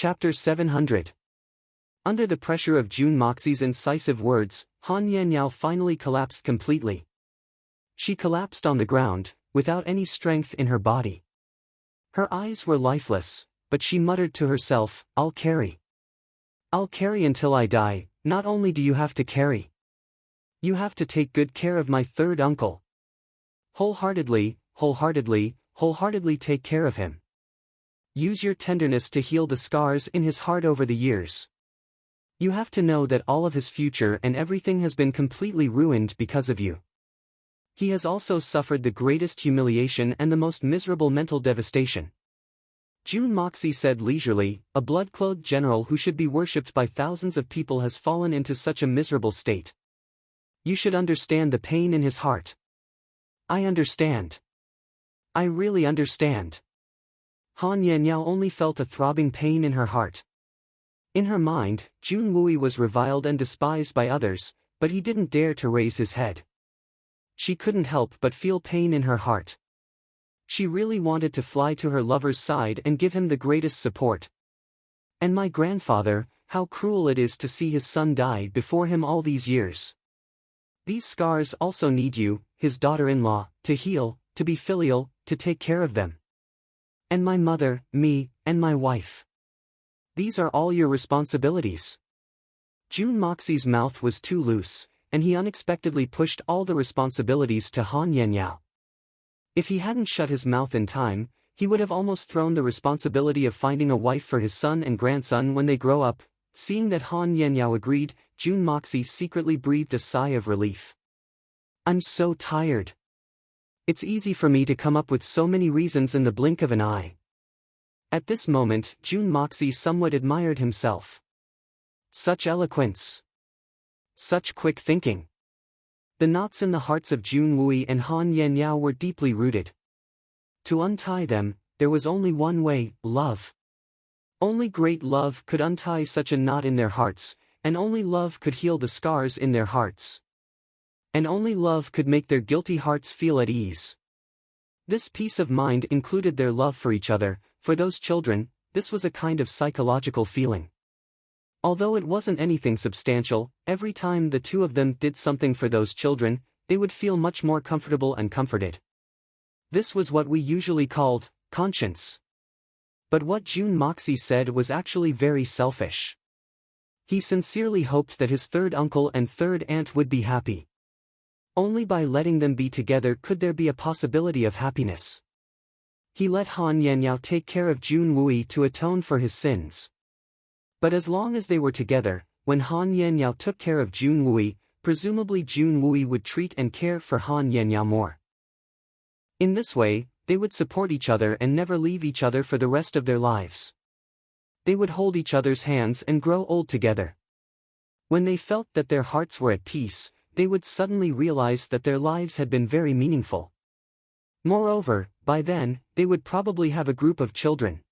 Chapter 700. Under the pressure of June Moxie's incisive words, Han Yanyao finally collapsed completely. She collapsed on the ground, without any strength in her body. Her eyes were lifeless, but she muttered to herself, I'll carry until I die. Not only do you have to carry, you have to take good care of my third uncle. Wholeheartedly take care of him. Use your tenderness to heal the scars in his heart over the years. You have to know that all of his future and everything has been completely ruined because of you. He has also suffered the greatest humiliation and the most miserable mental devastation. June Moxie said leisurely, a blood-clothed general who should be worshipped by thousands of people has fallen into such a miserable state. You should understand the pain in his heart. I understand. I really understand. Han Yanyao only felt a throbbing pain in her heart. In her mind, Jun Wui was reviled and despised by others, but he didn't dare to raise his head. She couldn't help but feel pain in her heart. She really wanted to fly to her lover's side and give him the greatest support. And my grandfather, how cruel it is to see his son die before him all these years. These scars also need you, his daughter-in-law, to heal, to be filial, to take care of them. And my mother, me, and my wife. These are all your responsibilities. June Moxie's mouth was too loose, and he unexpectedly pushed all the responsibilities to Han Yanyao. If he hadn't shut his mouth in time, he would have almost thrown the responsibility of finding a wife for his son and grandson when they grow up. Seeing that Han Yanyao agreed, June Moxie secretly breathed a sigh of relief. I'm so tired. It's easy for me to come up with so many reasons in the blink of an eye. At this moment, June Moxie somewhat admired himself. Such eloquence. Such quick thinking. The knots in the hearts of Jun Wui and Han Yanyao were deeply rooted. To untie them, there was only one way, love. Only great love could untie such a knot in their hearts, and only love could heal the scars in their hearts. And only love could make their guilty hearts feel at ease. This peace of mind included their love for each other. For those children, this was a kind of psychological feeling. Although it wasn't anything substantial, every time the two of them did something for those children, they would feel much more comfortable and comforted. This was what we usually called conscience. But what June Moxie said was actually very selfish. He sincerely hoped that his third uncle and third aunt would be happy. Only by letting them be together could there be a possibility of happiness. He let Han Yanyao take care of Jun Wui to atone for his sins. But as long as they were together, when Han Yanyao took care of Jun Wui, presumably Jun Wui would treat and care for Han Yanyao more. In this way, they would support each other and never leave each other for the rest of their lives. They would hold each other's hands and grow old together. When they felt that their hearts were at peace, they would suddenly realize that their lives had been very meaningful. Moreover, by then, they would probably have a group of children.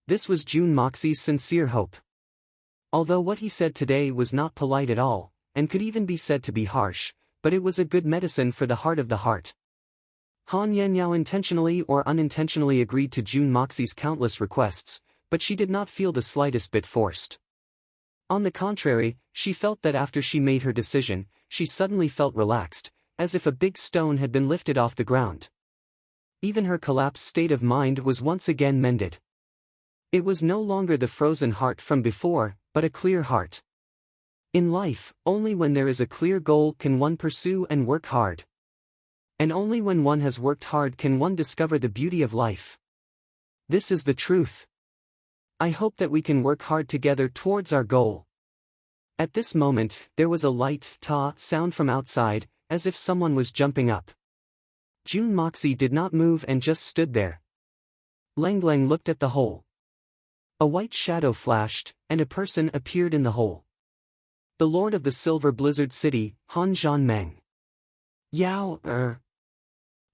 This was June Moxie's sincere hope. Although what he said today was not polite at all, and could even be said to be harsh, but it was a good medicine for the heart of the heart. Han Yanyao intentionally or unintentionally agreed to June Moxie's countless requests, but she did not feel the slightest bit forced. On the contrary, she felt that after she made her decision, she suddenly felt relaxed, as if a big stone had been lifted off the ground. Even her collapsed state of mind was once again mended. It was no longer the frozen heart from before, but a clear heart. In life, only when there is a clear goal can one pursue and work hard. And only when one has worked hard can one discover the beauty of life. This is the truth. I hope that we can work hard together towards our goal. At this moment, there was a light ta sound from outside, as if someone was jumping up. June Moxie did not move and just stood there. Lang looked at the hole. A white shadow flashed, and a person appeared in the hole. The Lord of the Silver Blizzard City, Han Zhanmeng. Yao,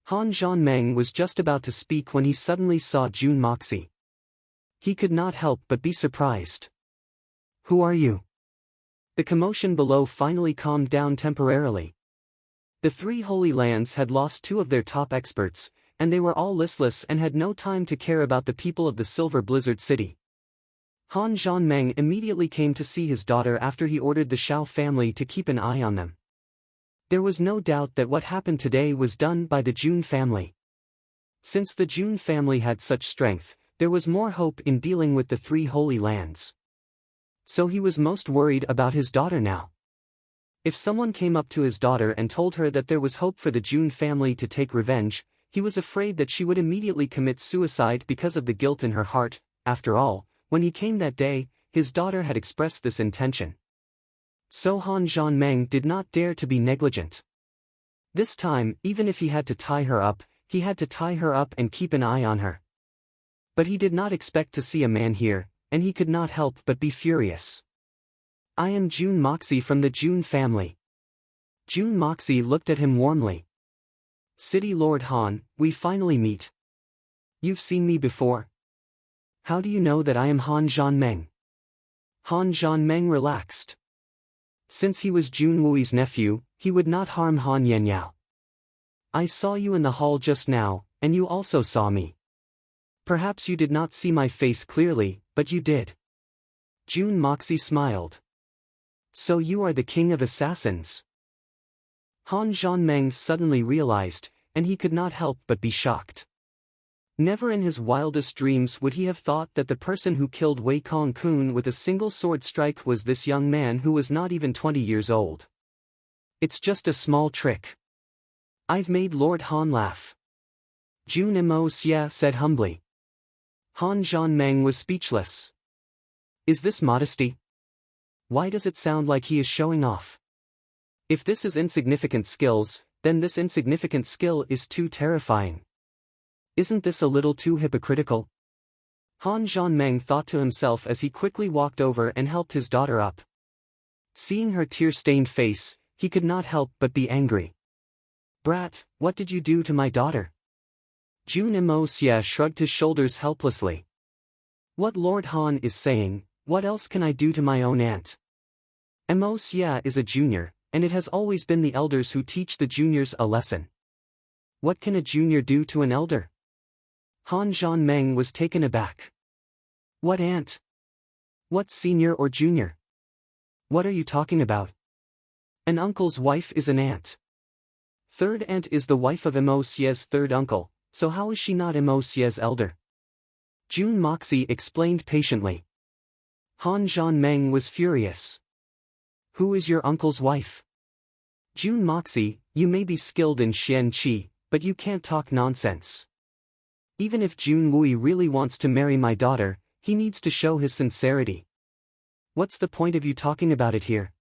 Han Zhanmeng was just about to speak when he suddenly saw June Moxie. He could not help but be surprised. Who are you? The commotion below finally calmed down temporarily. The three Holy Lands had lost two of their top experts, and they were all listless and had no time to care about the people of the Silver Blizzard City. Han Zhanmeng immediately came to see his daughter after he ordered the Shao family to keep an eye on them. There was no doubt that what happened today was done by the Jun family. Since the Jun family had such strength, there was more hope in dealing with the three holy lands. So he was most worried about his daughter now. If someone came up to his daughter and told her that there was hope for the Jun family to take revenge, he was afraid that she would immediately commit suicide because of the guilt in her heart. After all, when he came that day, his daughter had expressed this intention. So Han Zhanmeng did not dare to be negligent. This time, even if he had to tie her up, he had to tie her up and keep an eye on her. But he did not expect to see a man here, and he could not help but be furious. I am Jun Moxie from the Jun family. Jun Moxie looked at him warmly. City Lord Han, we finally meet. You've seen me before. How do you know that I am Han Zhanmeng? Han Zhanmeng relaxed. Since he was Jun Wui's nephew, he would not harm Han Yenyao. I saw you in the hall just now, and you also saw me. Perhaps you did not see my face clearly, but you did. Jun Moxie smiled. So you are the king of assassins. Han Zhanmeng suddenly realized, and he could not help but be shocked. Never in his wildest dreams would he have thought that the person who killed Wei Kong-kun with a single sword strike was this young man who was not even 20 years old. It's just a small trick. I've made Lord Han laugh. Jun Mo Xia said humbly. Han Zhanmeng was speechless. Is this modesty? Why does it sound like he is showing off? If this is insignificant skills, then this insignificant skill is too terrifying. Isn't this a little too hypocritical? Han Zhanmeng thought to himself as he quickly walked over and helped his daughter up. Seeing her tear-stained face, he could not help but be angry. Brat, what did you do to my daughter? Jun Mo Xia shrugged his shoulders helplessly. What Lord Han is saying, what else can I do to my own aunt? Mo Xia is a junior, and it has always been the elders who teach the juniors a lesson. What can a junior do to an elder? Han Zhanmeng was taken aback. What aunt? What senior or junior? What are you talking about? An uncle's wife is an aunt. Third aunt is the wife of Mo Xia's third uncle, so how is she not Mo Xia's elder? Jun Moxie explained patiently. Han Zhanmeng was furious. Who is your uncle's wife? Jun Moxie, you may be skilled in Xian Qi, but you can't talk nonsense. Even if Jun Wui really wants to marry my daughter, he needs to show his sincerity. What's the point of you talking about it here?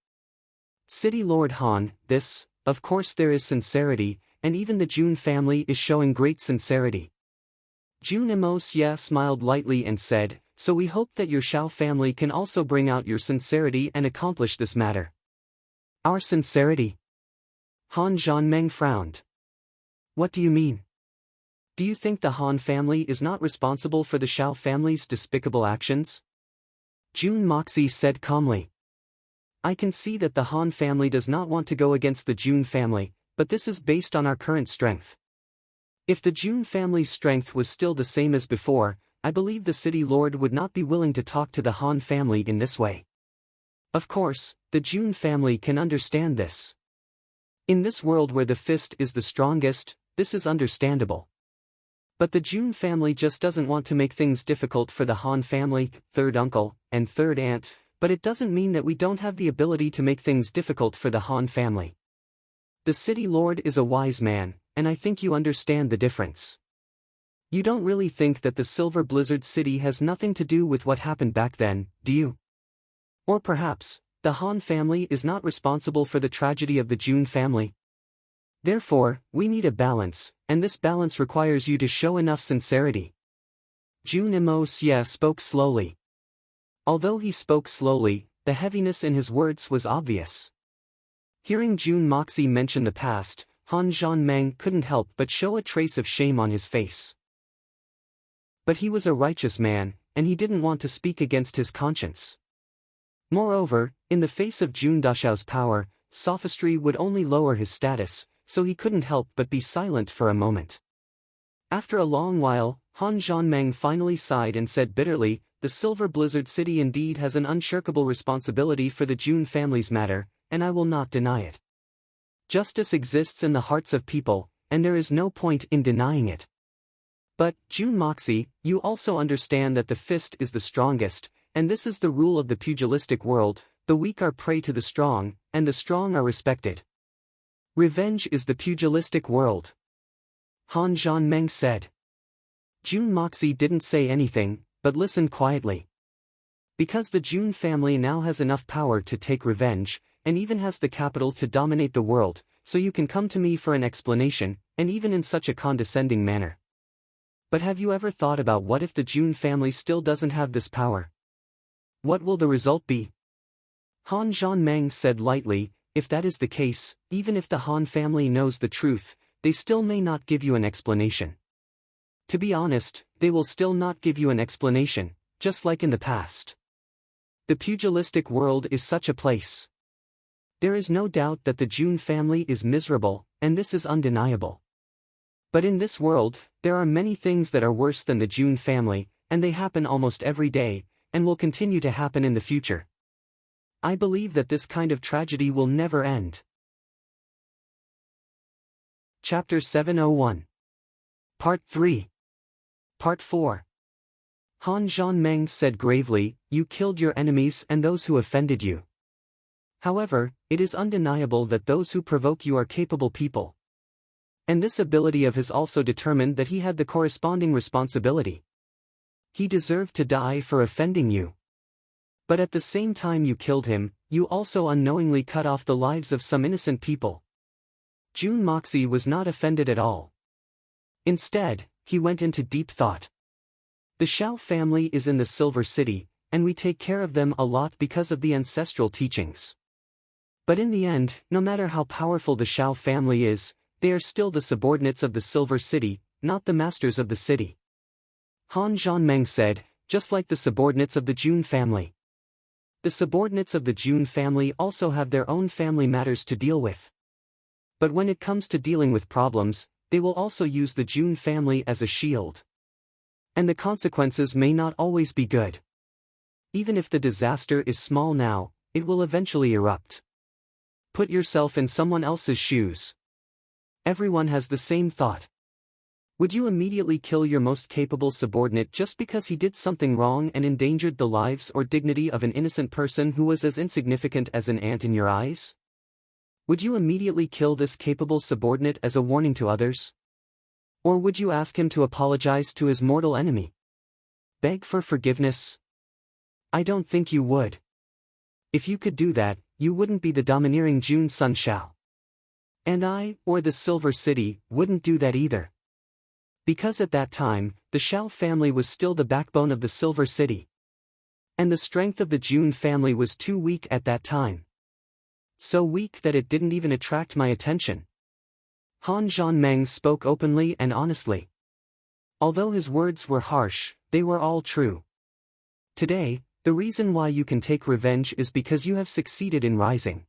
City Lord Han, of course there is sincerity, and even the Jun family is showing great sincerity. Jun Mo Xia smiled lightly and said, so we hope that your Shao family can also bring out your sincerity and accomplish this matter. Our sincerity? Han Zhanmeng frowned. What do you mean? Do you think the Han family is not responsible for the Shao family's despicable actions? Jun Moxie said calmly. I can see that the Han family does not want to go against the Jun family, but this is based on our current strength. If the Jun family's strength was still the same as before, I believe the city lord would not be willing to talk to the Han family in this way. Of course, the Jun family can understand this. In this world where the fist is the strongest, this is understandable. But the Jun family just doesn't want to make things difficult for the Han family, third uncle, and third aunt, but it doesn't mean that we don't have the ability to make things difficult for the Han family. The city lord is a wise man, and I think you understand the difference. You don't really think that the Silver Blizzard City has nothing to do with what happened back then, do you? Or perhaps, the Han family is not responsible for the tragedy of the Jun family? Therefore, we need a balance, and this balance requires you to show enough sincerity. Jun Mo Xia spoke slowly. Although he spoke slowly, the heaviness in his words was obvious. Hearing Jun Moxie mention the past, Han Zhanmeng couldn't help but show a trace of shame on his face. But he was a righteous man, and he didn't want to speak against his conscience. Moreover, in the face of Jun Dashao's power, sophistry would only lower his status, so he couldn't help but be silent for a moment. After a long while, Han Zhanmeng finally sighed and said bitterly, the Silver Blizzard City indeed has an unshirkable responsibility for the June family's matter, and I will not deny it. Justice exists in the hearts of people, and there is no point in denying it. But, June Moxie, you also understand that the fist is the strongest, and this is the rule of the pugilistic world: the weak are prey to the strong, and the strong are respected. Revenge is the pugilistic world. Han Zhanmeng said. June Moxie didn't say anything, but listened quietly. Because the June family now has enough power to take revenge, and even has the capital to dominate the world, so you can come to me for an explanation, and even in such a condescending manner. But have you ever thought about what if the June family still doesn't have this power? What will the result be? Han Zhanmeng said lightly, if that is the case, even if the Han family knows the truth, they still may not give you an explanation. To be honest, they will still not give you an explanation, just like in the past. The pugilistic world is such a place. There is no doubt that the June family is miserable, and this is undeniable. But in this world, there are many things that are worse than the June family, and they happen almost every day, and will continue to happen in the future. I believe that this kind of tragedy will never end. Chapter 701. Part 3. Part 4. Han Zhanmeng said gravely, you killed your enemies and those who offended you. However, it is undeniable that those who provoke you are capable people. And this ability of his also determined that he had the corresponding responsibility. He deserved to die for offending you. But at the same time you killed him, you also unknowingly cut off the lives of some innocent people. June Moxie was not offended at all. Instead, he went into deep thought. The Shao family is in the Silver City, and we take care of them a lot because of the ancestral teachings. But in the end, no matter how powerful the Shao family is, they are still the subordinates of the Silver City, not the masters of the city. Han Zhanmeng said, just like the subordinates of the June family. The subordinates of the June family also have their own family matters to deal with. But when it comes to dealing with problems, they will also use the June family as a shield. And the consequences may not always be good. Even if the disaster is small now, it will eventually erupt. Put yourself in someone else's shoes. Everyone has the same thought. Would you immediately kill your most capable subordinate just because he did something wrong and endangered the lives or dignity of an innocent person who was as insignificant as an ant in your eyes? Would you immediately kill this capable subordinate as a warning to others? Or would you ask him to apologize to his mortal enemy? Beg for forgiveness? I don't think you would. If you could do that, you wouldn't be the domineering June Sun Shao. And I, or the Silver City, wouldn't do that either. Because at that time, the Shao family was still the backbone of the Silver City. And the strength of the June family was too weak at that time. So weak that it didn't even attract my attention. Han Zhanmeng spoke openly and honestly. Although his words were harsh, they were all true. Today, the reason why you can take revenge is because you have succeeded in rising.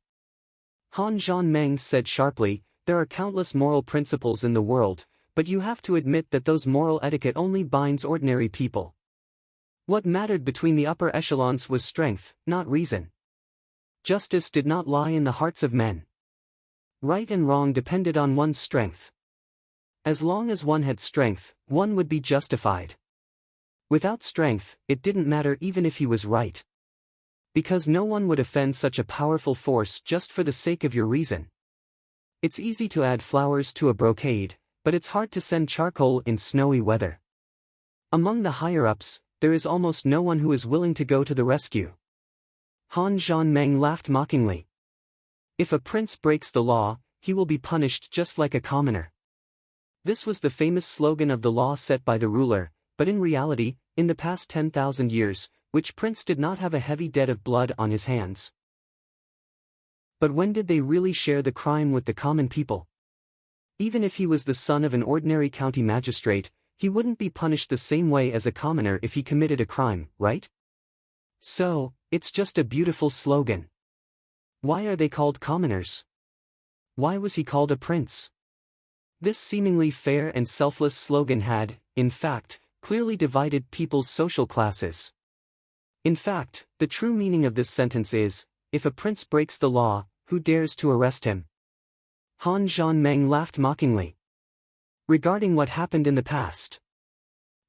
Han Zhanmeng said sharply, there are countless moral principles in the world, but you have to admit that those moral etiquette only binds ordinary people. What mattered between the upper echelons was strength, not reason. Justice did not lie in the hearts of men. Right and wrong depended on one's strength. As long as one had strength, one would be justified. Without strength, it didn't matter even if he was right. Because no one would offend such a powerful force just for the sake of your reason. It's easy to add flowers to a brocade, but it's hard to send charcoal in snowy weather. Among the higher-ups, there is almost no one who is willing to go to the rescue. Han Zhanmeng laughed mockingly. If a prince breaks the law, he will be punished just like a commoner. This was the famous slogan of the law set by the ruler, but in reality, in the past 10,000 years, which prince did not have a heavy debt of blood on his hands? But when did they really share the crime with the common people? Even if he was the son of an ordinary county magistrate, he wouldn't be punished the same way as a commoner if he committed a crime, right? So, it's just a beautiful slogan. Why are they called commoners? Why was he called a prince? This seemingly fair and selfless slogan had, in fact, clearly divided people's social classes. In fact, the true meaning of this sentence is, if a prince breaks the law, who dares to arrest him? Han Zhanmeng laughed mockingly. Regarding what happened in the past,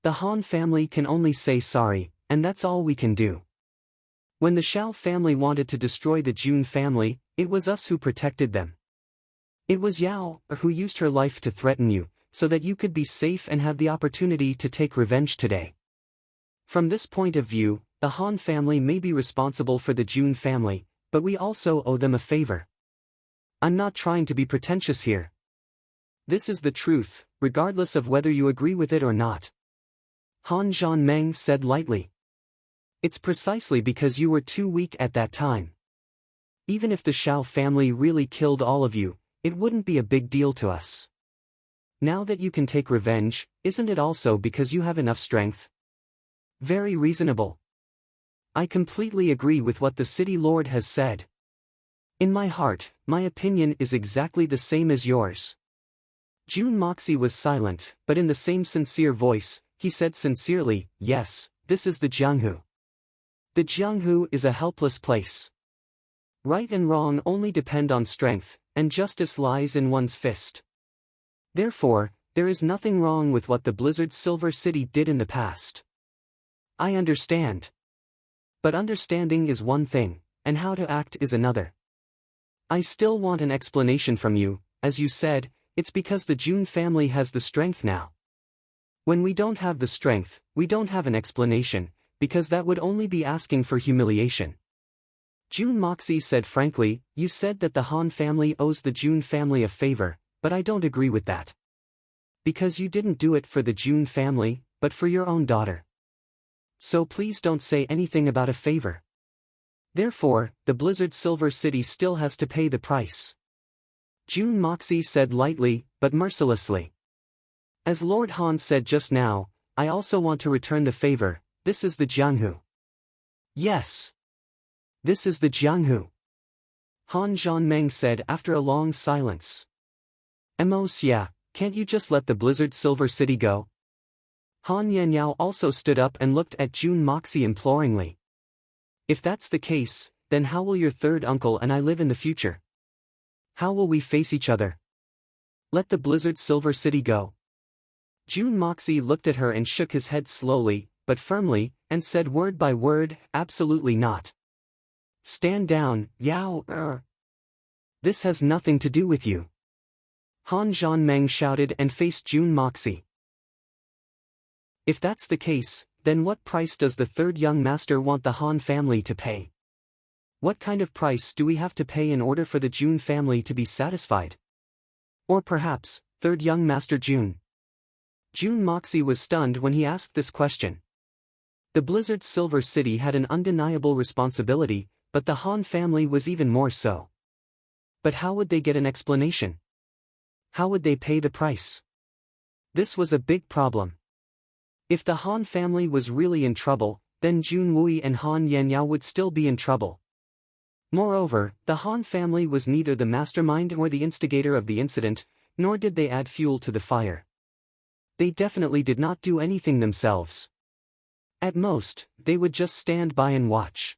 the Han family can only say sorry, and that's all we can do. When the Xiao family wanted to destroy the Jun family, it was us who protected them. It was Yao who used her life to threaten you, so that you could be safe and have the opportunity to take revenge today. From this point of view, the Han family may be responsible for the Jun family, but we also owe them a favor. I'm not trying to be pretentious here. This is the truth, regardless of whether you agree with it or not. Han Zhanmeng said lightly. It's precisely because you were too weak at that time. Even if the Xiao family really killed all of you, it wouldn't be a big deal to us. Now that you can take revenge, isn't it also because you have enough strength? Very reasonable. I completely agree with what the city lord has said. In my heart, my opinion is exactly the same as yours. Jun Moxie was silent, but in the same sincere voice, he said sincerely, yes, this is the Jianghu. The Jianghu is a helpless place. Right and wrong only depend on strength, and justice lies in one's fist. Therefore, there is nothing wrong with what the Blizzard Silver City did in the past. I understand. But understanding is one thing, and how to act is another. I still want an explanation from you. As you said, it's because the Jun family has the strength now. When we don't have the strength, we don't have an explanation, because that would only be asking for humiliation. Jun Moxie said frankly, you said that the Han family owes the Jun family a favor, but I don't agree with that. Because you didn't do it for the Jun family, but for your own daughter. So please don't say anything about a favor. Therefore, the Blizzard Silver City still has to pay the price. Jun Moxie said lightly, but mercilessly. As Lord Han said just now, I also want to return the favor. This is the Jianghu. Yes. This is the Jianghu. Han Zhanmeng said after a long silence. Xia, can't you just let the Blizzard Silver City go? Han Yanyao also stood up and looked at Jun Moxie imploringly. If that's the case, then how will your third uncle and I live in the future? How will we face each other? Let the Blizzard Silver City go. Jun Moxie looked at her and shook his head slowly, but firmly, and said word by word, absolutely not. Stand down, Yao. This has nothing to do with you. Han Zhanmeng shouted and faced Jun Moxie. If that's the case, then what price does the third young master want the Han family to pay? What kind of price do we have to pay in order for the Jun family to be satisfied? Or perhaps, third young master Jun? Jun Moxie was stunned when he asked this question. The Blizzard Silver City had an undeniable responsibility, but the Han family was even more so. But how would they get an explanation? How would they pay the price? This was a big problem. If the Han family was really in trouble, then Jun Wui and Han Yanyao would still be in trouble. Moreover, the Han family was neither the mastermind nor the instigator of the incident, nor did they add fuel to the fire. They definitely did not do anything themselves. At most, they would just stand by and watch.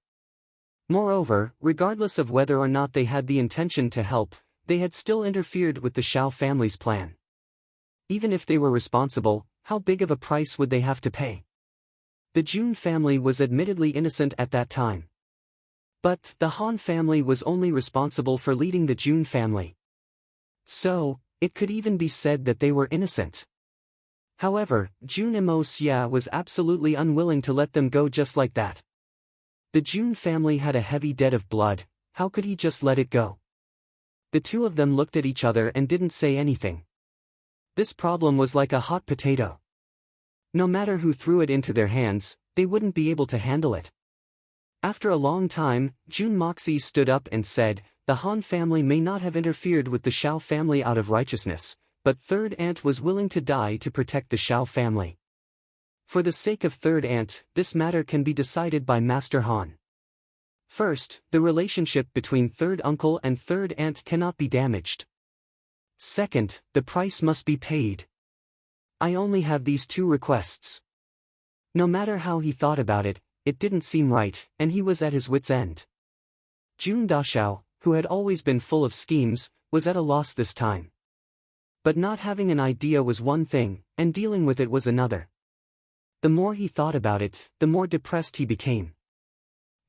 Moreover, regardless of whether or not they had the intention to help, they had still interfered with the Xiao family's plan. Even if they were responsible, how big of a price would they have to pay? The Jun family was admittedly innocent at that time. But the Han family was only responsible for leading the Jun family. So, it could even be said that they were innocent. However, Jun Xia was absolutely unwilling to let them go just like that. The Jun family had a heavy debt of blood, how could he just let it go? The two of them looked at each other and didn't say anything. This problem was like a hot potato. No matter who threw it into their hands, they wouldn't be able to handle it. After a long time, Jun Moxie stood up and said, the Han family may not have interfered with the Xiao family out of righteousness, but Third Aunt was willing to die to protect the Xiao family. For the sake of Third Aunt, this matter can be decided by Master Han. First, the relationship between Third Uncle and Third Aunt cannot be damaged. Second, the price must be paid. I only have these two requests. No matter how he thought about it, it didn't seem right, and he was at his wit's end. Jun Dashao, who had always been full of schemes, was at a loss this time. But not having an idea was one thing, and dealing with it was another. The more he thought about it, the more depressed he became.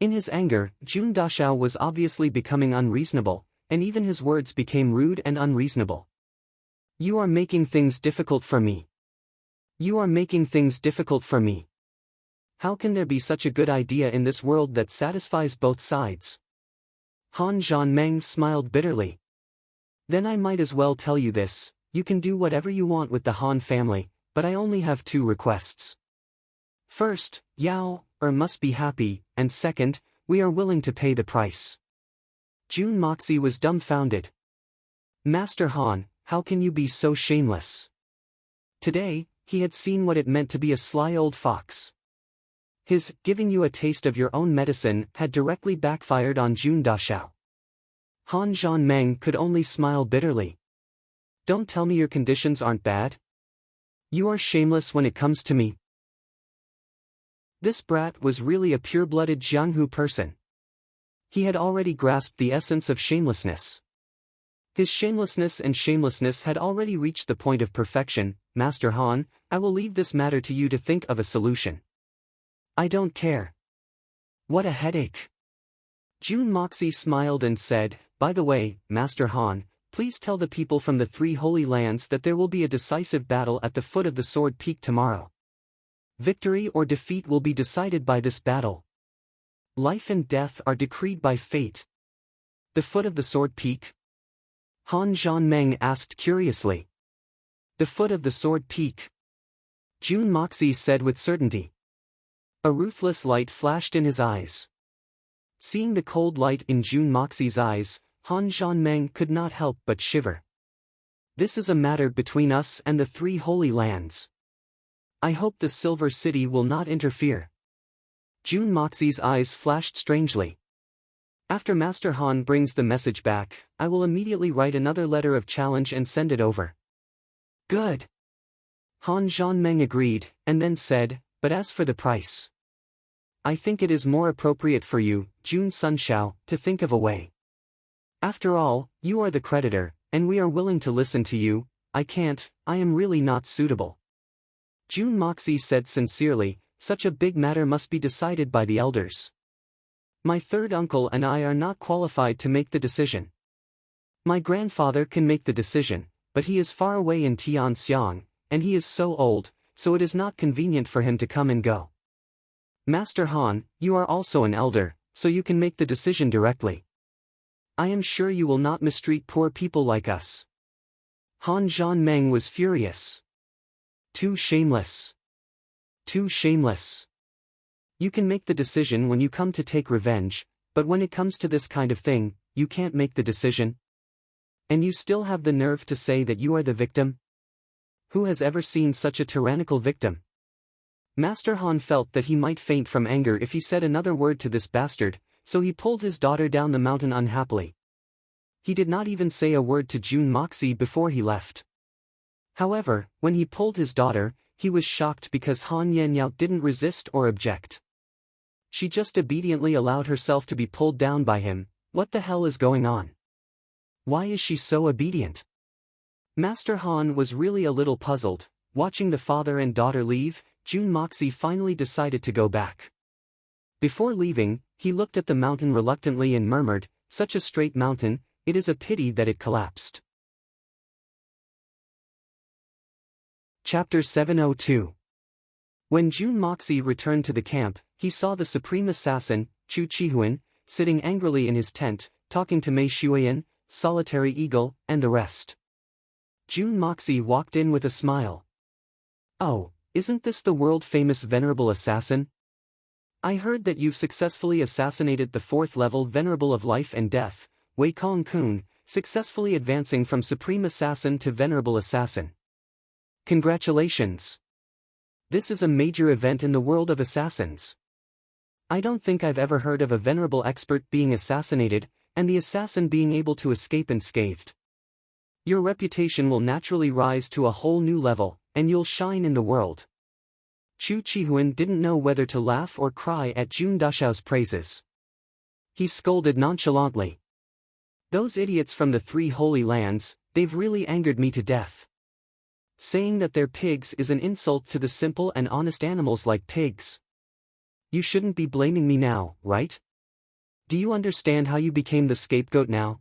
In his anger, Jun Dashao was obviously becoming unreasonable, and even his words became rude and unreasonable. You are making things difficult for me. You are making things difficult for me. How can there be such a good idea in this world that satisfies both sides? Han Zhanmeng smiled bitterly. Then I might as well tell you this, you can do whatever you want with the Han family, but I only have 2 requests. First, Yao must be happy, and second, we are willing to pay the price. Jun Moxie was dumbfounded. Master Han, how can you be so shameless? Today, he had seen what it meant to be a sly old fox. His giving you a taste of your own medicine had directly backfired on Jun Dashao. Han Zhanmeng could only smile bitterly. Don't tell me your conditions aren't bad. You are shameless when it comes to me. This brat was really a pure-blooded Jianghu person. He had already grasped the essence of shamelessness. His shamelessness had already reached the point of perfection. Master Han, I will leave this matter to you to think of a solution. I don't care. What a headache. Jun Moxie smiled and said, by the way, Master Han, please tell the people from the 3 holy lands that there will be a decisive battle at the foot of the Sword Peak tomorrow. Victory or defeat will be decided by this battle. Life and death are decreed by fate. The foot of the Sword Peak? Han Zhanmeng asked curiously. The foot of the Sword Peak. Jun Moxie said with certainty. A ruthless light flashed in his eyes. Seeing the cold light in Jun Moxie's eyes, Han Zhanmeng could not help but shiver. This is a matter between us and the 3 holy lands. I hope the Silver City will not interfere. Jun Moxie's eyes flashed strangely. After Master Han brings the message back, I will immediately write another letter of challenge and send it over. Good. Han Zhanmeng agreed, and then said, but as for the price, I think it is more appropriate for you, Jun Sunshao, to think of a way. After all, you are the creditor, and we are willing to listen to you. I am really not suitable. Jun Moxie said sincerely, such a big matter must be decided by the elders. My third uncle and I are not qualified to make the decision. My grandfather can make the decision, but he is far away in Tianxiang, and he is so old, so it is not convenient for him to come and go. Master Han, you are also an elder, so you can make the decision directly. I am sure you will not mistreat poor people like us. Han Zhanmeng was furious. Too shameless. Too shameless. You can make the decision when you come to take revenge, but when it comes to this kind of thing, you can't make the decision. And you still have the nerve to say that you are the victim? Who has ever seen such a tyrannical victim? Master Han felt that he might faint from anger if he said another word to this bastard, so he pulled his daughter down the mountain unhappily. He did not even say a word to Jun Moxie before he left. However, when he pulled his daughter, he was shocked because Han Yenyao didn't resist or object. She just obediently allowed herself to be pulled down by him. What the hell is going on? Why is she so obedient? Master Han was really a little puzzled. Watching the father and daughter leave, Jun Moxie finally decided to go back. Before leaving, he looked at the mountain reluctantly and murmured, such a straight mountain, it is a pity that it collapsed. Chapter 702. When Jun Moxie returned to the camp, he saw the supreme assassin, Chu Chihuan, sitting angrily in his tent, talking to Mei Shuiyan, Solitary Eagle, and the rest. Jun Moxie walked in with a smile. Oh, isn't this the world-famous venerable assassin? I heard that you've successfully assassinated the 4th level venerable of life and death, Wei Kong Kun, successfully advancing from supreme assassin to venerable assassin. Congratulations! This is a major event in the world of assassins. I don't think I've ever heard of a venerable expert being assassinated, and the assassin being able to escape unscathed. Your reputation will naturally rise to a whole new level, and you'll shine in the world. Chu Chihuan didn't know whether to laugh or cry at Jun Dashao's praises. He scolded nonchalantly. Those idiots from the Three Holy Lands, they've really angered me to death. Saying that they're pigs is an insult to the simple and honest animals like pigs. You shouldn't be blaming me now, right? Do you understand how you became the scapegoat now?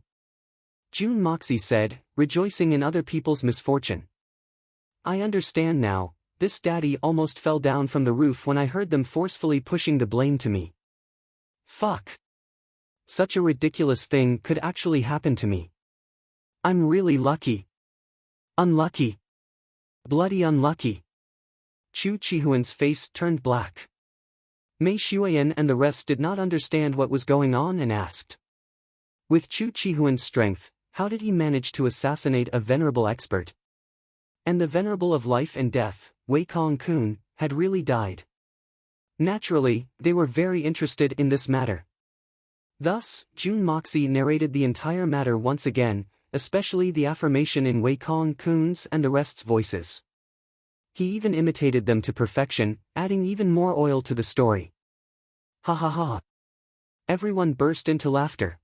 Jun Moxie said, rejoicing in other people's misfortune. I understand now. This daddy almost fell down from the roof when I heard them forcefully pushing the blame to me. Fuck. Such a ridiculous thing could actually happen to me. I'm really lucky. Unlucky. Bloody unlucky. Chu Chihuan's face turned black. Mei Shuiyan and the rest did not understand what was going on and asked. With Chu Chihuan's strength, how did he manage to assassinate a venerable expert? And the venerable of life and death, Wei Kong Kun, had really died. Naturally, they were very interested in this matter. Thus, Jun Moxie narrated the entire matter once again, especially the affirmation in Wei Kong Kun's and the rest's voices. He even imitated them to perfection, adding even more oil to the story. Ha ha ha. Everyone burst into laughter.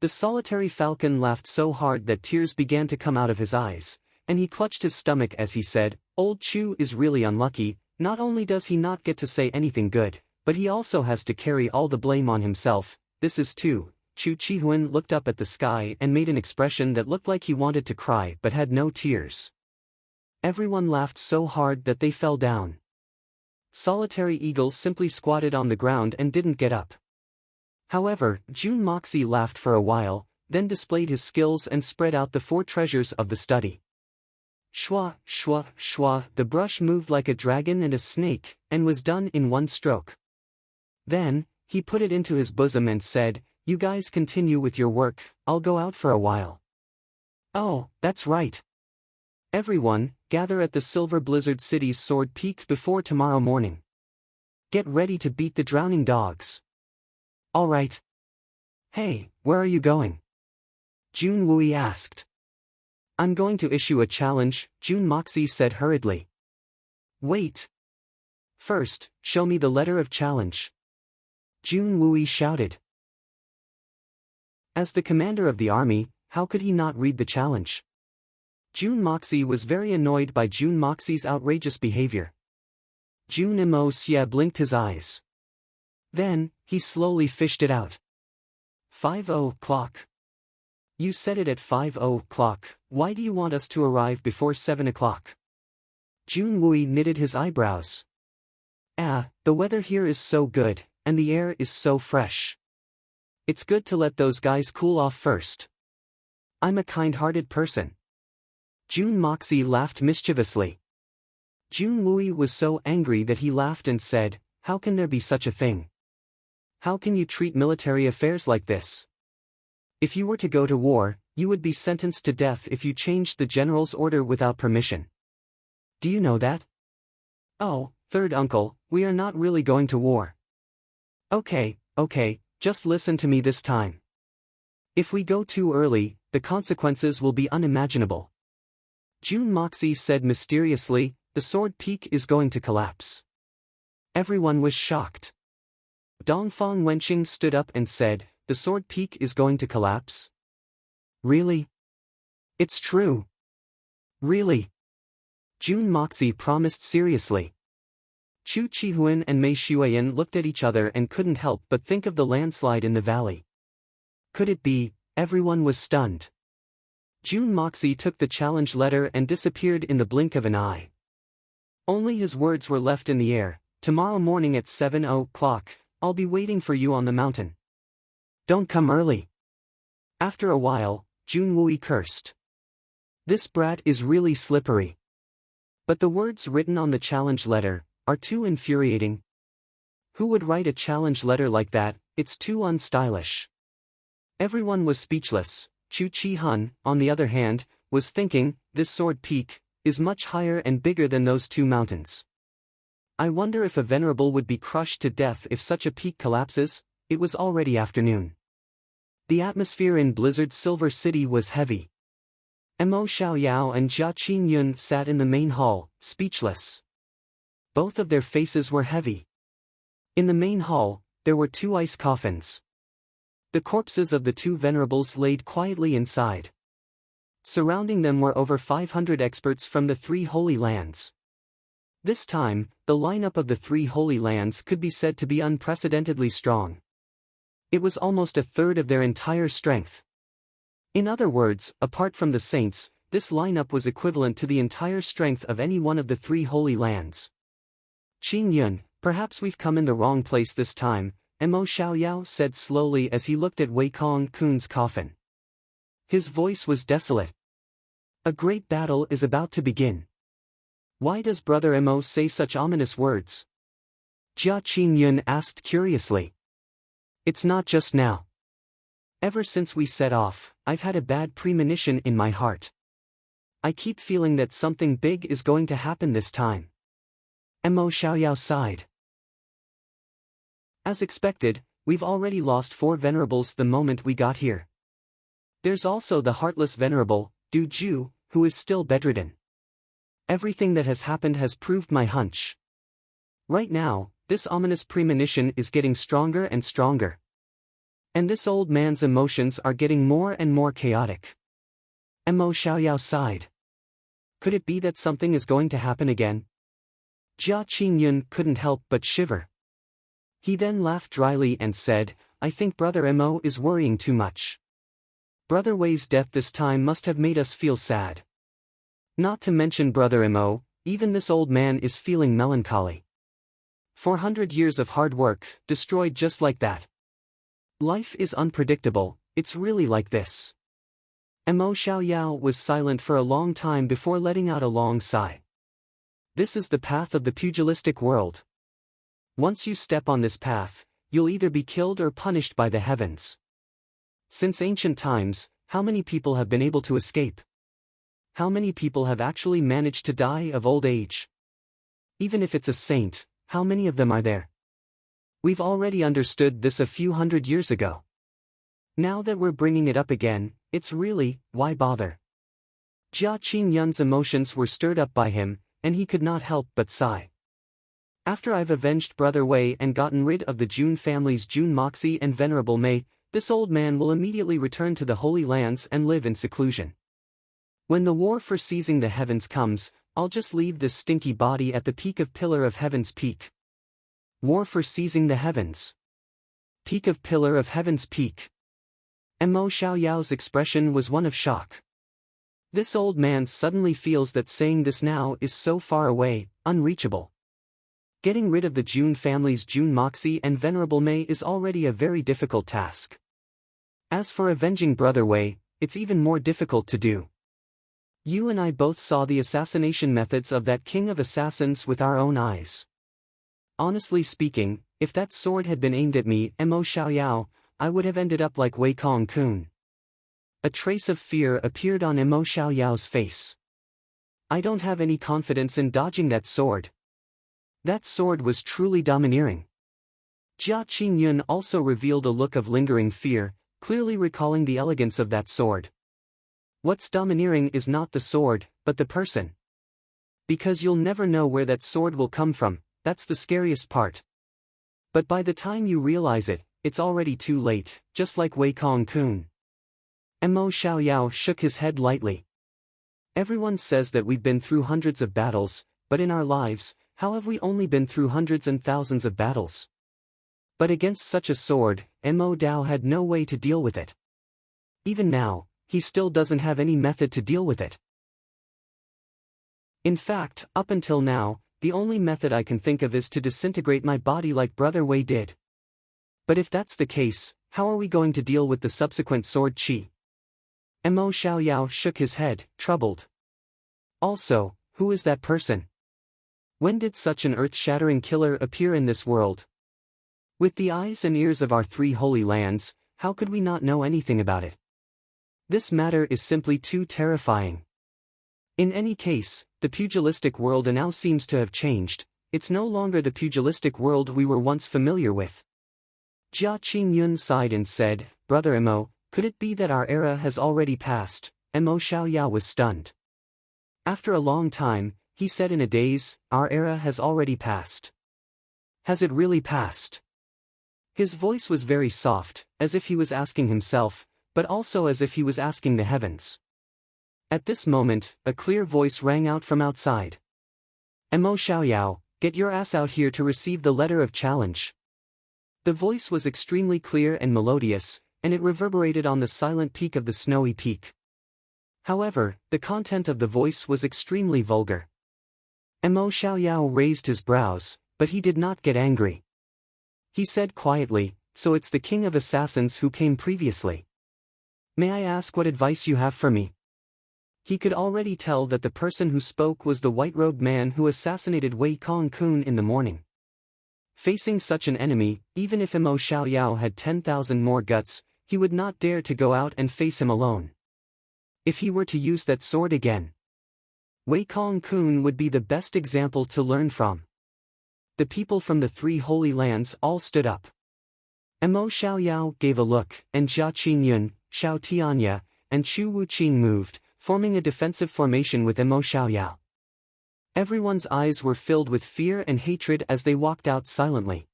The solitary falcon laughed so hard that tears began to come out of his eyes, and he clutched his stomach as he said, Old Chu is really unlucky. Not only does he not get to say anything good, but he also has to carry all the blame on himself. This is too. Chu Chihuan looked up at the sky and made an expression that looked like he wanted to cry but had no tears. Everyone laughed so hard that they fell down. Solitary Eagle simply squatted on the ground and didn't get up. However, Jun Moxie laughed for a while, then displayed his skills and spread out the 4 treasures of the study. Shwa, shwa, shwa, the brush moved like a dragon and a snake, and was done in one stroke. Then, he put it into his bosom and said, You guys continue with your work, I'll go out for a while. Oh, that's right. Everyone, gather at the Silver Blizzard City's Sword Peak before tomorrow morning. Get ready to beat the drowning dogs. All right. Hey, where are you going? Jun Wui asked. I'm going to issue a challenge, Jun Moxie said hurriedly. Wait. First, show me the letter of challenge. Jun Wui shouted. As the commander of the army, how could he not read the challenge? Jun Moxie was very annoyed by Jun Moxie's outrageous behavior. Jun Imo Xie blinked his eyes. Then, he slowly fished it out. 5:00. You said it at 5:00. Why do you want us to arrive before 7 o'clock? Jun Wui knitted his eyebrows. The weather here is so good, and the air is so fresh. It's good to let those guys cool off first. I'm a kind-hearted person. Jun Moxie laughed mischievously. Jun Wui was so angry that he laughed and said, How can there be such a thing? How can you treat military affairs like this? If you were to go to war, you would be sentenced to death if you changed the general's order without permission. Do you know that? Oh, third uncle, we are not really going to war. Okay, just listen to me this time. If we go too early, the consequences will be unimaginable. Jun Moxie said mysteriously, the Sword Peak is going to collapse. Everyone was shocked. Dongfang Wenqing stood up and said, The Sword Peak is going to collapse? Really? It's true. Really? Jun Moxie promised seriously. Chu Chihuan and Mei Shuiyan looked at each other and couldn't help but think of the landslide in the valley. Could it be? Everyone was stunned. Jun Moxie took the challenge letter and disappeared in the blink of an eye. Only his words were left in the air. Tomorrow morning at 7:00, I'll be waiting for you on the mountain. Don't come early. After a while, Jun Wui cursed. This brat is really slippery. But the words written on the challenge letter are too infuriating. Who would write a challenge letter like that? It's too unstylish. Everyone was speechless. Chu Chi-hun, on the other hand, was thinking, this Sword Peak is much higher and bigger than those 2 mountains. I wonder if a venerable would be crushed to death if such a peak collapses. It was already afternoon. The atmosphere in Blizzard Silver City was heavy. Mo Xiaoyao and Jia Qingyun sat in the main hall, speechless. Both of their faces were heavy. In the main hall, there were 2 ice coffins. The corpses of the 2 venerables laid quietly inside. Surrounding them were over 500 experts from the 3 Holy Lands. This time, the lineup of the 3 Holy Lands could be said to be unprecedentedly strong. It was almost a third of their entire strength. In other words, apart from the saints, this lineup was equivalent to the entire strength of any one of the 3 Holy Lands. Qing Yun, perhaps we've come in the wrong place this time, Mo Xiaoyao said slowly as he looked at Wei Kong Kun's coffin. His voice was desolate. A great battle is about to begin. Why does Brother Mo say such ominous words? Jia Qingyun asked curiously. It's not just now. Ever since we set off, I've had a bad premonition in my heart. I keep feeling that something big is going to happen this time. Mo Xiaoyao sighed. As expected, we've already lost 4 venerables the moment we got here. There's also the heartless venerable, Du Ju, who is still bedridden. Everything that has happened has proved my hunch. Right now, this ominous premonition is getting stronger and stronger. And this old man's emotions are getting more and more chaotic. Mo Xiaoyao sighed. Could it be that something is going to happen again? Jia Qingyun couldn't help but shiver. He then laughed dryly and said, I think Brother Mo is worrying too much. Brother Wei's death this time must have made us feel sad. Not to mention Brother Mo, even this old man is feeling melancholy. 400 years of hard work, destroyed just like that. Life is unpredictable, it's really like this. Mo Xiaoyao was silent for a long time before letting out a long sigh. This is the path of the pugilistic world. Once you step on this path, you'll either be killed or punished by the heavens. Since ancient times, how many people have been able to escape? How many people have actually managed to die of old age? Even if it's a saint, how many of them are there? We've already understood this a few hundred years ago. Now that we're bringing it up again, it's really, why bother? Jia Qingyun's emotions were stirred up by him, and he could not help but sigh. After I've avenged Brother Wei and gotten rid of the Jun family's Jun Moxie and Venerable Mei, this old man will immediately return to the Holy Lands and live in seclusion. When the war for seizing the heavens comes, I'll just leave this stinky body at the peak of Pillar of Heaven's peak. War for seizing the heavens. Peak of Pillar of Heaven's peak. Mo Xiaoyao's expression was one of shock. This old man suddenly feels that saying this now is so far away, unreachable. Getting rid of the Jun family's Jun Moxie and Venerable Mei is already a very difficult task. As for avenging Brother Wei, it's even more difficult to do. You and I both saw the assassination methods of that king of assassins with our own eyes. Honestly speaking, if that sword had been aimed at me, Mo Xiaoyao, I would have ended up like Wei Kong Kun. A trace of fear appeared on Mo Xiaoyao's face. I don't have any confidence in dodging that sword. That sword was truly domineering. Jia Qingyun also revealed a look of lingering fear, clearly recalling the elegance of that sword. What's domineering is not the sword, but the person. Because you'll never know where that sword will come from, that's the scariest part. But by the time you realize it, it's already too late, just like Wei Kong Kun. Mo Xiaoyao shook his head lightly. Everyone says that we've been through hundreds of battles, but in our lives, how have we only been through hundreds and thousands of battles? But against such a sword, Mo Dao had no way to deal with it. Even now, he still doesn't have any method to deal with it. In fact, up until now, the only method I can think of is to disintegrate my body like Brother Wei did. But if that's the case, how are we going to deal with the subsequent sword qi? Mo Xiaoyao shook his head, troubled. Also, who is that person? When did such an earth-shattering killer appear in this world? With the eyes and ears of our 3 holy lands, how could we not know anything about it? This matter is simply too terrifying. In any case, the pugilistic world now seems to have changed. It's no longer the pugilistic world we were once familiar with. Jia Qingyun sighed and said, Brother Mo, could it be that our era has already passed? Mo Xiaoyao was stunned. After a long time, he said in a daze, our era has already passed. Has it really passed? His voice was very soft, as if he was asking himself, but also as if he was asking the heavens. At this moment, a clear voice rang out from outside. Mo Xiaoyao, get your ass out here to receive the letter of challenge. The voice was extremely clear and melodious, and it reverberated on the silent peak of the snowy peak. However, the content of the voice was extremely vulgar. Mo Xiaoyao raised his brows, but he did not get angry. He said quietly, so it's the king of assassins who came previously. May I ask what advice you have for me? He could already tell that the person who spoke was the white-robed man who assassinated Wei Kong-kun in the morning. Facing such an enemy, even if Mo Xiaoyao had 10,000 more guts, he would not dare to go out and face him alone. If he were to use that sword again, Wei Kong-kun would be the best example to learn from. The people from the 3 Holy Lands all stood up. Mo Xiaoyao gave a look, and Jia Qingyun, Xiao Tianya, and Chu Wuqing moved, forming a defensive formation with Mo Xiaoyao. Everyone's eyes were filled with fear and hatred as they walked out silently.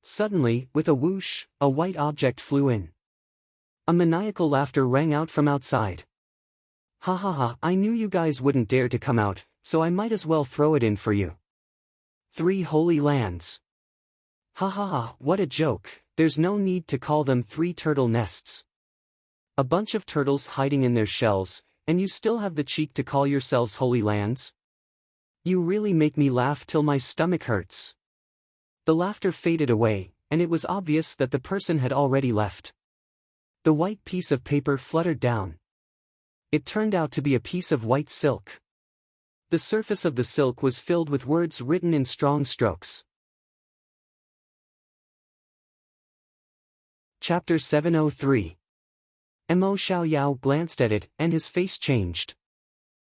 Suddenly, with a whoosh, a white object flew in. A maniacal laughter rang out from outside. Ha ha ha, I knew you guys wouldn't dare to come out, so I might as well throw it in for you. 3 Holy Lands. Ha ha ha, what a joke, there's no need to call them 3 turtle nests. A bunch of turtles hiding in their shells, and you still have the cheek to call yourselves Holy Lands? You really make me laugh till my stomach hurts. The laughter faded away, and it was obvious that the person had already left. The white piece of paper fluttered down. It turned out to be a piece of white silk. The surface of the silk was filled with words written in strong strokes. Chapter 703. Mo Xiaoyao glanced at it, and his face changed.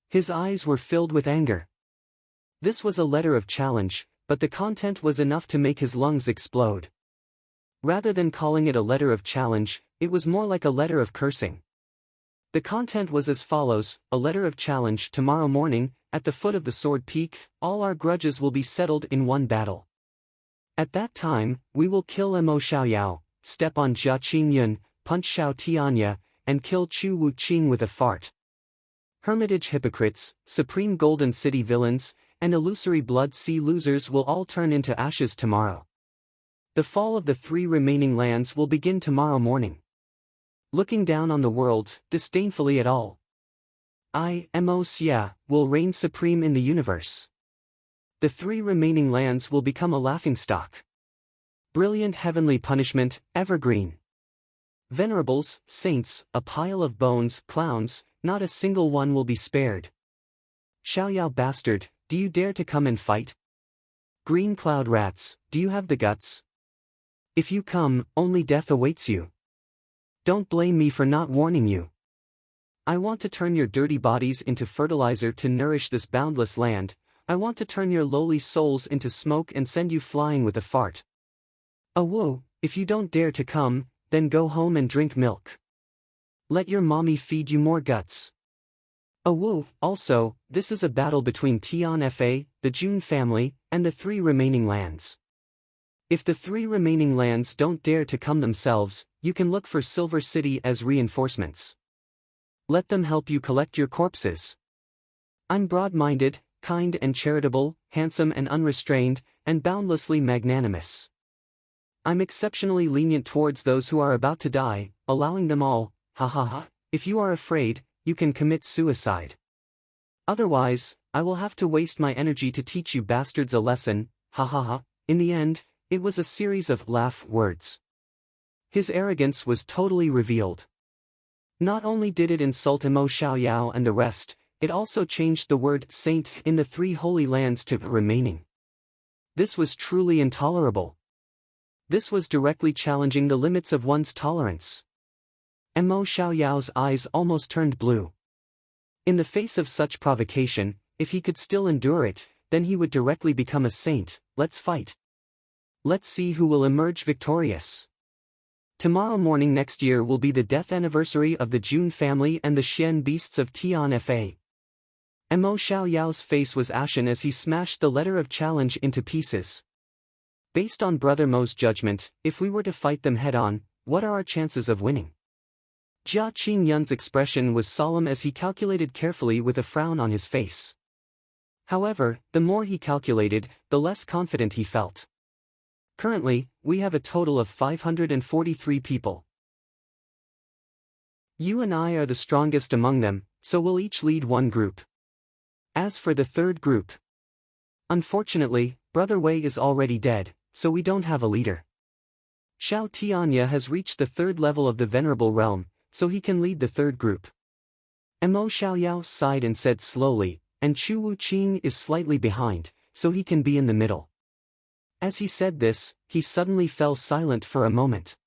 His eyes were filled with anger. This was a letter of challenge, but the content was enough to make his lungs explode. Rather than calling it a letter of challenge, it was more like a letter of cursing. The content was as follows: a letter of challenge. Tomorrow morning, at the foot of the Sword Peak, all our grudges will be settled in one battle. At that time, we will kill Mo Xiaoyao, step on Jia Qingyun, punch Xiao Tianya, and kill Chu Wuqing with a fart. Hermitage hypocrites, supreme Golden City villains, and illusory Blood Sea losers will all turn into ashes tomorrow. The fall of the 3 remaining lands will begin tomorrow morning. Looking down on the world, disdainfully at all, I, Mo Xia, will reign supreme in the universe. The 3 remaining lands will become a laughingstock. Brilliant heavenly punishment, evergreen. Venerables, saints, a pile of bones, clowns, not a single one will be spared. Xiaoyao bastard, do you dare to come and fight? Green cloud rats, do you have the guts? If you come, only death awaits you. Don't blame me for not warning you. I want to turn your dirty bodies into fertilizer to nourish this boundless land. I want to turn your lowly souls into smoke and send you flying with a fart. Oh whoa, if you don't dare to come, then go home and drink milk. Let your mommy feed you more guts. Oh whoa, also, this is a battle between Tian Fa, the Jun family, and the 3 remaining lands. If the 3 remaining lands don't dare to come themselves, you can look for Silver City as reinforcements. Let them help you collect your corpses. I'm broad-minded, kind and charitable, handsome and unrestrained, and boundlessly magnanimous. I'm exceptionally lenient towards those who are about to die, allowing them all, ha ha ha, if you are afraid, you can commit suicide. Otherwise, I will have to waste my energy to teach you bastards a lesson, ha ha ha. In the end, it was a series of laugh words. His arrogance was totally revealed. Not only did it insult Mo Xiaoyao and the rest, it also changed the word saint in the 3 Holy Lands to remaining. This was truly intolerable. This was directly challenging the limits of one's tolerance. Mo Xiaoyao's eyes almost turned blue. In the face of such provocation, if he could still endure it, then he would directly become a saint. Let's fight. Let's see who will emerge victorious. Tomorrow morning next year will be the death anniversary of the Jun family and the Xian beasts of Tian Fa. Mo Xiaoyao's face was ashen as he smashed the letter of challenge into pieces. Based on Brother Mo's judgment, if we were to fight them head-on, what are our chances of winning? Jia Qingyun's expression was solemn as he calculated carefully with a frown on his face. However, the more he calculated, the less confident he felt. Currently, we have a total of 543 people. You and I are the strongest among them, so we'll each lead one group. As for the third group, unfortunately, Brother Wei is already dead, so we don't have a leader. Xiao Tianya has reached the third level of the Venerable Realm, so he can lead the third group. Mo Xiaoyao sighed and said slowly, and Chu Wuqing is slightly behind, so he can be in the middle. As he said this, he suddenly fell silent for a moment.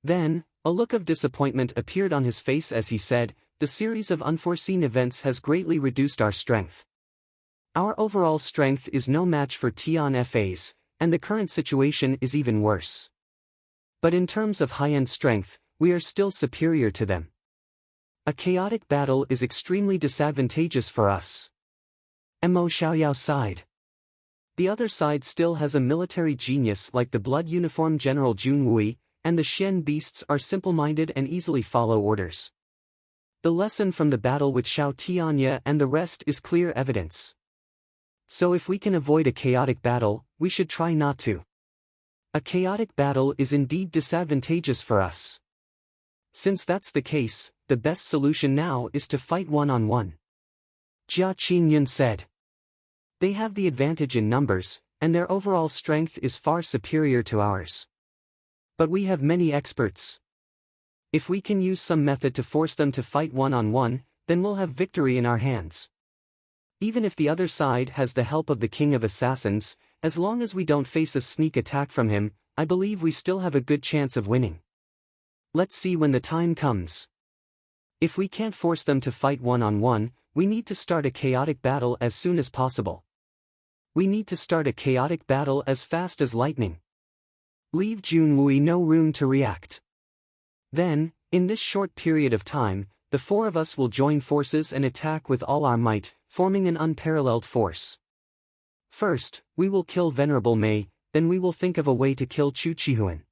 Then, a look of disappointment appeared on his face as he said, "The series of unforeseen events has greatly reduced our strength. Our overall strength is no match for Tian FA's, and the current situation is even worse. But in terms of high-end strength, we are still superior to them. A chaotic battle is extremely disadvantageous for us." Mo Xiaoyao sighed. The other side still has a military genius like the blood uniform General Jun Wui, and the Xian beasts are simple-minded and easily follow orders. The lesson from the battle with Xiao Tianya and the rest is clear evidence. So if we can avoid a chaotic battle, we should try not to. A chaotic battle is indeed disadvantageous for us. Since that's the case, the best solution now is to fight one-on-one. Jia Qingyun said. They have the advantage in numbers, and their overall strength is far superior to ours. But we have many experts. If we can use some method to force them to fight one-on-one, then we'll have victory in our hands. Even if the other side has the help of the King of Assassins, as long as we don't face a sneak attack from him, I believe we still have a good chance of winning. Let's see when the time comes. If we can't force them to fight one-on-one, we need to start a chaotic battle as soon as possible. We need to start a chaotic battle as fast as lightning. Leave Junwei no room to react. Then, in this short period of time, the four of us will join forces and attack with all our might, forming an unparalleled force. First, we will kill Venerable Mei, then we will think of a way to kill Chu Qihuan.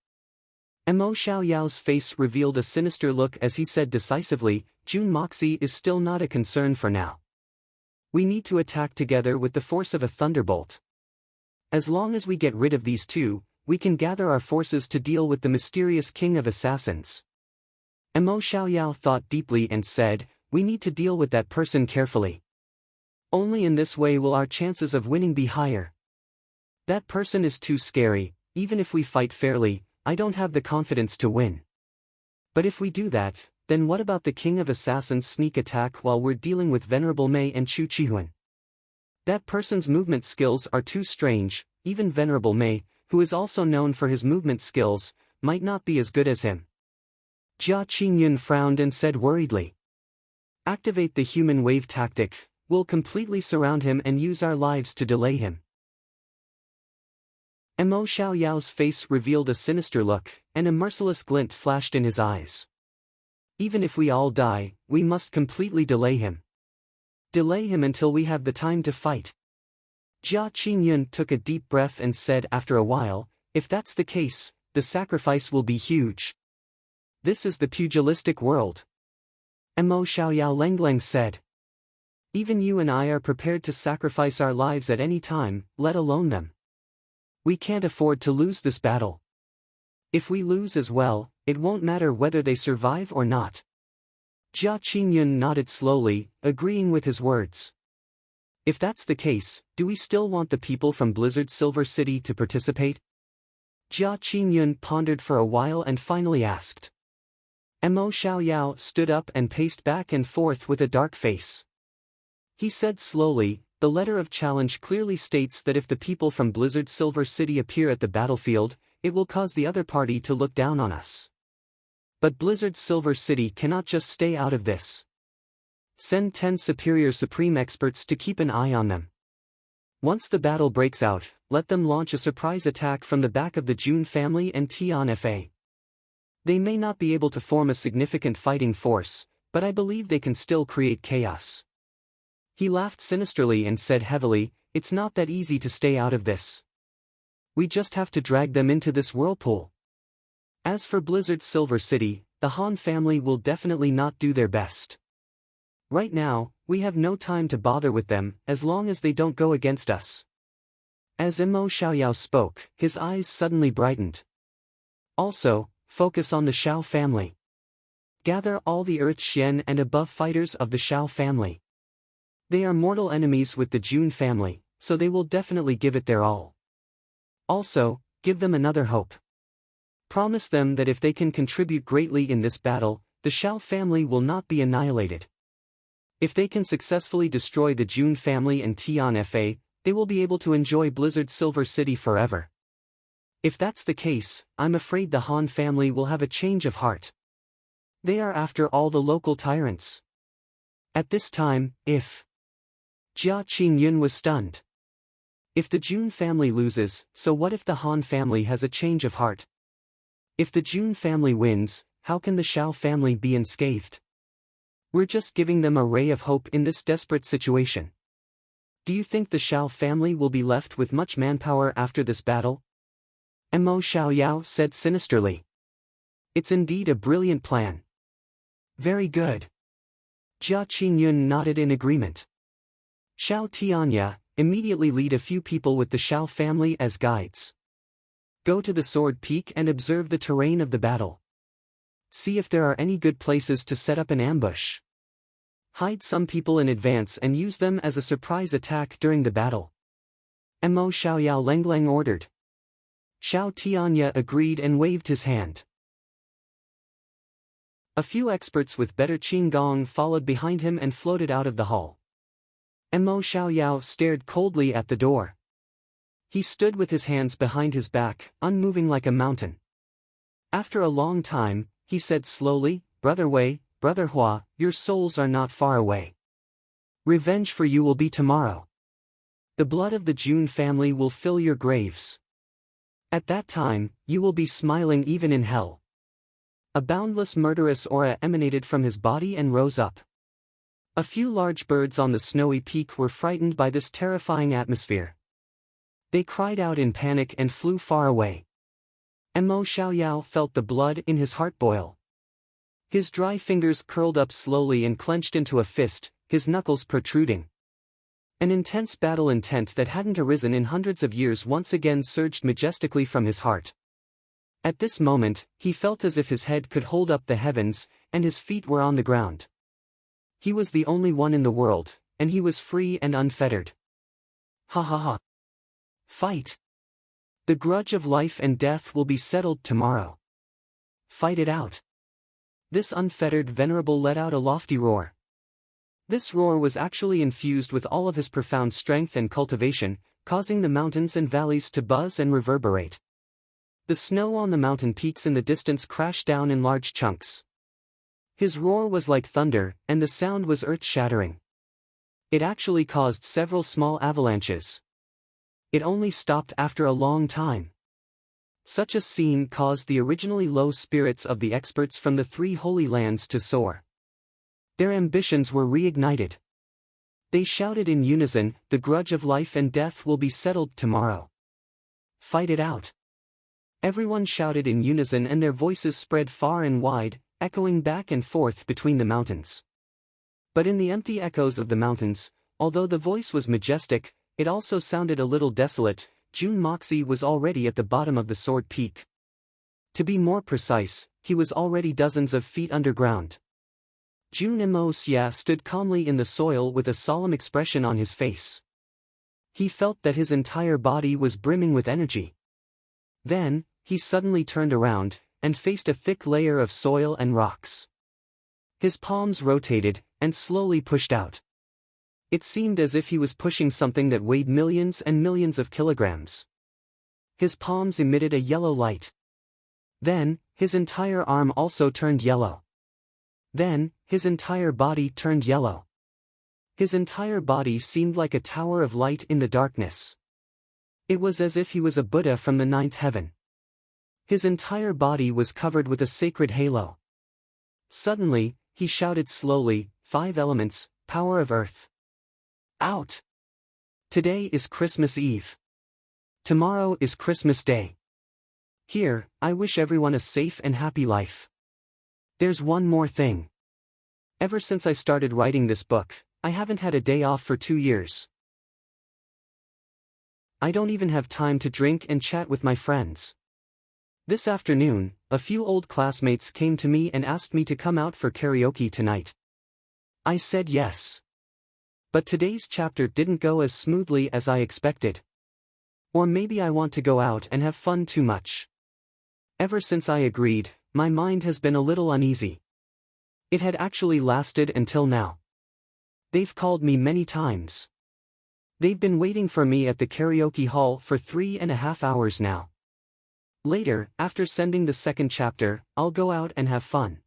Mo Xiaoyao's face revealed a sinister look as he said decisively, Jun Moxie is still not a concern for now. We need to attack together with the force of a thunderbolt. As long as we get rid of these two, we can gather our forces to deal with the mysterious King of Assassins. Mo Xiaoyao thought deeply and said, we need to deal with that person carefully. Only in this way will our chances of winning be higher. That person is too scary, even if we fight fairly, I don't have the confidence to win. But if we do that, then what about the King of Assassins' sneak attack while we're dealing with Venerable Mei and Chu Qihuan? That person's movement skills are too strange, even Venerable Mei, who is also known for his movement skills, might not be as good as him. Jia Qingyun frowned and said worriedly. Activate the human wave tactic, we'll completely surround him and use our lives to delay him. Mo Xiaoyao's face revealed a sinister look, and a merciless glint flashed in his eyes. Even if we all die, we must completely delay him. Delay him until we have the time to fight. Jia Qingyun took a deep breath and said after a while, if that's the case, the sacrifice will be huge. This is the pugilistic world. Mo Xiaoyao Lenglang said. Even you and I are prepared to sacrifice our lives at any time, let alone them. We can't afford to lose this battle. If we lose as well, it won't matter whether they survive or not. Jia Qingyun nodded slowly, agreeing with his words. If that's the case, do we still want the people from Blizzard Silver City to participate? Jia Qingyun pondered for a while and finally asked. Mo Xiaoyao stood up and paced back and forth with a dark face. He said slowly, the letter of challenge clearly states that if the people from Blizzard Silver City appear at the battlefield, it will cause the other party to look down on us. But Blizzard Silver City cannot just stay out of this. Send 10 superior supreme experts to keep an eye on them. Once the battle breaks out, let them launch a surprise attack from the back of the Jun family and Tian FA. They may not be able to form a significant fighting force, but I believe they can still create chaos. He laughed sinisterly and said heavily, "It's not that easy to stay out of this. We just have to drag them into this whirlpool. As for Blizzard's Silver City, the Han family will definitely not do their best. Right now, we have no time to bother with them, as long as they don't go against us." As Mo Xiaoyao spoke, his eyes suddenly brightened. "Also, focus on the Xiao family. Gather all the Earth Xian and above fighters of the Xiao family. They are mortal enemies with the Jun family, so they will definitely give it their all. Also, give them another hope. Promise them that if they can contribute greatly in this battle, the Xiao family will not be annihilated. If they can successfully destroy the Jun family and Tian Fa, they will be able to enjoy Blizzard Silver City forever. If that's the case, I'm afraid the Han family will have a change of heart. They are after all the local tyrants." At this time, if Jia Qingyun was stunned. If the Jun family loses, so what if the Han family has a change of heart? If the Jun family wins, how can the Xiao family be unscathed? We're just giving them a ray of hope in this desperate situation. Do you think the Xiao family will be left with much manpower after this battle? Mo Xiaoyao said sinisterly. "It's indeed a brilliant plan." "Very good." Jia Qingyun nodded in agreement. "Xiao Tianya, immediately lead a few people with the Xiao family as guides. Go to the Sword Peak and observe the terrain of the battle. See if there are any good places to set up an ambush. Hide some people in advance and use them as a surprise attack during the battle." Mo Xiaoyao Lengleng ordered. Xiao Tianya agreed and waved his hand. A few experts with better Qinggong followed behind him and floated out of the hall. Mo Xiaoyao stared coldly at the door. He stood with his hands behind his back, unmoving like a mountain. After a long time, he said slowly, "Brother Wei, Brother Hua, your souls are not far away. Revenge for you will be tomorrow. The blood of the Jun family will fill your graves. At that time, you will be smiling even in hell." A boundless murderous aura emanated from his body and rose up. A few large birds on the snowy peak were frightened by this terrifying atmosphere. They cried out in panic and flew far away. Mo Xiaoyao felt the blood in his heart boil. His dry fingers curled up slowly and clenched into a fist, his knuckles protruding. An intense battle intent that hadn't arisen in hundreds of years once again surged majestically from his heart. At this moment, he felt as if his head could hold up the heavens, and his feet were on the ground. He was the only one in the world, and he was free and unfettered. Ha ha ha. Fight! The grudge of life and death will be settled tomorrow. Fight it out. This unfettered venerable let out a lofty roar. This roar was actually infused with all of his profound strength and cultivation, causing the mountains and valleys to buzz and reverberate. The snow on the mountain peaks in the distance crashed down in large chunks. His roar was like thunder, and the sound was earth-shattering. It actually caused several small avalanches. It only stopped after a long time. Such a scene caused the originally low spirits of the experts from the three holy lands to soar. Their ambitions were reignited. They shouted in unison, "The grudge of life and death will be settled tomorrow. Fight it out." Everyone shouted in unison and their voices spread far and wide, echoing back and forth between the mountains. But in the empty echoes of the mountains, although the voice was majestic, it also sounded a little desolate. Jun Moxie was already at the bottom of the Sword Peak. To be more precise, he was already dozens of feet underground. Jun Mo Xia stood calmly in the soil with a solemn expression on his face. He felt that his entire body was brimming with energy. Then, he suddenly turned around, and faced a thick layer of soil and rocks. His palms rotated, and slowly pushed out. It seemed as if he was pushing something that weighed millions and millions of kilograms. His palms emitted a yellow light. Then, his entire arm also turned yellow. Then, his entire body turned yellow. His entire body seemed like a tower of light in the darkness. It was as if he was a Buddha from the ninth heaven. His entire body was covered with a sacred halo. Suddenly, he shouted slowly, "5 elements, power of earth. Out! Today is Christmas Eve. Tomorrow is Christmas Day. Here, I wish everyone a safe and happy life. There's one more thing. Ever since I started writing this book, I haven't had a day off for 2 years. I don't even have time to drink and chat with my friends. This afternoon, a few old classmates came to me and asked me to come out for karaoke tonight. I said yes. But today's chapter didn't go as smoothly as I expected. Or maybe I want to go out and have fun too much. Ever since I agreed, my mind has been a little uneasy. It had actually lasted until now. They've called me many times. They've been waiting for me at the karaoke hall for 3.5 hours now. Later, after sending the second chapter, I'll go out and have fun.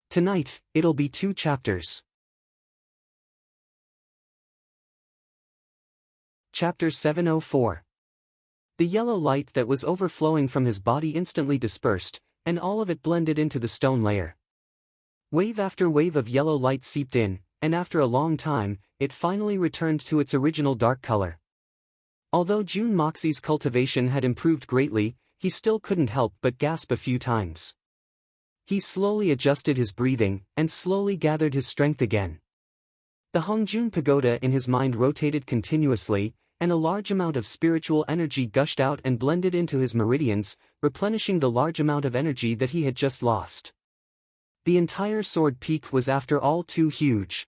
Tonight, it'll be 2 chapters. Chapter 704. The yellow light that was overflowing from his body instantly dispersed, and all of it blended into the stone layer. Wave after wave of yellow light seeped in, and after a long time, it finally returned to its original dark color. Although Jun Moxie's cultivation had improved greatly, he still couldn't help but gasp a few times. He slowly adjusted his breathing, and slowly gathered his strength again. The Hongjun Pagoda in his mind rotated continuously, and a large amount of spiritual energy gushed out and blended into his meridians, replenishing the large amount of energy that he had just lost. The entire sword peak was after all too huge.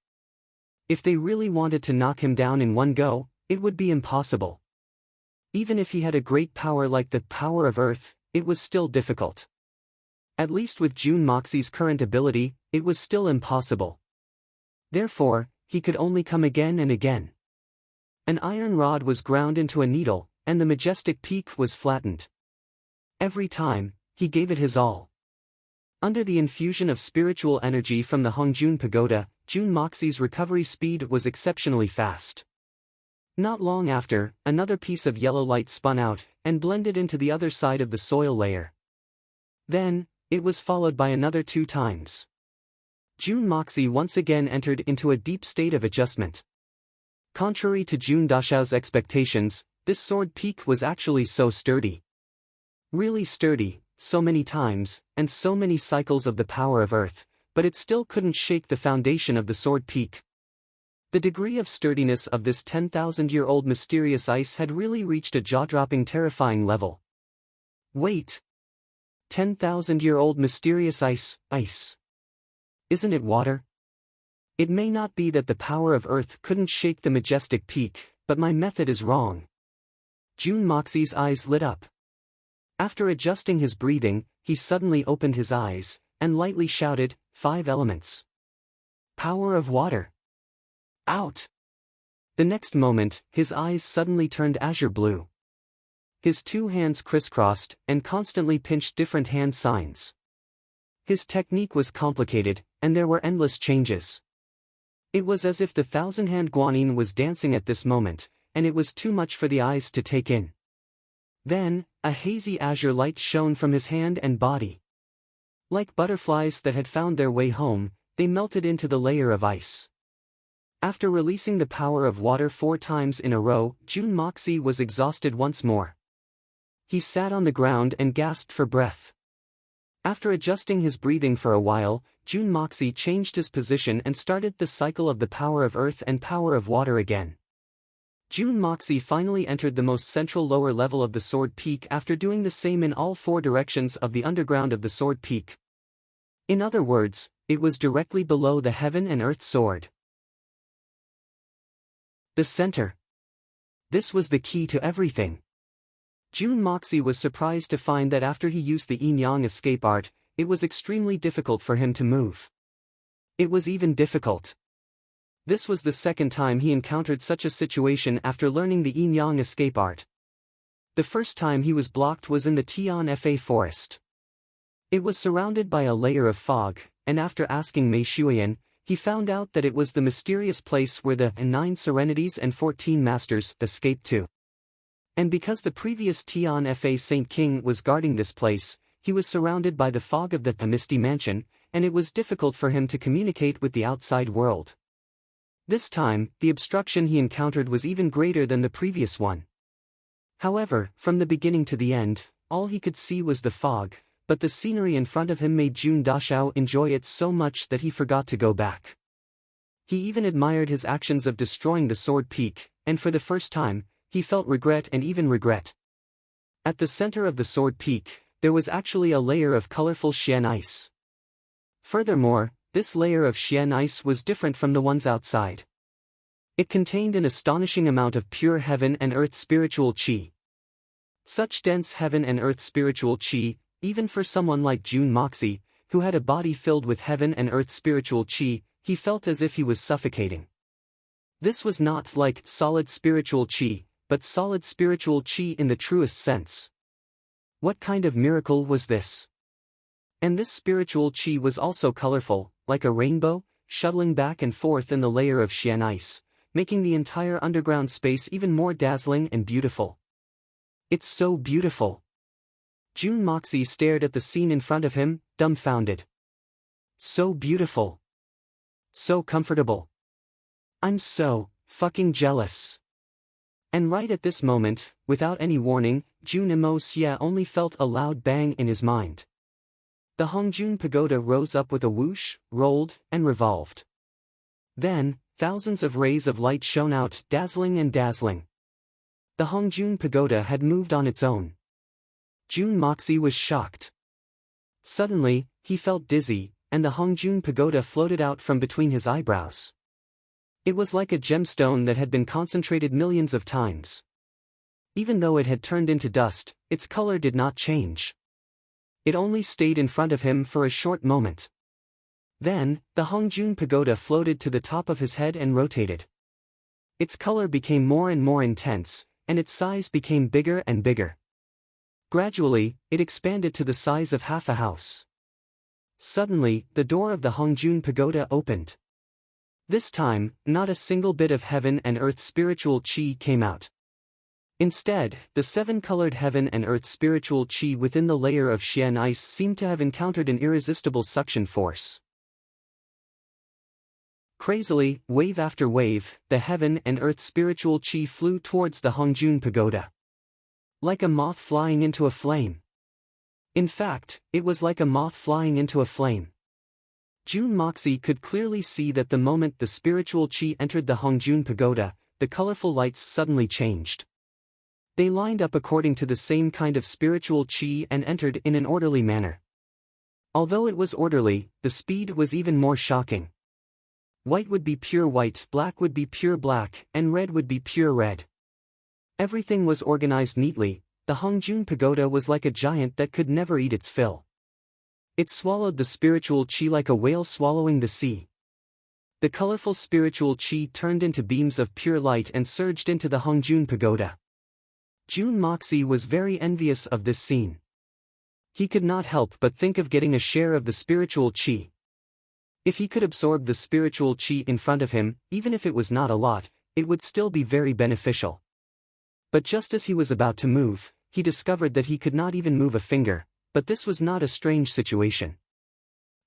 If they really wanted to knock him down in one go, it would be impossible. Even if he had a great power like the power of earth, it was still difficult. At least with Jun Moxie's current ability, it was still impossible. Therefore, he could only come again and again. An iron rod was ground into a needle, and the majestic peak was flattened. Every time, he gave it his all. Under the infusion of spiritual energy from the Hongjun Pagoda, Jun Moxie's recovery speed was exceptionally fast. Not long after, another piece of yellow light spun out, and blended into the other side of the soil layer. Then, it was followed by another 2 times. Jun Moxie once again entered into a deep state of adjustment. Contrary to Jun Dashao's expectations, this sword peak was actually so sturdy. Really sturdy, so many times, and so many cycles of the power of earth, but it still couldn't shake the foundation of the sword peak. The degree of sturdiness of this 10,000-year-old mysterious ice had really reached a jaw-dropping terrifying level. Wait! 10,000-year-old mysterious ice. Isn't it water? It may not be that the power of earth couldn't shake the majestic peak, but my method is wrong. Jun Moxie's eyes lit up. After adjusting his breathing, he suddenly opened his eyes, and lightly shouted, 5 elements. Power of water. Out! The next moment, his eyes suddenly turned azure blue. His 2 hands crisscrossed, and constantly pinched different hand signs. His technique was complicated, and there were endless changes. It was as if the 1,000-hand guanyin was dancing at this moment, and it was too much for the eyes to take in. Then, a hazy azure light shone from his hand and body. Like butterflies that had found their way home, they melted into the layer of ice. After releasing the power of water 4 times in a row, Jun Moxie was exhausted once more. He sat on the ground and gasped for breath. After adjusting his breathing for a while, Jun Moxie changed his position and started the cycle of the power of earth and power of water again. Jun Moxie finally entered the most central lower level of the sword peak after doing the same in all 4 directions of the underground of the sword peak. In other words, it was directly below the heaven and earth sword. The center. This was the key to everything. Jun Moxie was surprised to find that after he used the yin-yang escape art, it was extremely difficult for him to move. It was even difficult. This was the second time he encountered such a situation after learning the yin-yang escape art. The first time he was blocked was in the Tian Fa forest. It was surrounded by a layer of fog, and after asking Mei Shuiyan, he found out that it was the mysterious place where the 9 Serenities and 14 Masters escaped to. And because the previous Tian Fa Saint King was guarding this place, he was surrounded by the fog of the Misty Mansion, and it was difficult for him to communicate with the outside world. This time, the obstruction he encountered was even greater than the previous one. However, from the beginning to the end, all he could see was the fog, but the scenery in front of him made Jun Dashao enjoy it so much that he forgot to go back. He even admired his actions of destroying the sword peak, and for the first time, he felt regret and even regret. At the center of the sword peak, there was actually a layer of colorful Xian ice. Furthermore, this layer of Xian ice was different from the ones outside. It contained an astonishing amount of pure heaven and earth spiritual qi. Such dense heaven and earth spiritual qi, even for someone like Jun Moxie, who had a body filled with heaven and earth spiritual qi, he felt as if he was suffocating. This was not like solid spiritual qi, but solid spiritual qi in the truest sense. What kind of miracle was this? And this spiritual qi was also colorful, like a rainbow, shuttling back and forth in the layer of Xian ice, making the entire underground space even more dazzling and beautiful. It's so beautiful. Jun Moxie stared at the scene in front of him, dumbfounded. So beautiful. So comfortable. I'm so fucking jealous. And right at this moment, without any warning, Jun Imo Xie only felt a loud bang in his mind. The Hongjun Pagoda rose up with a whoosh, rolled, and revolved. Then, thousands of rays of light shone out, dazzling and dazzling. The Hongjun Pagoda had moved on its own. Jun Moxie was shocked. Suddenly, he felt dizzy, and the Hongjun Pagoda floated out from between his eyebrows. It was like a gemstone that had been concentrated millions of times. Even though it had turned into dust, its color did not change. It only stayed in front of him for a short moment. Then, the Hongjun Pagoda floated to the top of his head and rotated. Its color became more and more intense, and its size became bigger and bigger. Gradually, it expanded to the size of half a house. Suddenly, the door of the Hongjun Pagoda opened. This time, not a single bit of heaven and earth spiritual qi came out. Instead, the seven-colored heaven and earth spiritual qi within the layer of Xian ice seemed to have encountered an irresistible suction force. Crazily, wave after wave, the heaven and earth spiritual qi flew towards the Hongjun Pagoda. Like a moth flying into a flame. In fact, it was like a moth flying into a flame. Jun Moxie could clearly see that the moment the spiritual qi entered the Hongjun Pagoda, the colorful lights suddenly changed. They lined up according to the same kind of spiritual qi and entered in an orderly manner. Although it was orderly, the speed was even more shocking. White would be pure white, black would be pure black, and red would be pure red. Everything was organized neatly. The Hongjun Pagoda was like a giant that could never eat its fill. It swallowed the spiritual qi like a whale swallowing the sea. The colorful spiritual qi turned into beams of pure light and surged into the Hongjun Pagoda. Jun Moxie was very envious of this scene. He could not help but think of getting a share of the spiritual qi. If he could absorb the spiritual qi in front of him, even if it was not a lot, it would still be very beneficial. But just as he was about to move, he discovered that he could not even move a finger, but this was not a strange situation.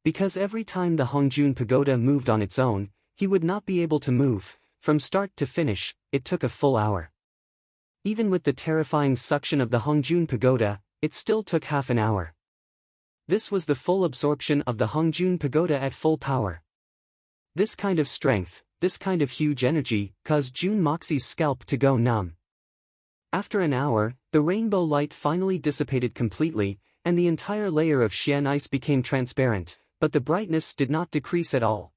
Because every time the Hongjun Pagoda moved on its own, he would not be able to move. From start to finish, it took a full hour. Even with the terrifying suction of the Hongjun Pagoda, it still took half an hour. This was the full absorption of the Hongjun Pagoda at full power. This kind of strength, this kind of huge energy, caused Jun Moxie's scalp to go numb. After an hour, the rainbow light finally dissipated completely, and the entire layer of Xian ice became transparent, but the brightness did not decrease at all.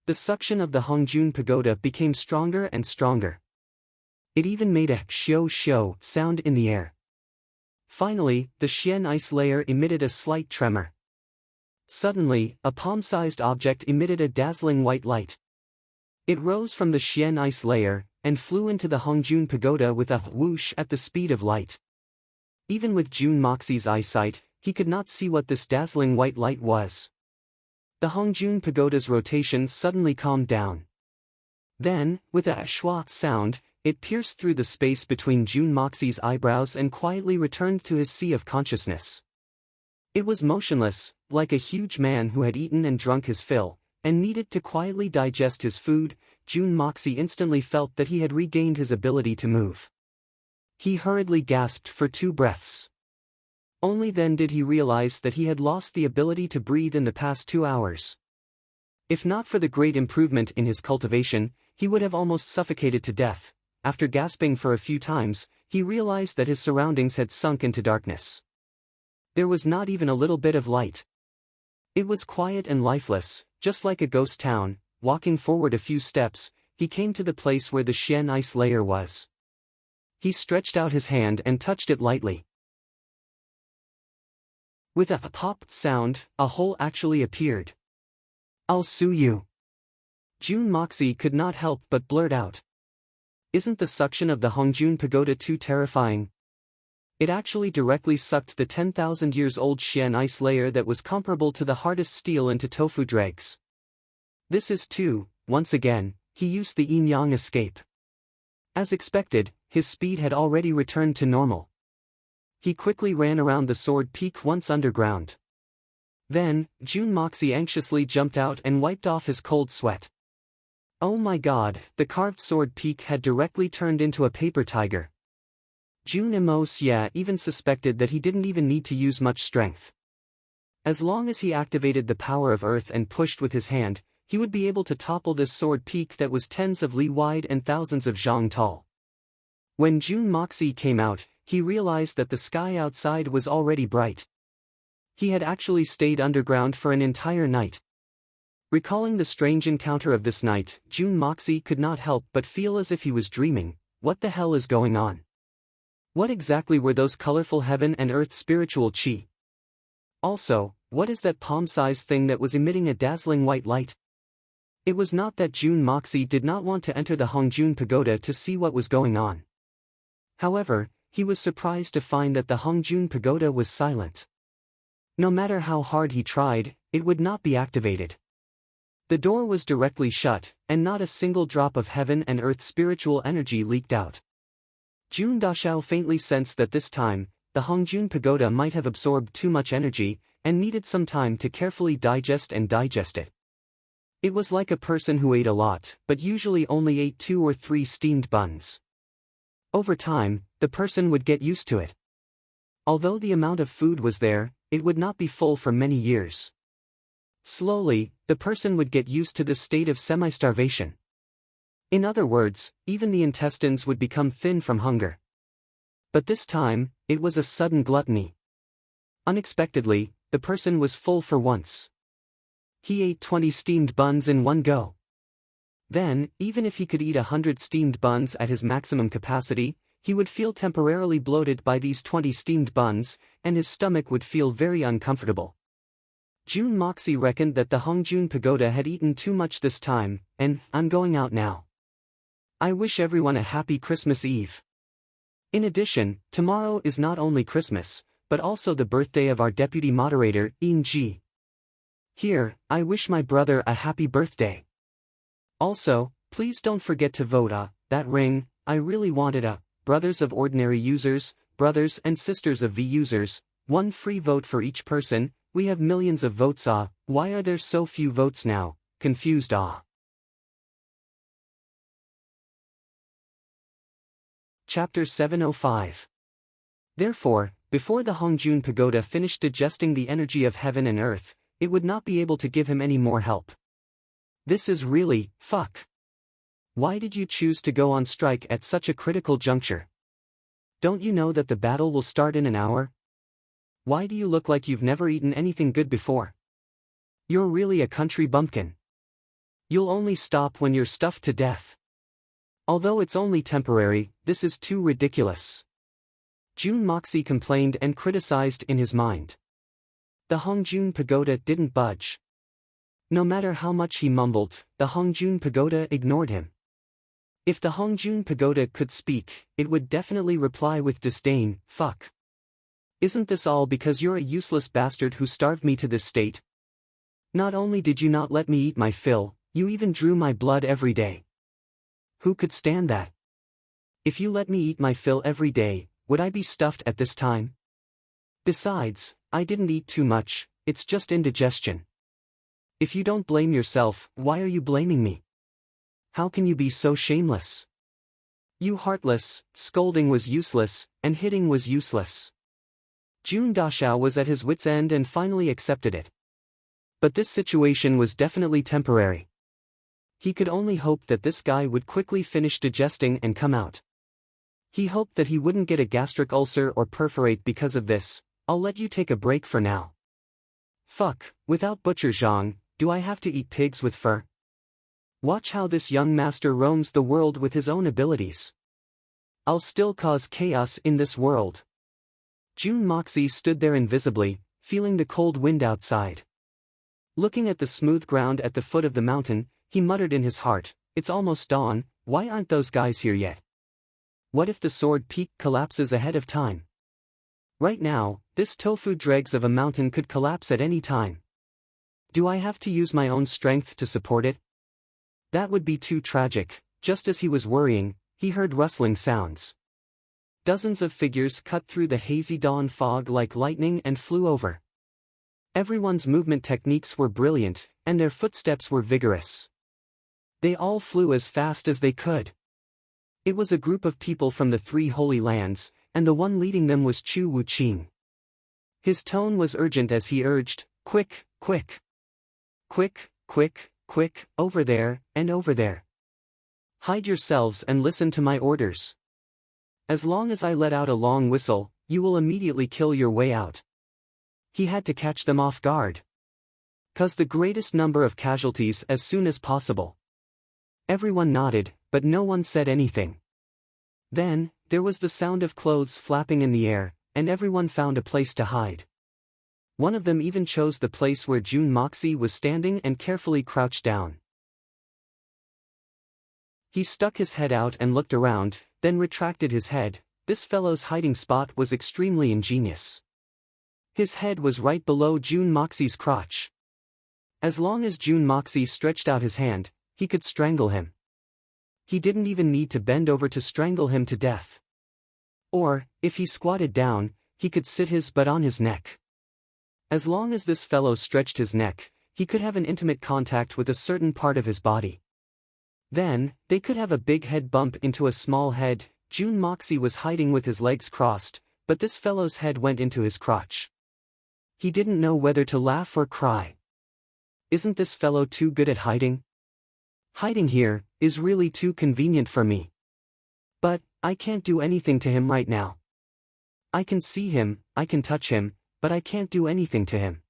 The suction of the Hongjun Pagoda became stronger and stronger. It even made a shio sound in the air. Finally, the Xian ice layer emitted a slight tremor. Suddenly, a palm-sized object emitted a dazzling white light. It rose from the Xian ice layer, and flew into the Hongjun Pagoda with a whoosh at the speed of light. Even with Jun Moxie's eyesight, he could not see what this dazzling white light was. The Hongjun Pagoda's rotation suddenly calmed down. Then, with a schwa sound, it pierced through the space between Jun Moxie's eyebrows and quietly returned to his sea of consciousness. It was motionless, like a huge man who had eaten and drunk his fill, and needed to quietly digest his food. Jun Moxie instantly felt that he had regained his ability to move. He hurriedly gasped for 2 breaths. Only then did he realize that he had lost the ability to breathe in the past 2 hours. If not for the great improvement in his cultivation, he would have almost suffocated to death. After gasping for a few times, he realized that his surroundings had sunk into darkness. There was not even a little bit of light. It was quiet and lifeless, just like a ghost town. Walking forward a few steps, he came to the place where the Xian ice layer was. He stretched out his hand and touched it lightly. With a pop sound, a hole actually appeared. "I'll sue you." Jun Moxie could not help but blurt out. Isn't the suction of the Hongjun Pagoda too terrifying? It actually directly sucked the 10,000 years old Xian ice layer that was comparable to the hardest steel into tofu dregs. This is too, once again, he used the yin-yang escape. As expected, his speed had already returned to normal. He quickly ran around the sword peak once underground. Then, Jun Moxie anxiously jumped out and wiped off his cold sweat. Oh my god, the carved sword peak had directly turned into a paper tiger. Jun Moxie even suspected that he didn't even need to use much strength. As long as he activated the power of earth and pushed with his hand, he would be able to topple this sword peak that was tens of li wide and thousands of zhang tall. When Jun Moxie came out, he realized that the sky outside was already bright. He had actually stayed underground for an entire night. Recalling the strange encounter of this night, Jun Moxie could not help but feel as if he was dreaming. What the hell is going on? What exactly were those colorful heaven and earth spiritual chi? Also, what is that palm-sized thing that was emitting a dazzling white light? It was not that Jun Moxie did not want to enter the Hongjun Pagoda to see what was going on. However, he was surprised to find that the Hongjun Pagoda was silent. No matter how hard he tried, it would not be activated. The door was directly shut, and not a single drop of heaven and earth spiritual energy leaked out. Jun Dashao faintly sensed that this time, the Hongjun Pagoda might have absorbed too much energy, and needed some time to carefully digest it. It was like a person who ate a lot, but usually only ate 2 or 3 steamed buns. Over time, the person would get used to it. Although the amount of food was there, it would not be full for many years. Slowly, the person would get used to this state of semi-starvation. In other words, even the intestines would become thin from hunger. But this time, it was a sudden gluttony. Unexpectedly, the person was full for once. He ate 20 steamed buns in one go. Then, even if he could eat 100 steamed buns at his maximum capacity, he would feel temporarily bloated by these 20 steamed buns, and his stomach would feel very uncomfortable. Jun Moxie reckoned that the Hongjun Pagoda had eaten too much this time, and, I'm going out now. I wish everyone a happy Christmas Eve. In addition, tomorrow is not only Christmas, but also the birthday of our deputy moderator, Yin Ji. Here, I wish my brother a happy birthday. Also, please don't forget to vote that ring. I really wanted brothers of ordinary users, brothers and sisters of V users, 1 free vote for each person. We have millions of votes. Why are there so few votes now? Confused. Chapter 705. Therefore, before the Hongjun Pagoda finished digesting the energy of heaven and earth, it would not be able to give him any more help. This is really, fuck. Why did you choose to go on strike at such a critical juncture? Don't you know that the battle will start in an hour? Why do you look like you've never eaten anything good before? You're really a country bumpkin. You'll only stop when you're stuffed to death. Although it's only temporary, this is too ridiculous. Jun Moxie complained and criticized in his mind. The Hongjun Pagoda didn't budge. No matter how much he mumbled, the Hongjun Pagoda ignored him. If the Hongjun Pagoda could speak, it would definitely reply with disdain, fuck. Isn't this all because you're a useless bastard who starved me to this state? Not only did you not let me eat my fill, you even drew my blood every day. Who could stand that? If you let me eat my fill every day, would I be stuffed at this time? Besides, I didn't eat too much, it's just indigestion. If you don't blame yourself, why are you blaming me? How can you be so shameless? You heartless, scolding was useless, and hitting was useless. Jun Dashao was at his wit's end and finally accepted it. But this situation was definitely temporary. He could only hope that this guy would quickly finish digesting and come out. He hoped that he wouldn't get a gastric ulcer or perforate because of this. I'll let you take a break for now. Fuck, without Butcher Zhang, do I have to eat pigs with fur? Watch how this young master roams the world with his own abilities. I'll still cause chaos in this world. Jun Moxie stood there invisibly, feeling the cold wind outside. Looking at the smooth ground at the foot of the mountain, he muttered in his heart, it's almost dawn, why aren't those guys here yet? What if the sword peak collapses ahead of time? Right now, this tofu dregs of a mountain could collapse at any time. Do I have to use my own strength to support it? That would be too tragic. Just as he was worrying, he heard rustling sounds. Dozens of figures cut through the hazy dawn fog like lightning and flew over. Everyone's movement techniques were brilliant, and their footsteps were vigorous. They all flew as fast as they could. It was a group of people from the Three Holy Lands, and the one leading them was Chu Wuqing. His tone was urgent as he urged, quick, quick. Quick, quick, quick, over there, and over there. Hide yourselves and listen to my orders. As long as I let out a long whistle, you will immediately kill your way out. He had to catch them off guard. Cause the greatest number of casualties as soon as possible. Everyone nodded, but no one said anything. Then, there was the sound of clothes flapping in the air, and everyone found a place to hide. One of them even chose the place where Jun Moxie was standing and carefully crouched down. He stuck his head out and looked around, then retracted his head. This fellow's hiding spot was extremely ingenious. His head was right below Jun Moxie's crotch. As long as Jun Moxie stretched out his hand, he could strangle him. He didn't even need to bend over to strangle him to death. Or, if he squatted down, he could sit his butt on his neck. As long as this fellow stretched his neck, he could have an intimate contact with a certain part of his body. Then, they could have a big head bump into a small head. Jun Moxie was hiding with his legs crossed, but this fellow's head went into his crotch. He didn't know whether to laugh or cry. Isn't this fellow too good at hiding? Hiding here is really too convenient for me. But I can't do anything to him right now. I can see him, I can touch him, but I can't do anything to him.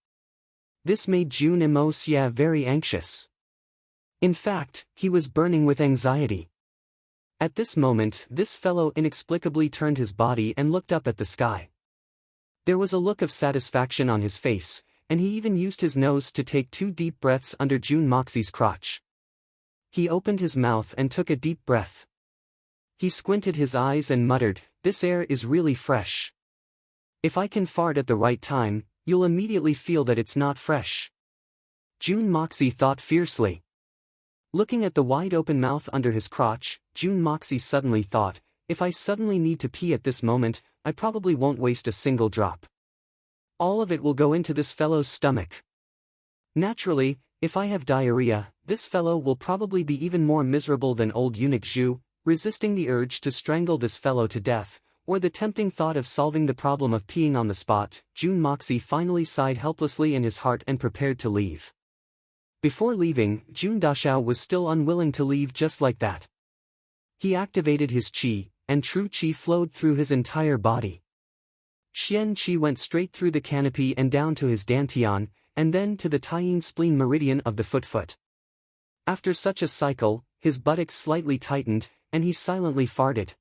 This made Jun Moxie very anxious. In fact, he was burning with anxiety. At this moment, this fellow inexplicably turned his body and looked up at the sky. There was a look of satisfaction on his face, and he even used his nose to take 2 deep breaths under Jun Moxie's crotch. He opened his mouth and took a deep breath. He squinted his eyes and muttered, "This air is really fresh. If I can fart at the right time, you'll immediately feel that it's not fresh." Jun Moxie thought fiercely. Looking at the wide-open mouth under his crotch, Jun Moxie suddenly thought, if I suddenly need to pee at this moment, I probably won't waste a single drop. All of it will go into this fellow's stomach. Naturally, if I have diarrhea, this fellow will probably be even more miserable than old eunuch Zhu. Resisting the urge to strangle this fellow to death, or the tempting thought of solving the problem of peeing on the spot, Jun Moxie finally sighed helplessly in his heart and prepared to leave. Before leaving, Jun Dashao was still unwilling to leave just like that. He activated his qi, and true qi flowed through his entire body. Xian qi went straight through the canopy and down to his dantian, and then to the Taiyin spleen meridian of the foot. After such a cycle, his buttocks slightly tightened, and he silently farted.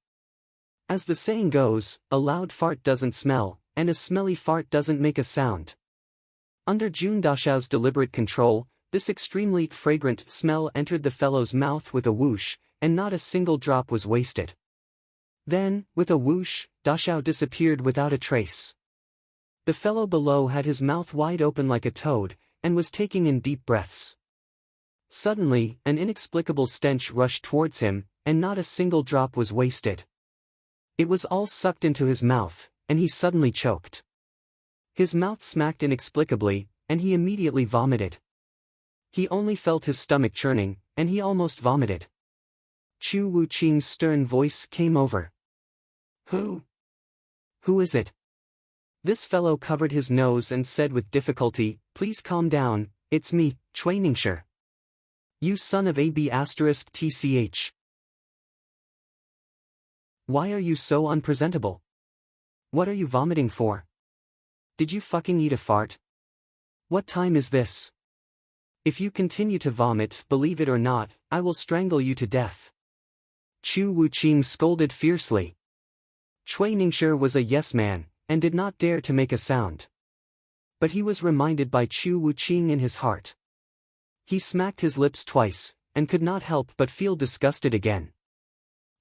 As the saying goes, a loud fart doesn't smell, and a smelly fart doesn't make a sound. Under Jun Dashao's deliberate control, this extremely fragrant smell entered the fellow's mouth with a whoosh, and not a single drop was wasted. Then, with a whoosh, Dashao disappeared without a trace. The fellow below had his mouth wide open like a toad, and was taking in deep breaths. Suddenly, an inexplicable stench rushed towards him, and not a single drop was wasted. It was all sucked into his mouth, and he suddenly choked. His mouth smacked inexplicably, and he immediately vomited. He only felt his stomach churning, and he almost vomited. Chu Wuqing's stern voice came over. Who? Who is it? This fellow covered his nose and said with difficulty, please calm down, it's me, Cui Ningshi. You son of AB*TCH. Why are you so unpresentable? What are you vomiting for? Did you fucking eat a fart? What time is this? If you continue to vomit, believe it or not, I will strangle you to death. Chu Wuqing scolded fiercely. Cui Ningshi was a yes man, and did not dare to make a sound. But he was reminded by Chu Wuqing in his heart. He smacked his lips twice, and could not help but feel disgusted again.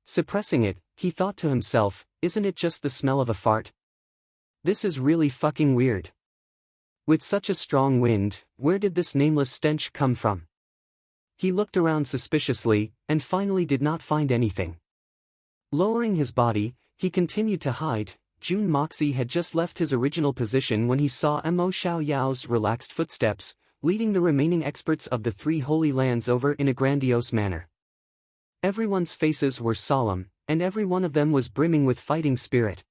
Suppressing it, he thought to himself, isn't it just the smell of a fart? This is really fucking weird. With such a strong wind, where did this nameless stench come from? He looked around suspiciously, and finally did not find anything. Lowering his body, he continued to hide. Jun Moxie had just left his original position when he saw Mo Xiaoyao's relaxed footsteps, leading the remaining experts of the three holy lands over in a grandiose manner. Everyone's faces were solemn, and every one of them was brimming with fighting spirit.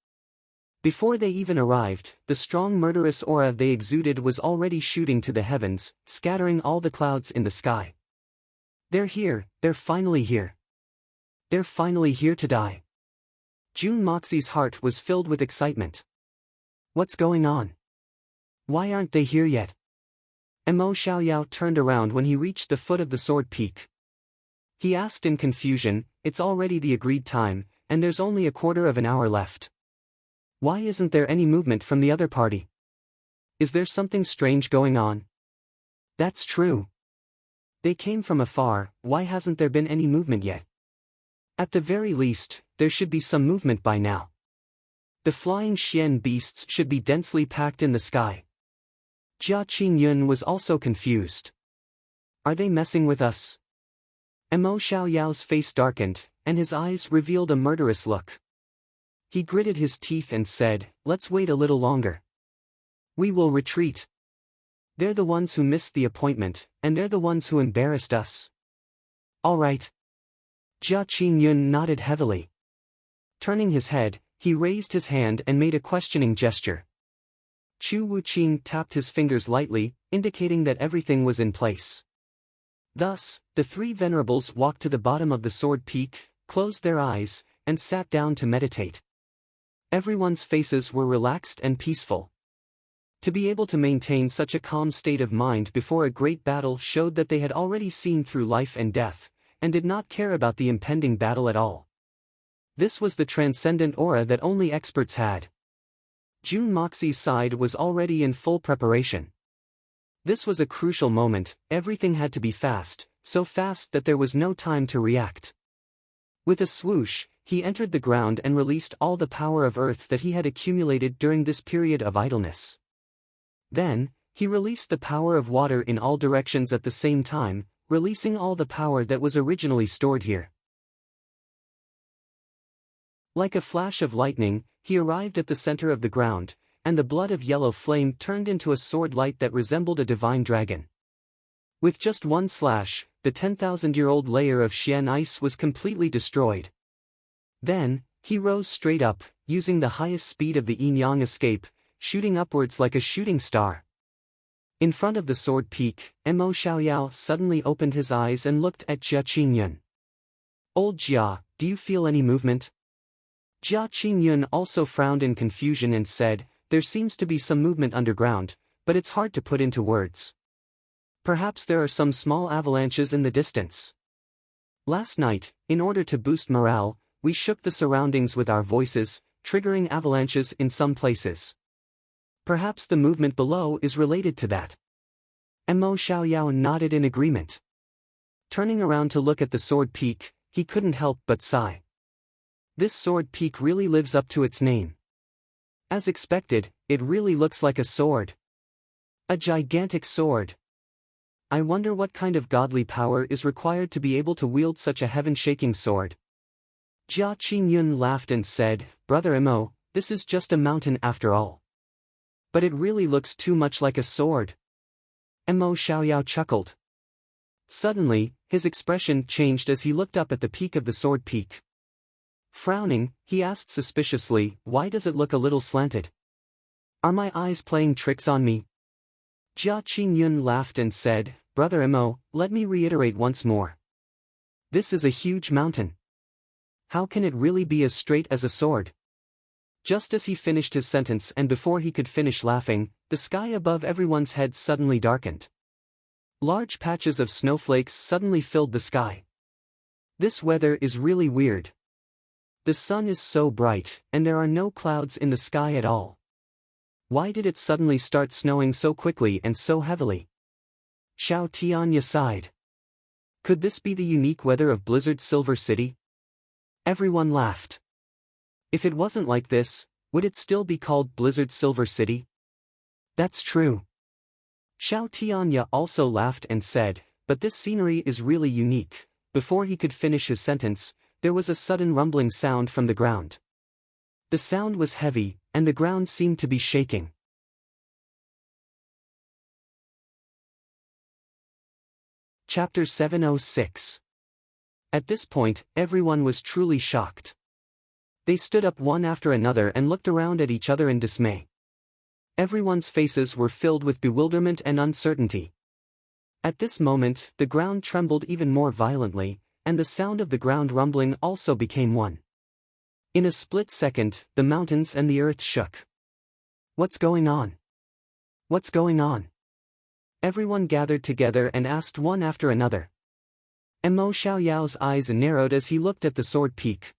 Before they even arrived, the strong murderous aura they exuded was already shooting to the heavens, scattering all the clouds in the sky. They're here, they're finally here. They're finally here to die. Jun Moxie's heart was filled with excitement. What's going on? Why aren't they here yet? Mo Xiaoyao turned around when he reached the foot of the sword peak. He asked in confusion, it's already the agreed time, and there's only a quarter of an hour left. Why isn't there any movement from the other party? Is there something strange going on? That's true. They came from afar, why hasn't there been any movement yet? At the very least, there should be some movement by now. The flying Xian beasts should be densely packed in the sky. Jia Qingyun was also confused. Are they messing with us? Mo Xiaoyao's face darkened, and his eyes revealed a murderous look. He gritted his teeth and said, let's wait a little longer. We will retreat. They're the ones who missed the appointment, and they're the ones who embarrassed us. All right. Jia Qingyun nodded heavily. Turning his head, he raised his hand and made a questioning gesture. Chu Wuqing tapped his fingers lightly, indicating that everything was in place. Thus, the three venerables walked to the bottom of the sword peak, closed their eyes, and sat down to meditate. Everyone's faces were relaxed and peaceful. To be able to maintain such a calm state of mind before a great battle showed that they had already seen through life and death, and did not care about the impending battle at all. This was the transcendent aura that only experts had. Jun Moxie's side was already in full preparation. This was a crucial moment, everything had to be fast, so fast that there was no time to react. With a swoosh, he entered the ground and released all the power of earth that he had accumulated during this period of idleness. Then, he released the power of water in all directions at the same time, releasing all the power that was originally stored here. Like a flash of lightning, he arrived at the center of the ground, and the blood of yellow flame turned into a sword light that resembled a divine dragon. With just one slash, the 10,000-year-old layer of Xian ice was completely destroyed. Then, he rose straight up, using the highest speed of the yin-yang escape, shooting upwards like a shooting star. In front of the sword peak, Mo Xiaoyao suddenly opened his eyes and looked at Jia Qingyun. Old Jia, do you feel any movement? Jia Qingyun also frowned in confusion and said, there seems to be some movement underground, but it's hard to put into words. Perhaps there are some small avalanches in the distance. Last night, in order to boost morale, we shook the surroundings with our voices, triggering avalanches in some places. Perhaps the movement below is related to that. Mo Xiaoyao nodded in agreement. Turning around to look at the sword peak, he couldn't help but sigh. This sword peak really lives up to its name. As expected, it really looks like a sword. A gigantic sword. I wonder what kind of godly power is required to be able to wield such a heaven-shaking sword. Jia Qingyun laughed and said, Brother Mo, this is just a mountain after all. But it really looks too much like a sword. Mo Xiaoyao chuckled. Suddenly, his expression changed as he looked up at the peak of the sword peak. Frowning, he asked suspiciously, "Why does it look a little slanted? Are my eyes playing tricks on me?" Jia Qingyun laughed and said, "Brother Emo, let me reiterate once more. This is a huge mountain. How can it really be as straight as a sword?" Just as he finished his sentence and before he could finish laughing, the sky above everyone's heads suddenly darkened. Large patches of snowflakes suddenly filled the sky. This weather is really weird. The sun is so bright, and there are no clouds in the sky at all. Why did it suddenly start snowing so quickly and so heavily? Xiao Tianya sighed. Could this be the unique weather of Blizzard Silver City? Everyone laughed. If it wasn't like this, would it still be called Blizzard Silver City? That's true. Xiao Tianya also laughed and said, "But this scenery is really unique." Before he could finish his sentence, there was a sudden rumbling sound from the ground. The sound was heavy, and the ground seemed to be shaking. Chapter 706. At this point, everyone was truly shocked. They stood up one after another and looked around at each other in dismay. Everyone's faces were filled with bewilderment and uncertainty. At this moment, the ground trembled even more violently, and the sound of the ground rumbling also became one. In a split second, the mountains and the earth shook. What's going on? What's going on? Everyone gathered together and asked one after another. Mo Xiaoyao's eyes narrowed as he looked at the sword peak.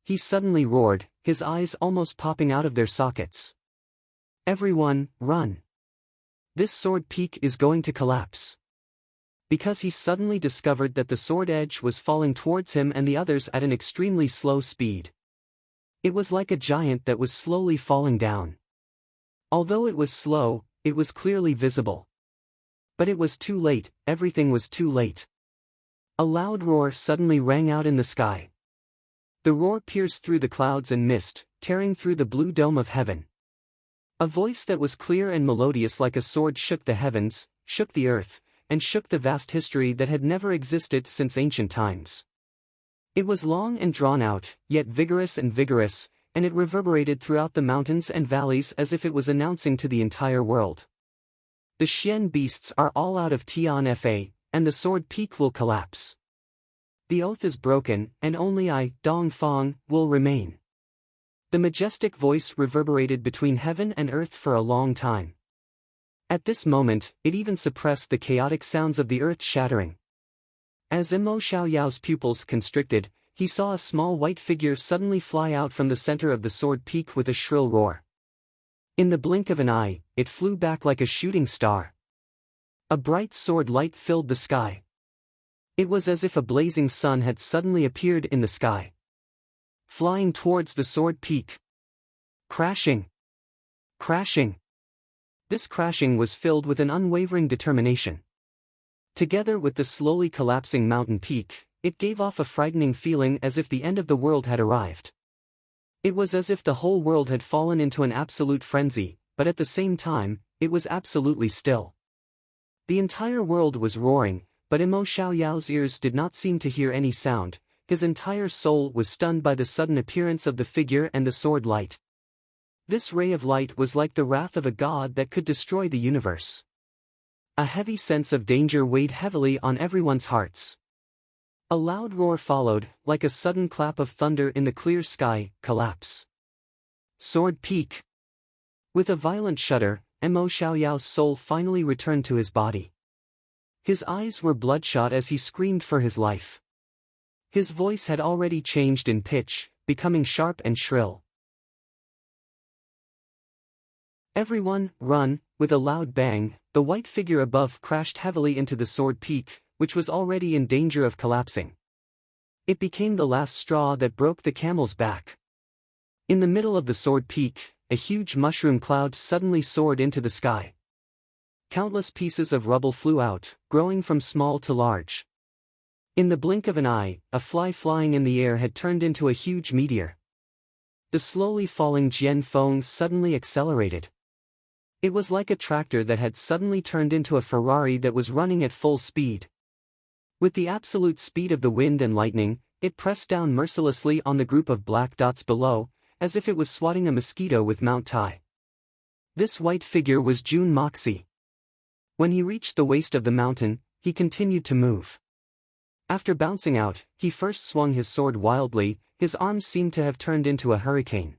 He suddenly roared, his eyes almost popping out of their sockets. "Everyone, run! This sword peak is going to collapse." Because he suddenly discovered that the sword edge was falling towards him and the others at an extremely slow speed. It was like a giant that was slowly falling down. Although it was slow, it was clearly visible. But it was too late, everything was too late. A loud roar suddenly rang out in the sky. The roar pierced through the clouds and mist, tearing through the blue dome of heaven. A voice that was clear and melodious like a sword shook the heavens, shook the earth, and shook the vast history that had never existed since ancient times. It was long and drawn out, yet vigorous, and it reverberated throughout the mountains and valleys as if it was announcing to the entire world. The Xian beasts are all out of Tianfa, and the sword peak will collapse. The oath is broken, and only I, Dong Fang, will remain. The majestic voice reverberated between heaven and earth for a long time. At this moment, it even suppressed the chaotic sounds of the earth shattering. As Mo Xiaoyao's pupils constricted, he saw a small white figure suddenly fly out from the center of the sword peak with a shrill roar. In the blink of an eye, it flew back like a shooting star. A bright sword light filled the sky. It was as if a blazing sun had suddenly appeared in the sky. Flying towards the sword peak. Crashing. Crashing. This crashing was filled with an unwavering determination. Together with the slowly collapsing mountain peak, it gave off a frightening feeling as if the end of the world had arrived. It was as if the whole world had fallen into an absolute frenzy, but at the same time, it was absolutely still. The entire world was roaring, but Mo Xiaoyao's ears did not seem to hear any sound. His entire soul was stunned by the sudden appearance of the figure and the sword light. This ray of light was like the wrath of a god that could destroy the universe. A heavy sense of danger weighed heavily on everyone's hearts. A loud roar followed, like a sudden clap of thunder in the clear sky. Collapse. Sword peak. With a violent shudder, Mo Xiaoyao's soul finally returned to his body. His eyes were bloodshot as he screamed for his life. His voice had already changed in pitch, becoming sharp and shrill. "Everyone, run!" With a loud bang, the white figure above crashed heavily into the sword peak, which was already in danger of collapsing. It became the last straw that broke the camel's back. In the middle of the sword peak, a huge mushroom cloud suddenly soared into the sky. Countless pieces of rubble flew out, growing from small to large. In the blink of an eye, a fly flying in the air had turned into a huge meteor. The slowly falling Jian Feng suddenly accelerated. It was like a tractor that had suddenly turned into a Ferrari that was running at full speed. With the absolute speed of the wind and lightning, it pressed down mercilessly on the group of black dots below, as if it was swatting a mosquito with Mount Tai. This white figure was Jun Moxie. When he reached the waist of the mountain, he continued to move. After bouncing out, he first swung his sword wildly, his arms seemed to have turned into a hurricane.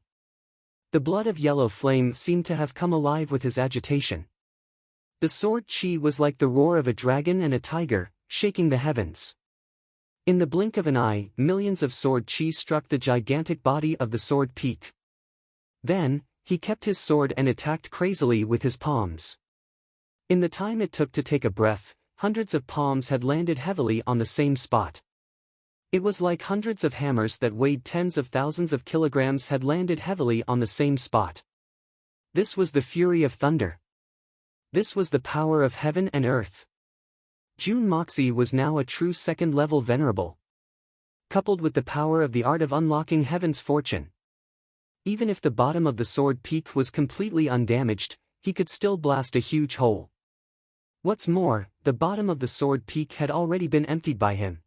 The blood of yellow flame seemed to have come alive with his agitation. The sword chi was like the roar of a dragon and a tiger, shaking the heavens. In the blink of an eye, millions of sword chi struck the gigantic body of the sword peak. Then, he kept his sword and attacked crazily with his palms. In the time it took to take a breath, hundreds of palms had landed heavily on the same spot. It was like hundreds of hammers that weighed tens of thousands of kilograms had landed heavily on the same spot. This was the fury of thunder. This was the power of heaven and earth. Jun Moxie was now a true second-level venerable. Coupled with the power of the art of unlocking heaven's fortune. Even if the bottom of the sword peak was completely undamaged, he could still blast a huge hole. What's more, the bottom of the sword peak had already been emptied by him.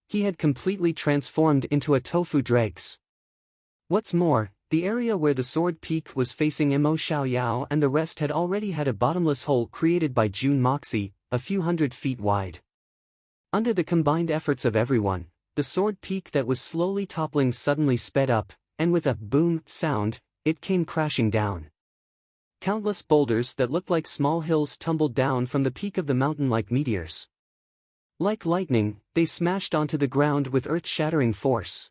He had completely transformed into a tofu dregs. What's more, the area where the sword peak was facing Mo Xiaoyao and the rest had already had a bottomless hole created by Jun Moxie, a few 100 feet wide. Under the combined efforts of everyone, the sword peak that was slowly toppling suddenly sped up, and with a boom sound, it came crashing down. Countless boulders that looked like small hills tumbled down from the peak of the mountain like meteors. Like lightning, they smashed onto the ground with earth-shattering force.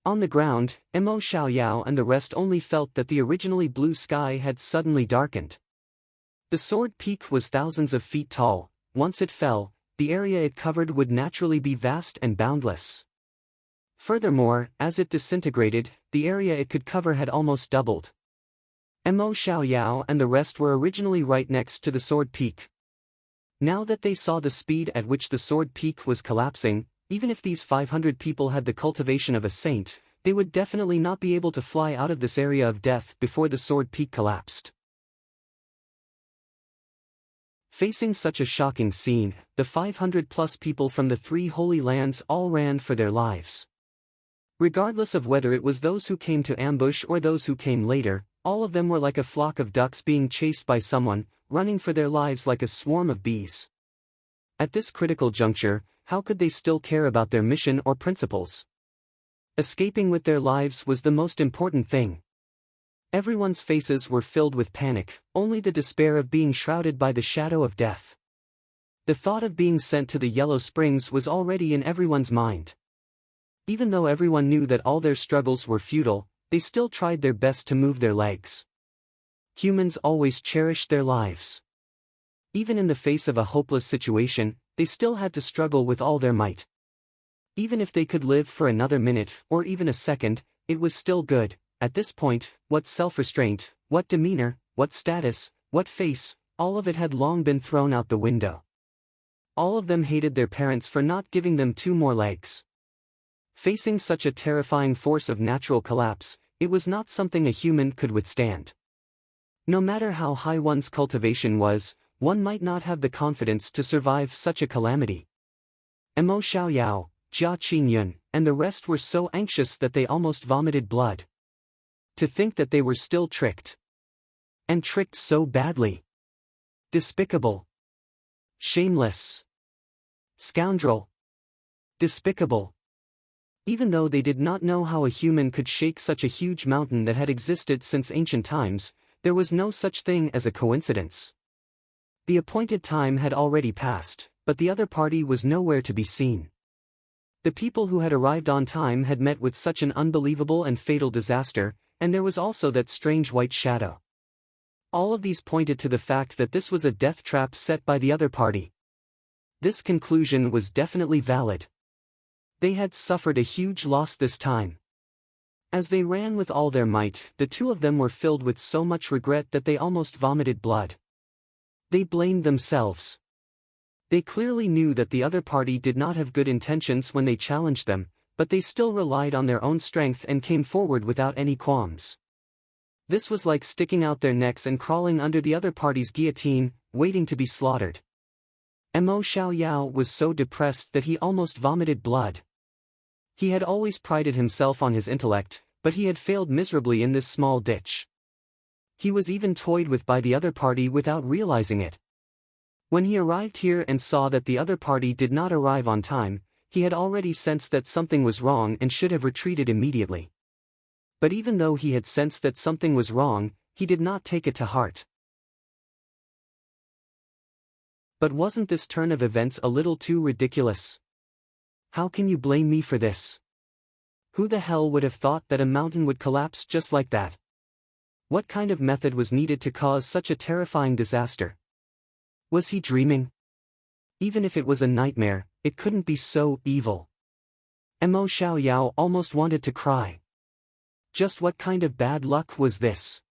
On the ground, Mo Xiaoyao and the rest only felt that the originally blue sky had suddenly darkened. The sword peak was thousands of feet tall. Once it fell, the area it covered would naturally be vast and boundless. Furthermore, as it disintegrated, the area it could cover had almost doubled. Mo Xiaoyao and the rest were originally right next to the sword peak. Now that they saw the speed at which the sword peak was collapsing, even if these 500 people had the cultivation of a saint, they would definitely not be able to fly out of this area of death before the sword peak collapsed. Facing such a shocking scene, the 500-plus people from the three holy lands all ran for their lives. Regardless of whether it was those who came to ambush or those who came later, all of them were like a flock of ducks being chased by someone, running for their lives like a swarm of bees. At this critical juncture, how could they still care about their mission or principles? Escaping with their lives was the most important thing. Everyone's faces were filled with panic, only the despair of being shrouded by the shadow of death. The thought of being sent to the Yellow Springs was already in everyone's mind. Even though everyone knew that all their struggles were futile, they still tried their best to move their legs. Humans always cherished their lives. Even in the face of a hopeless situation, they still had to struggle with all their might. Even if they could live for another minute, or even a second, it was still good. At this point, what self-restraint, what demeanor, what status, what face, all of it had long been thrown out the window. All of them hated their parents for not giving them 2 more legs. Facing such a terrifying force of natural collapse, it was not something a human could withstand. No matter how high one's cultivation was, one might not have the confidence to survive such a calamity. Mo Xiaoyao, Jia Qingyun, and the rest were so anxious that they almost vomited blood. To think that they were still tricked. And tricked so badly. Despicable. Shameless. Scoundrel. Despicable. Even though they did not know how a human could shake such a huge mountain that had existed since ancient times, there was no such thing as a coincidence. The appointed time had already passed, but the other party was nowhere to be seen. The people who had arrived on time had met with such an unbelievable and fatal disaster, and there was also that strange white shadow. All of these pointed to the fact that this was a death trap set by the other party. This conclusion was definitely valid. They had suffered a huge loss this time. As they ran with all their might, the 2 of them were filled with so much regret that they almost vomited blood. They blamed themselves. They clearly knew that the other party did not have good intentions when they challenged them, but they still relied on their own strength and came forward without any qualms. This was like sticking out their necks and crawling under the other party's guillotine, waiting to be slaughtered. Mo Xiaoyao was so depressed that he almost vomited blood. He had always prided himself on his intellect, but he had failed miserably in this small ditch. He was even toyed with by the other party without realizing it. When he arrived here and saw that the other party did not arrive on time, he had already sensed that something was wrong and should have retreated immediately. But even though he had sensed that something was wrong, he did not take it to heart. But wasn't this turn of events a little too ridiculous? How can you blame me for this? Who the hell would have thought that a mountain would collapse just like that? What kind of method was needed to cause such a terrifying disaster? Was he dreaming? Even if it was a nightmare, it couldn't be so evil. Mo Xiaoyao almost wanted to cry. Just what kind of bad luck was this?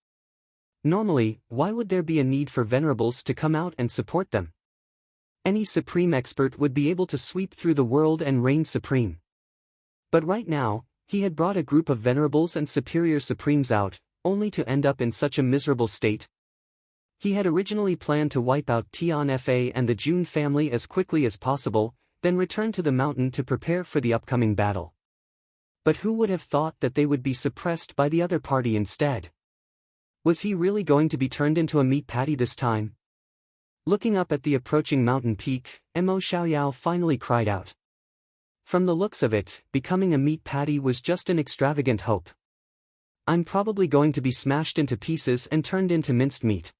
Normally, why would there be a need for venerables to come out and support them? Any supreme expert would be able to sweep through the world and reign supreme. But right now, he had brought a group of venerables and superior supremes out, only to end up in such a miserable state. He had originally planned to wipe out Tian Fa and the Jun family as quickly as possible, then return to the mountain to prepare for the upcoming battle. But who would have thought that they would be suppressed by the other party instead? Was he really going to be turned into a meat patty this time? Looking up at the approaching mountain peak, Mo Xiaoyao finally cried out. From the looks of it, becoming a meat patty was just an extravagant hope. I'm probably going to be smashed into pieces and turned into minced meat.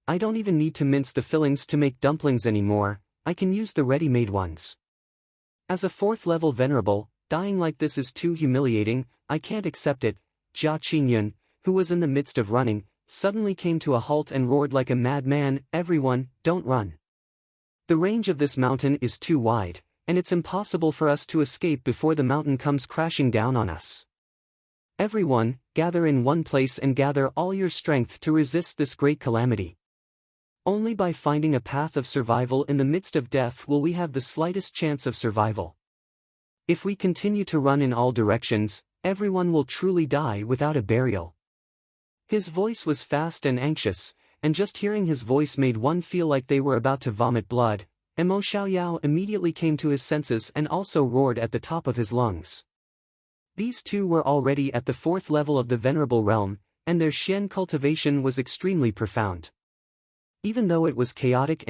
I don't even need to mince the fillings to make dumplings anymore, I can use the ready-made ones. As a 4th-level venerable, dying like this is too humiliating, I can't accept it. Jia Qingyun, who was in the midst of running, suddenly came to a halt and roared like a madman, "Everyone, don't run. The range of this mountain is too wide, and it's impossible for us to escape before the mountain comes crashing down on us. Everyone, gather in one place and gather all your strength to resist this great calamity. Only by finding a path of survival in the midst of death will we have the slightest chance of survival. If we continue to run in all directions, everyone will truly die without a burial." His voice was fast and anxious, and just hearing his voice made one feel like they were about to vomit blood. Mo Xiaoyao immediately came to his senses and also roared at the top of his lungs. These two were already at the 4th level of the Venerable Realm, and their Xian cultivation was extremely profound. Even though it was chaotic,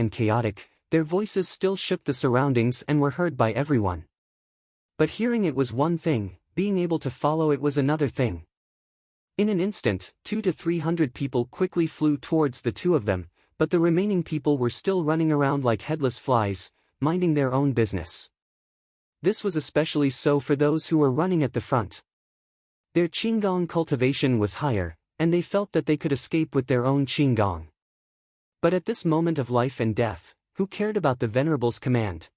their voices still shook the surroundings and were heard by everyone. But hearing it was one thing, being able to follow it was another thing. In an instant, 200 to 300 people quickly flew towards the two of them, but the remaining people were still running around like headless flies, minding their own business. This was especially so for those who were running at the front. Their Qinggong cultivation was higher, and they felt that they could escape with their own Qinggong. But at this moment of life and death, who cared about the Venerable's command?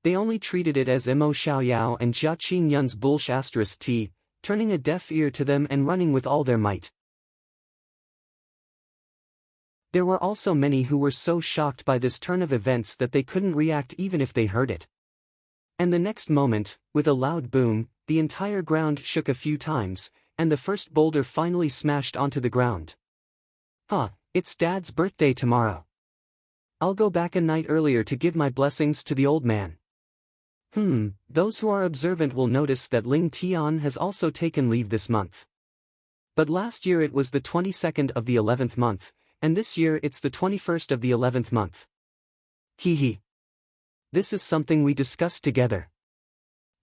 They only treated it as Mo Xiaoyao and Jia Qingyun's *T, turning a deaf ear to them and running with all their might. There were also many who were so shocked by this turn of events that they couldn't react even if they heard it. And the next moment, with a loud boom, the entire ground shook a few times, and the first boulder finally smashed onto the ground. It's Dad's birthday tomorrow. I'll go back a night earlier to give my blessings to the old man. Those who are observant will notice that Ling Tian has also taken leave this month. But last year it was the 22nd of the 11th month, and this year it's the 21st of the 11th month. This is something we discussed together.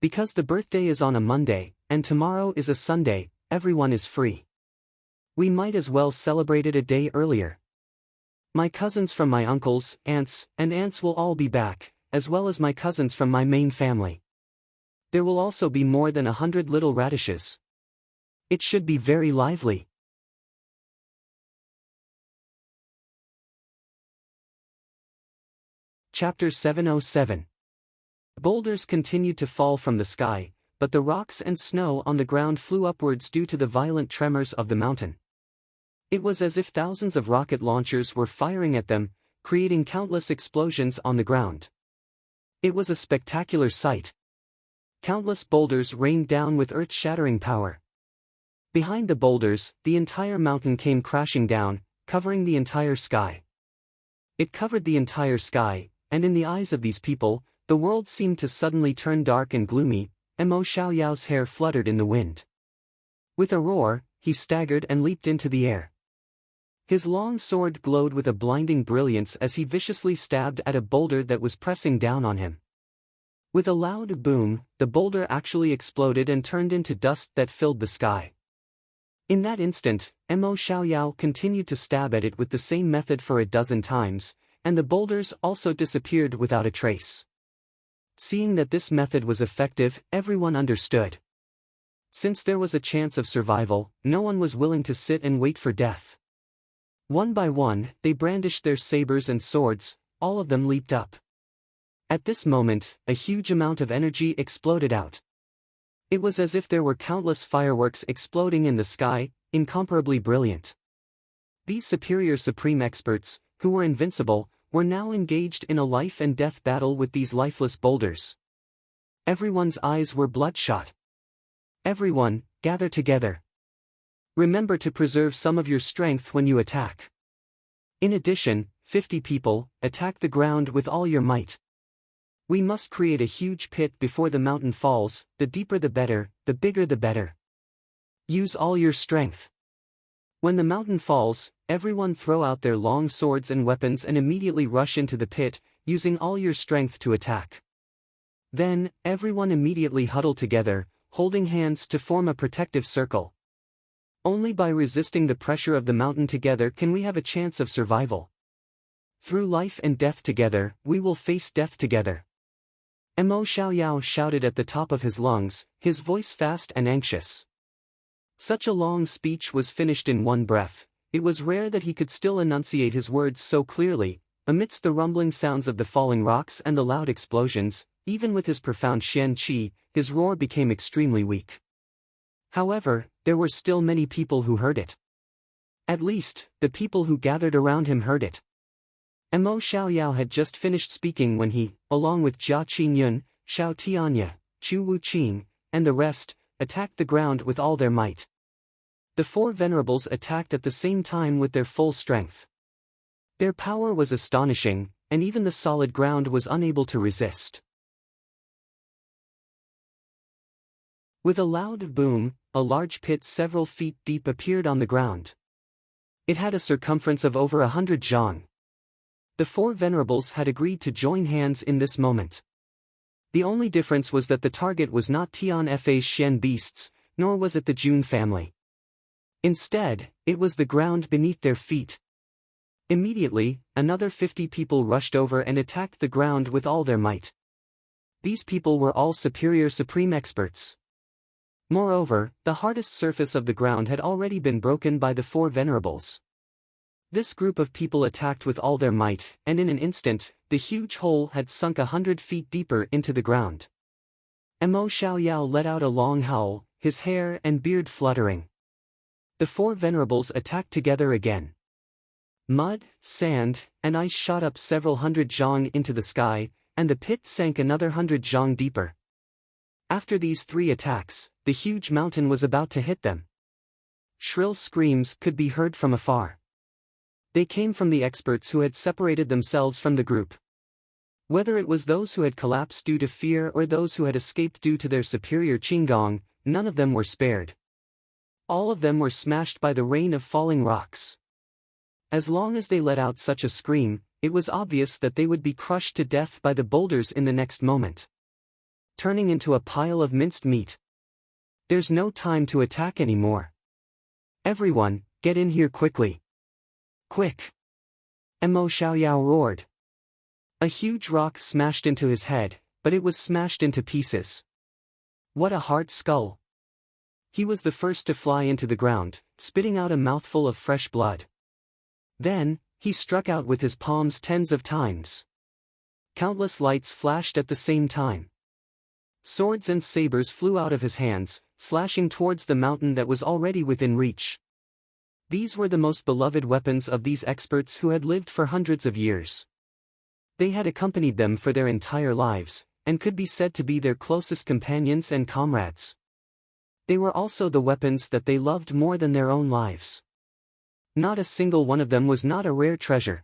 Because the birthday is on a Monday, and tomorrow is a Sunday, everyone is free. We might as well celebrate it a day earlier. My cousins from my uncles, aunts, and aunts will all be back, as well as my cousins from my main family. There will also be more than 100 little radishes. It should be very lively. Chapter 707. Boulders continued to fall from the sky, but the rocks and snow on the ground flew upwards due to the violent tremors of the mountain. It was as if thousands of rocket launchers were firing at them, creating countless explosions on the ground. It was a spectacular sight. Countless boulders rained down with earth-shattering power. Behind the boulders, the entire mountain came crashing down, covering the entire sky. It covered the entire sky, and in the eyes of these people, the world seemed to suddenly turn dark and gloomy. Mo Xiaoyao's hair fluttered in the wind. With a roar, he staggered and leaped into the air. His long sword glowed with a blinding brilliance as he viciously stabbed at a boulder that was pressing down on him. With a loud boom, the boulder actually exploded and turned into dust that filled the sky. In that instant, Mo Xiaoyao continued to stab at it with the same method for a dozen times, and the boulders also disappeared without a trace. Seeing that this method was effective, everyone understood. Since there was a chance of survival, no one was willing to sit and wait for death. One by one, they brandished their sabers and swords, all of them leaped up. At this moment, a huge amount of energy exploded out. It was as if there were countless fireworks exploding in the sky, incomparably brilliant. These superior supreme experts, who were invincible, were now engaged in a life and death battle with these lifeless boulders. Everyone's eyes were bloodshot. Everyone, gather together. Remember to preserve some of your strength when you attack. In addition, 50 people, attack the ground with all your might. We must create a huge pit before the mountain falls, the deeper the better, the bigger the better. Use all your strength. When the mountain falls, everyone throw out their long swords and weapons and immediately rush into the pit, using all your strength to attack. Then, everyone immediately huddle together, holding hands to form a protective circle. Only by resisting the pressure of the mountain together can we have a chance of survival. Through life and death together, we will face death together. Mo Xiaoyao shouted at the top of his lungs, his voice fast and anxious. Such a long speech was finished in one breath. It was rare that he could still enunciate his words so clearly. Amidst the rumbling sounds of the falling rocks and the loud explosions, even with his profound Xian Qi, his roar became extremely weak. However, there were still many people who heard it. At least, the people who gathered around him heard it. Mo Xiaoyao had just finished speaking when he, along with Jia Qingyun, Xiao Tianya, Chu Wuqing, and the rest, attacked the ground with all their might. The four venerables attacked at the same time with their full strength. Their power was astonishing, and even the solid ground was unable to resist. With a loud boom, a large pit several feet deep appeared on the ground. It had a circumference of over 100 zhang. The four venerables had agreed to join hands in this moment. The only difference was that the target was not Tian Fa's Shen beasts, nor was it the Jun family. Instead, it was the ground beneath their feet. Immediately, another 50 people rushed over and attacked the ground with all their might. These people were all superior supreme experts. Moreover, the hardest surface of the ground had already been broken by the four venerables. This group of people attacked with all their might, and in an instant, the huge hole had sunk 100 feet deeper into the ground. Mo Xiaoyao let out a long howl, his hair and beard fluttering. The four venerables attacked together again. Mud, sand, and ice shot up several hundred zhang into the sky, and the pit sank another 100 zhang deeper. After these three attacks, the huge mountain was about to hit them. Shrill screams could be heard from afar. They came from the experts who had separated themselves from the group. Whether it was those who had collapsed due to fear or those who had escaped due to their superior Qinggong, none of them were spared. All of them were smashed by the rain of falling rocks. As long as they let out such a scream, it was obvious that they would be crushed to death by the boulders in the next moment, turning into a pile of minced meat. There's no time to attack anymore. Everyone, get in here quickly. Quick! Mo Xiaoyao roared. A huge rock smashed into his head, but it was smashed into pieces. What a hard skull! He was the first to fly into the ground, spitting out a mouthful of fresh blood. Then, he struck out with his palms tens of times. Countless lights flashed at the same time. Swords and sabers flew out of his hands, slashing towards the mountain that was already within reach. These were the most beloved weapons of these experts who had lived for hundreds of years. They had accompanied them for their entire lives, and could be said to be their closest companions and comrades. They were also the weapons that they loved more than their own lives. Not a single one of them was not a rare treasure.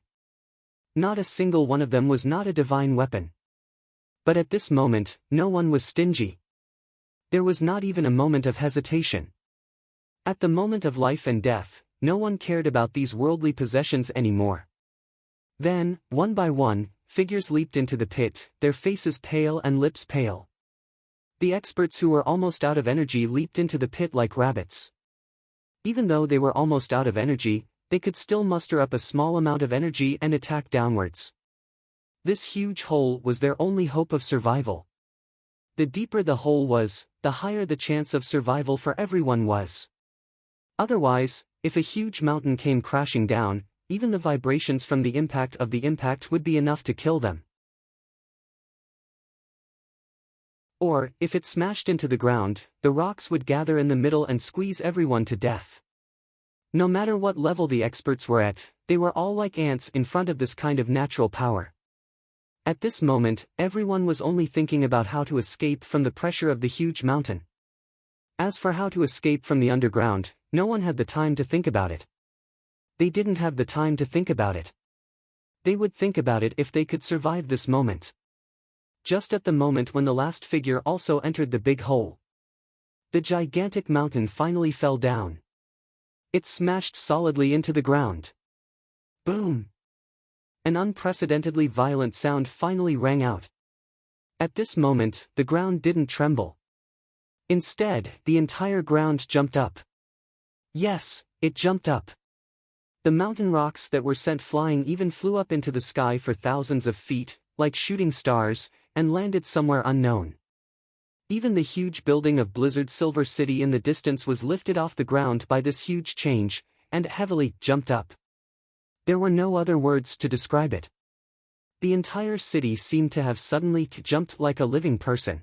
Not a single one of them was not a divine weapon. But at this moment, no one was stingy. There was not even a moment of hesitation. At the moment of life and death, no one cared about these worldly possessions anymore. Then, one by one, figures leaped into the pit, their faces pale and lips pale. The experts who were almost out of energy leaped into the pit like rabbits. Even though they were almost out of energy, they could still muster up a small amount of energy and attack downwards. This huge hole was their only hope of survival. The deeper the hole was, the higher the chance of survival for everyone was. Otherwise, if a huge mountain came crashing down, even the vibrations from the impact would be enough to kill them. Or, if it smashed into the ground, the rocks would gather in the middle and squeeze everyone to death. No matter what level the experts were at, they were all like ants in front of this kind of natural power. At this moment, everyone was only thinking about how to escape from the pressure of the huge mountain. As for how to escape from the underground, no one had the time to think about it. They didn't have the time to think about it. They would think about it if they could survive this moment. Just at the moment when the last figure also entered the big hole. The gigantic mountain finally fell down. It smashed solidly into the ground. Boom! An unprecedentedly violent sound finally rang out. At this moment, the ground didn't tremble. Instead, the entire ground jumped up. Yes, it jumped up. The mountain rocks that were sent flying even flew up into the sky for thousands of feet, like shooting stars, and landed somewhere unknown. Even the huge building of Blizzard Silver City in the distance was lifted off the ground by this huge change, and heavily jumped up. There were no other words to describe it. The entire city seemed to have suddenly jumped like a living person.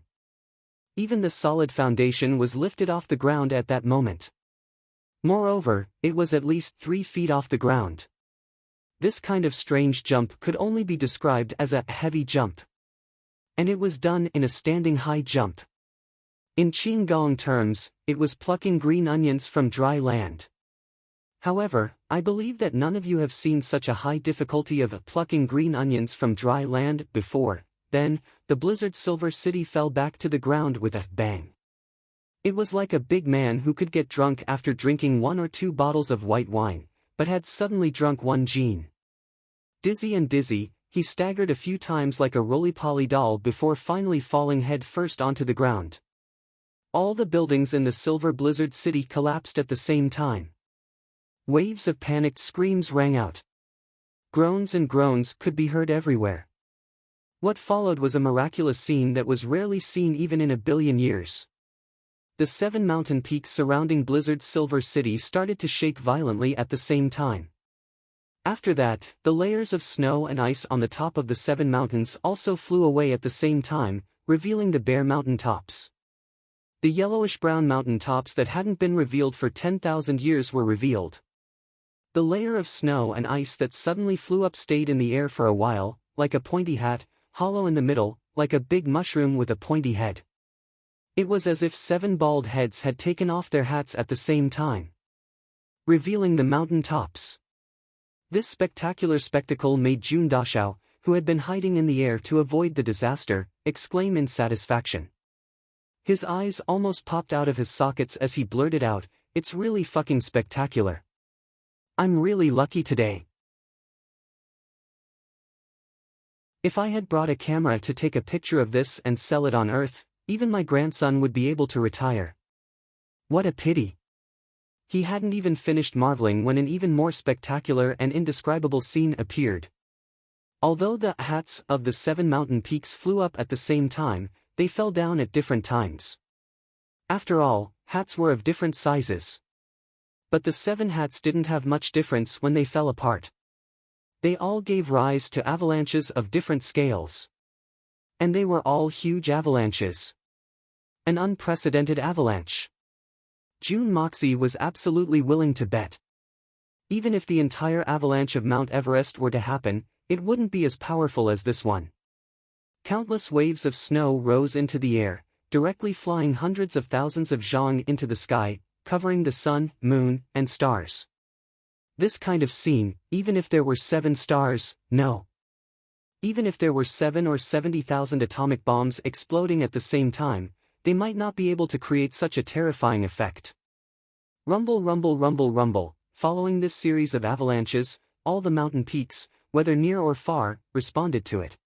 Even the solid foundation was lifted off the ground at that moment. Moreover, it was at least 3 feet off the ground. This kind of strange jump could only be described as a heavy jump. And it was done in a standing high jump. In Qinggong terms, it was plucking green onions from dry land. However, I believe that none of you have seen such a high difficulty of plucking green onions from dry land before. Then, the Blizzard Silver City fell back to the ground with a bang. It was like a big man who could get drunk after drinking 1 or 2 bottles of white wine, but had suddenly drunk 1 gin. Dizzy, he staggered a few times like a roly-poly doll before finally falling head first onto the ground. All the buildings in the Silver Blizzard City collapsed at the same time. Waves of panicked screams rang out. Groans and groans could be heard everywhere. What followed was a miraculous scene that was rarely seen even in a billion years. The 7 mountain peaks surrounding Blizzard's Silver City started to shake violently at the same time. After that, the layers of snow and ice on the top of the 7 mountains also flew away at the same time, revealing the bare mountain tops. The yellowish-brown mountain tops that hadn't been revealed for 10,000 years were revealed. The layer of snow and ice that suddenly flew up stayed in the air for a while, like a pointy hat, hollow in the middle, like a big mushroom with a pointy head. It was as if 7 bald heads had taken off their hats at the same time, revealing the mountain tops. This spectacular spectacle made Jun Dashao, who had been hiding in the air to avoid the disaster, exclaim in satisfaction. His eyes almost popped out of his sockets as he blurted out, "It's really fucking spectacular. I'm really lucky today." If I had brought a camera to take a picture of this and sell it on Earth, even my grandson would be able to retire. What a pity. He hadn't even finished marveling when an even more spectacular and indescribable scene appeared. Although the hats of the 7 mountain peaks flew up at the same time, they fell down at different times. After all, hats were of different sizes. But the 7 hats didn't have much difference when they fell apart. They all gave rise to avalanches of different scales. And they were all huge avalanches. An unprecedented avalanche. Jun Moxie was absolutely willing to bet. Even if the entire avalanche of Mount Everest were to happen, it wouldn't be as powerful as this one. Countless waves of snow rose into the air, directly flying hundreds of thousands of zhang into the sky, covering the sun, moon, and stars. This kind of scene, even if there were 7 stars, no. Even if there were 7 or 70,000 atomic bombs exploding at the same time, they might not be able to create such a terrifying effect. Rumble, rumble, rumble, rumble. Following this series of avalanches, all the mountain peaks, whether near or far, responded to it.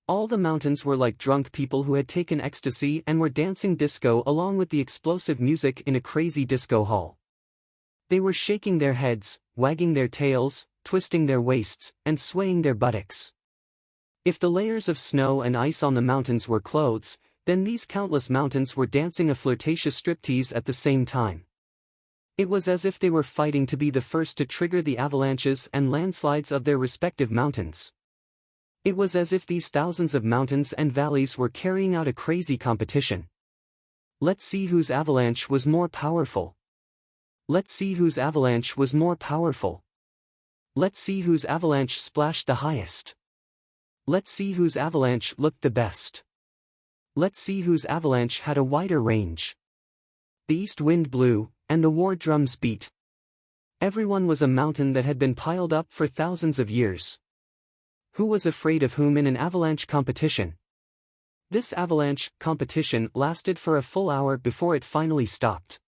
All the mountains were like drunk people who had taken ecstasy and were dancing disco along with the explosive music in a crazy disco hall. They were shaking their heads, wagging their tails, twisting their waists, and swaying their buttocks. If the layers of snow and ice on the mountains were clothes, then these countless mountains were dancing a flirtatious striptease at the same time. It was as if they were fighting to be the first to trigger the avalanches and landslides of their respective mountains. It was as if these thousands of mountains and valleys were carrying out a crazy competition. Let's see whose avalanche was more powerful. Let's see whose avalanche was more powerful. Let's see whose avalanche splashed the highest. Let's see whose avalanche looked the best. Let's see whose avalanche had a wider range. The east wind blew, and the war drums beat. Everyone was a mountain that had been piled up for thousands of years. Who was afraid of whom in an avalanche competition? This avalanche competition lasted for a full hour before it finally stopped.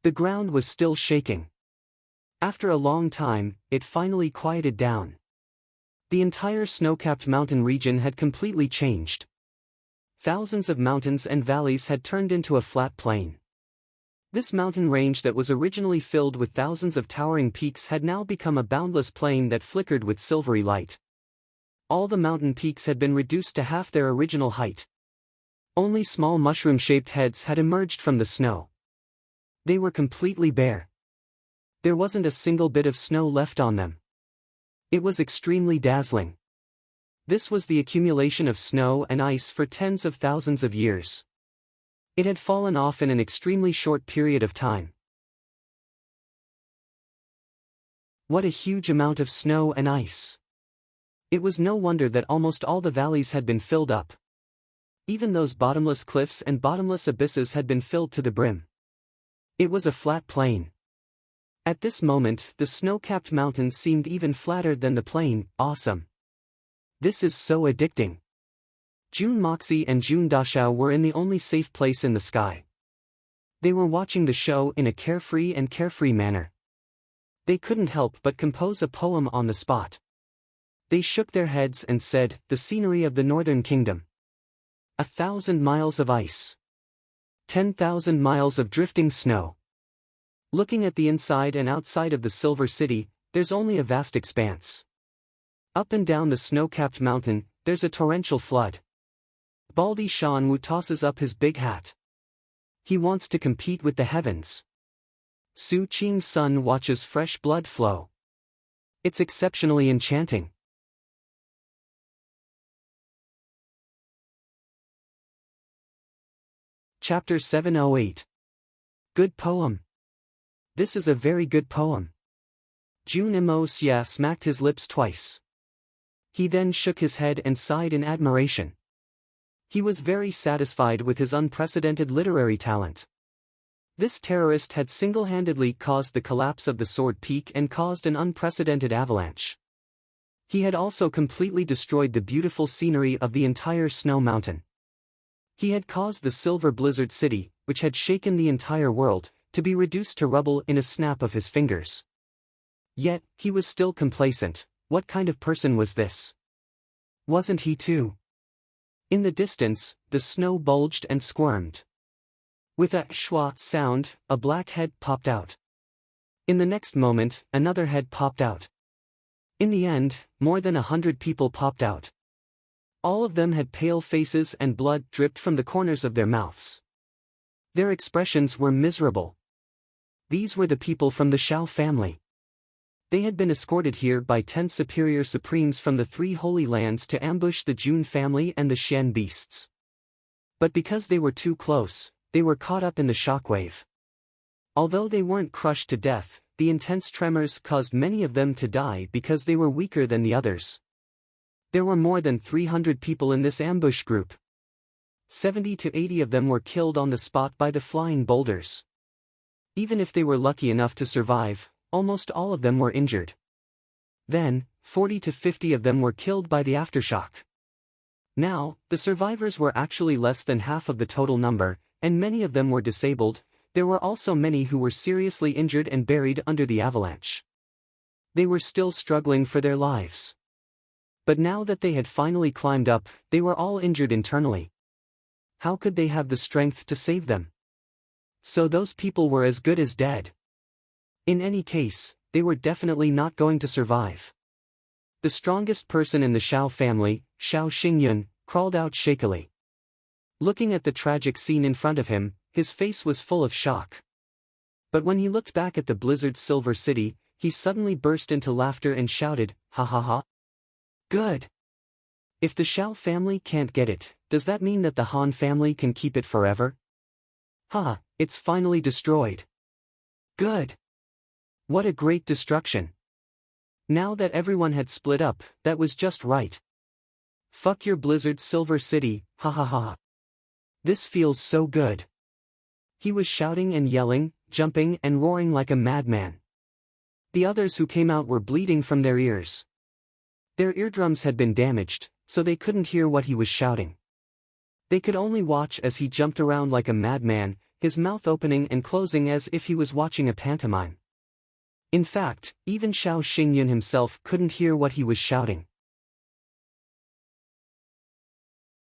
The ground was still shaking. After a long time, it finally quieted down. The entire snow-capped mountain region had completely changed. Thousands of mountains and valleys had turned into a flat plain. This mountain range that was originally filled with thousands of towering peaks had now become a boundless plain that flickered with silvery light. All the mountain peaks had been reduced to half their original height. Only small mushroom-shaped heads had emerged from the snow. They were completely bare. There wasn't a single bit of snow left on them. It was extremely dazzling. This was the accumulation of snow and ice for tens of thousands of years. It had fallen off in an extremely short period of time. What a huge amount of snow and ice! It was no wonder that almost all the valleys had been filled up. Even those bottomless cliffs and bottomless abysses had been filled to the brim. It was a flat plain. At this moment, the snow-capped mountains seemed even flatter than the plain. Awesome. This is so addicting. June Moxie and June Dashao were in the only safe place in the sky. They were watching the show in a carefree manner. They couldn't help but compose a poem on the spot. They shook their heads and said, "The scenery of the Northern Kingdom. 1,000 miles of ice. 10,000 miles of drifting snow. Looking at the inside and outside of the Silver City, there's only a vast expanse. Up and down the snow-capped mountain, there's a torrential flood. Baldy Shanwu tosses up his big hat. He wants to compete with the heavens. Su Qing's sun watches fresh blood flow. It's exceptionally enchanting." Chapter 708. Good poem. This is a very good poem. Jun Mo Xia smacked his lips twice. He then shook his head and sighed in admiration. He was very satisfied with his unprecedented literary talent. This terrorist had single-handedly caused the collapse of the Sword Peak and caused an unprecedented avalanche. He had also completely destroyed the beautiful scenery of the entire snow mountain. He had caused the Silver Blizzard City, which had shaken the entire world, to be reduced to rubble in a snap of his fingers. Yet, he was still complacent. What kind of person was this? Wasn't he too? In the distance, the snow bulged and squirmed. With a schwa sound, a black head popped out. In the next moment, another head popped out. In the end, more than 100 people popped out. All of them had pale faces and blood dripped from the corners of their mouths. Their expressions were miserable. These were the people from the Shao family. They had been escorted here by 10 superior supremes from the 3 Holy Lands to ambush the Jun family and the Shen beasts. But because they were too close, they were caught up in the shockwave. Although they weren't crushed to death, the intense tremors caused many of them to die because they were weaker than the others. There were more than 300 people in this ambush group. 70 to 80 of them were killed on the spot by the flying boulders. Even if they were lucky enough to survive, almost all of them were injured. Then, 40 to 50 of them were killed by the aftershock. Now, the survivors were actually less than half of the total number, and many of them were disabled. There were also many who were seriously injured and buried under the avalanche. They were still struggling for their lives. But now that they had finally climbed up, they were all injured internally. How could they have the strength to save them? So those people were as good as dead. In any case, they were definitely not going to survive. The strongest person in the Xiao family, Xiao Xingyun, crawled out shakily. Looking at the tragic scene in front of him, his face was full of shock. But when he looked back at the blizzard's silver city, he suddenly burst into laughter and shouted, "Ha ha ha! Good! If the Xiao family can't get it, does that mean that the Han family can keep it forever? Ha, it's finally destroyed. Good! What a great destruction! Now that everyone had split up, that was just right. Fuck your blizzard silver city, ha ha ha. This feels so good." He was shouting and yelling, jumping and roaring like a madman. The others who came out were bleeding from their ears. Their eardrums had been damaged, so they couldn't hear what he was shouting. They could only watch as he jumped around like a madman, his mouth opening and closing as if he was watching a pantomime. In fact, even Xiao Xingyun himself couldn't hear what he was shouting.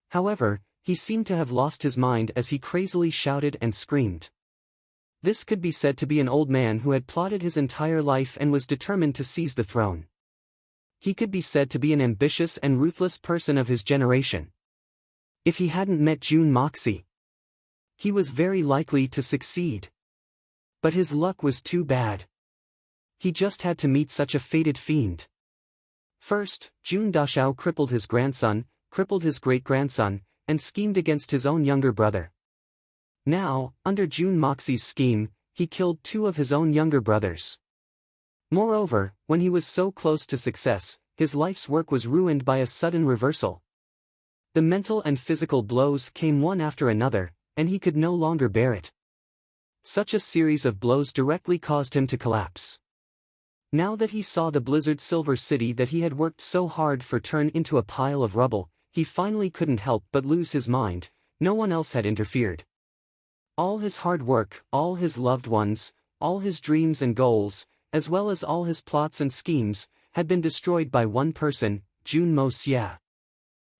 However, he seemed to have lost his mind as he crazily shouted and screamed. This could be said to be an old man who had plotted his entire life and was determined to seize the throne. He could be said to be an ambitious and ruthless person of his generation. If he hadn't met Jun Moxie, he was very likely to succeed. But his luck was too bad. He just had to meet such a fated fiend. First, Jun Dashao crippled his grandson, crippled his great-grandson, and schemed against his own younger brother. Now, under Jun Moxie's scheme, he killed 2 of his own younger brothers. Moreover, when he was so close to success, his life's work was ruined by a sudden reversal. The mental and physical blows came one after another, and he could no longer bear it. Such a series of blows directly caused him to collapse. Now that he saw the blizzard silver city that he had worked so hard for turn into a pile of rubble, he finally couldn't help but lose his mind. No one else had interfered. All his hard work, all his loved ones, all his dreams and goals, as well as all his plots and schemes, had been destroyed by one person, Jun Mo Xia.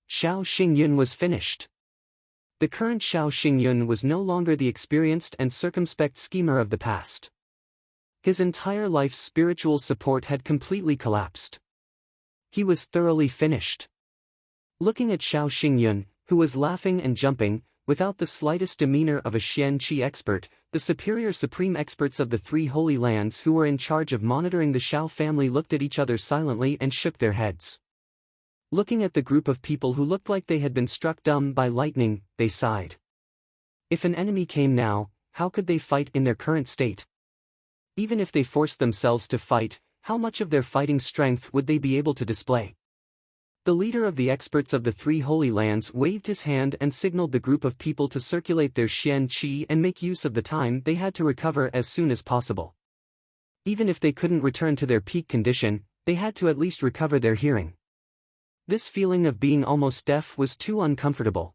Xiao Xingyun was finished. The current Xiao Xingyun was no longer the experienced and circumspect schemer of the past. His entire life's spiritual support had completely collapsed. He was thoroughly finished. Looking at Xiao Xingyun, who was laughing and jumping, without the slightest demeanor of a Xian Qi expert, the superior supreme experts of the 3 holy lands who were in charge of monitoring the Xiao family looked at each other silently and shook their heads. Looking at the group of people who looked like they had been struck dumb by lightning, they sighed. If an enemy came now, how could they fight in their current state? Even if they forced themselves to fight, how much of their fighting strength would they be able to display? The leader of the experts of the 3 holy lands waved his hand and signaled the group of people to circulate their Xian Qi and make use of the time they had to recover as soon as possible. Even if they couldn't return to their peak condition, they had to at least recover their hearing. This feeling of being almost deaf was too uncomfortable.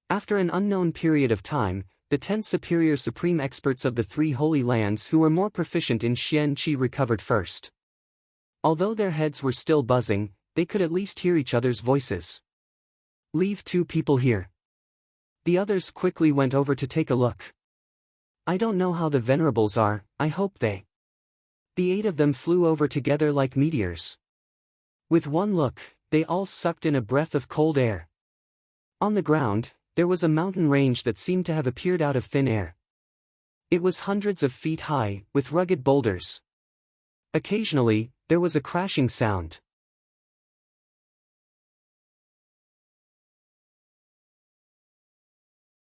After an unknown period of time, the 10 superior supreme experts of the 3 holy lands who were more proficient in Xian Qi recovered first. Although their heads were still buzzing, they could at least hear each other's voices. "Leave 2 people here." The others quickly went over to take a look. "I don't know how the venerables are, I hope they..." The 8 of them flew over together like meteors. With one look, they all sucked in a breath of cold air. On the ground, there was a mountain range that seemed to have appeared out of thin air. It was hundreds of feet high, with rugged boulders. Occasionally, there was a crashing sound.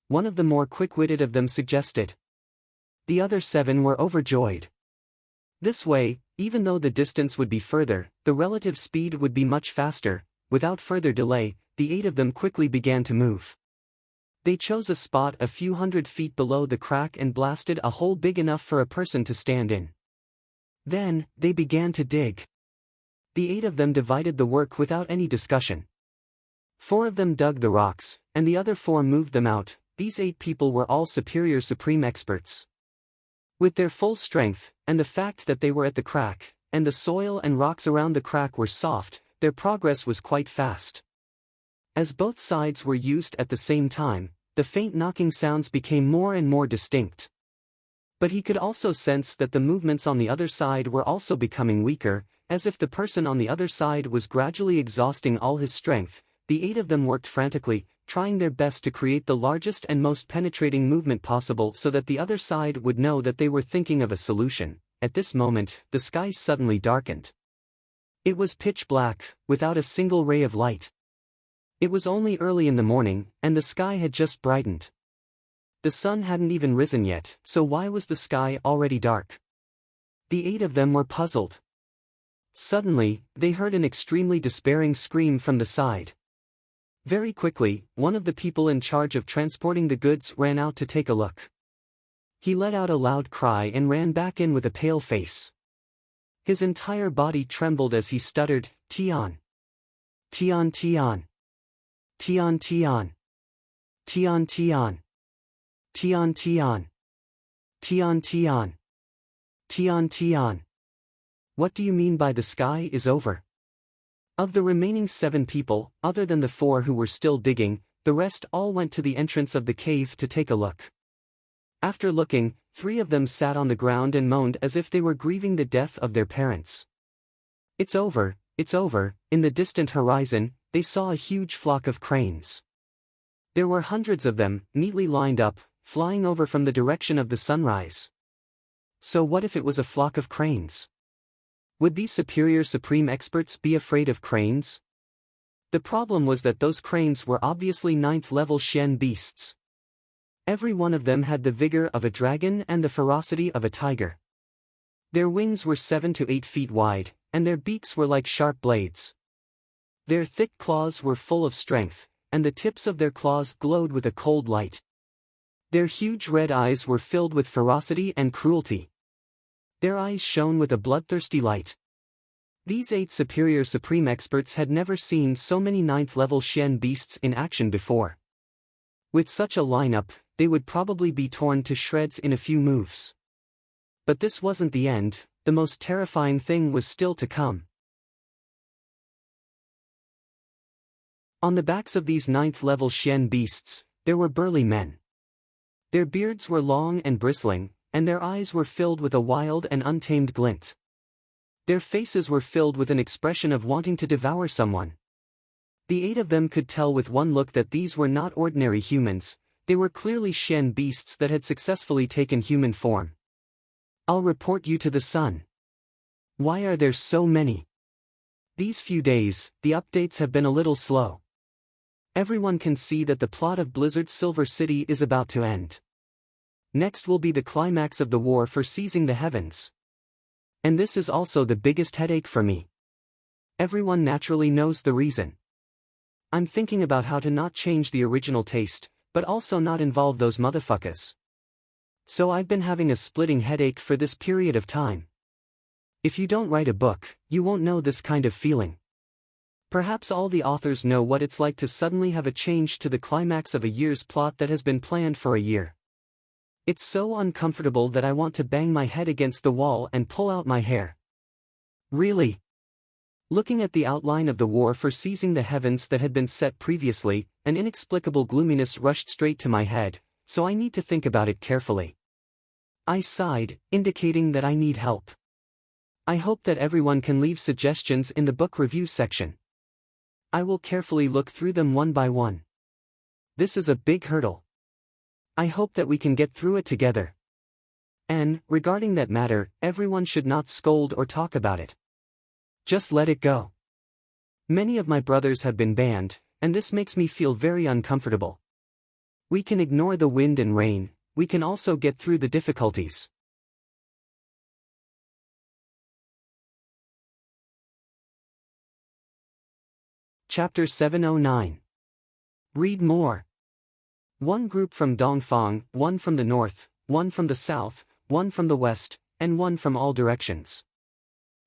One of the more quick-witted of them suggested. The other 7 were overjoyed. This way, even though the distance would be further, the relative speed would be much faster. Without further delay, the 8 of them quickly began to move. They chose a spot a few hundred feet below the crack and blasted a hole big enough for a person to stand in. Then, they began to dig. The 8 of them divided the work without any discussion. 4 of them dug the rocks, and the other 4 moved them out. These 8 people were all superior supreme experts. With their full strength, and the fact that they were at the crack, and the soil and rocks around the crack were soft, their progress was quite fast. As both sides were used at the same time, the faint knocking sounds became more and more distinct. But he could also sense that the movements on the other side were also becoming weaker, as if the person on the other side was gradually exhausting all his strength. The 8 of them worked frantically, trying their best to create the largest and most penetrating movement possible so that the other side would know that they were thinking of a solution. At this moment, the sky suddenly darkened. It was pitch black, without a single ray of light. It was only early in the morning, and the sky had just brightened. The sun hadn't even risen yet, so why was the sky already dark? The 8 of them were puzzled. Suddenly, they heard an extremely despairing scream from the side. Very quickly, one of the people in charge of transporting the goods ran out to take a look. He let out a loud cry and ran back in with a pale face. His entire body trembled as he stuttered, "Tian. Tian Tian. Tian Tian. Tian Tian. Tian Tian. Tian Tian. Tian Tian. What do you mean by the sky is over?" Of the remaining 7 people, other than the 4 who were still digging, the rest all went to the entrance of the cave to take a look. After looking, 3 of them sat on the ground and moaned as if they were grieving the death of their parents. "It's over, it's over." In the distant horizon, they saw a huge flock of cranes. There were hundreds of them, neatly lined up, flying over from the direction of the sunrise. So what if it was a flock of cranes? Would these superior supreme experts be afraid of cranes? The problem was that those cranes were obviously 9th-level Shen beasts. Every one of them had the vigor of a dragon and the ferocity of a tiger. Their wings were 7 to 8 feet wide, and their beaks were like sharp blades. Their thick claws were full of strength, and the tips of their claws glowed with a cold light. Their huge red eyes were filled with ferocity and cruelty. Their eyes shone with a bloodthirsty light. These 8 superior supreme experts had never seen so many 9th-level Shen beasts in action before. With such a lineup, they would probably be torn to shreds in a few moves. But this wasn't the end. The most terrifying thing was still to come. On the backs of these 9th-level Shen beasts, there were burly men. Their beards were long and bristling, and their eyes were filled with a wild and untamed glint. Their faces were filled with an expression of wanting to devour someone. The 8 of them could tell with one look that these were not ordinary humans, they were clearly Shen beasts that had successfully taken human form. "I'll report you to the sun. Why are there so many?" These few days, the updates have been a little slow. Everyone can see that the plot of Blizzard's Silver City is about to end. Next will be the climax of the war for seizing the heavens. And this is also the biggest headache for me. Everyone naturally knows the reason. I'm thinking about how to not change the original taste, but also not involve those motherfuckers. So I've been having a splitting headache for this period of time. If you don't write a book, you won't know this kind of feeling. Perhaps all the authors know what it's like to suddenly have a change to the climax of a year's plot that has been planned for a year. It's so uncomfortable that I want to bang my head against the wall and pull out my hair. Really? Looking at the outline of the war for seizing the heavens that had been set previously, an inexplicable gloominess rushed straight to my head, so I need to think about it carefully. I sighed, indicating that I need help. I hope that everyone can leave suggestions in the book review section. I will carefully look through them one by one. This is a big hurdle. I hope that we can get through it together. And, regarding that matter, everyone should not scold or talk about it. Just let it go. Many of my brothers have been banned, and this makes me feel very uncomfortable. We can ignore the wind and rain, we can also get through the difficulties. Chapter 709. Read more. One group from Dongfang, one from the north, one from the south, one from the west, and one from all directions.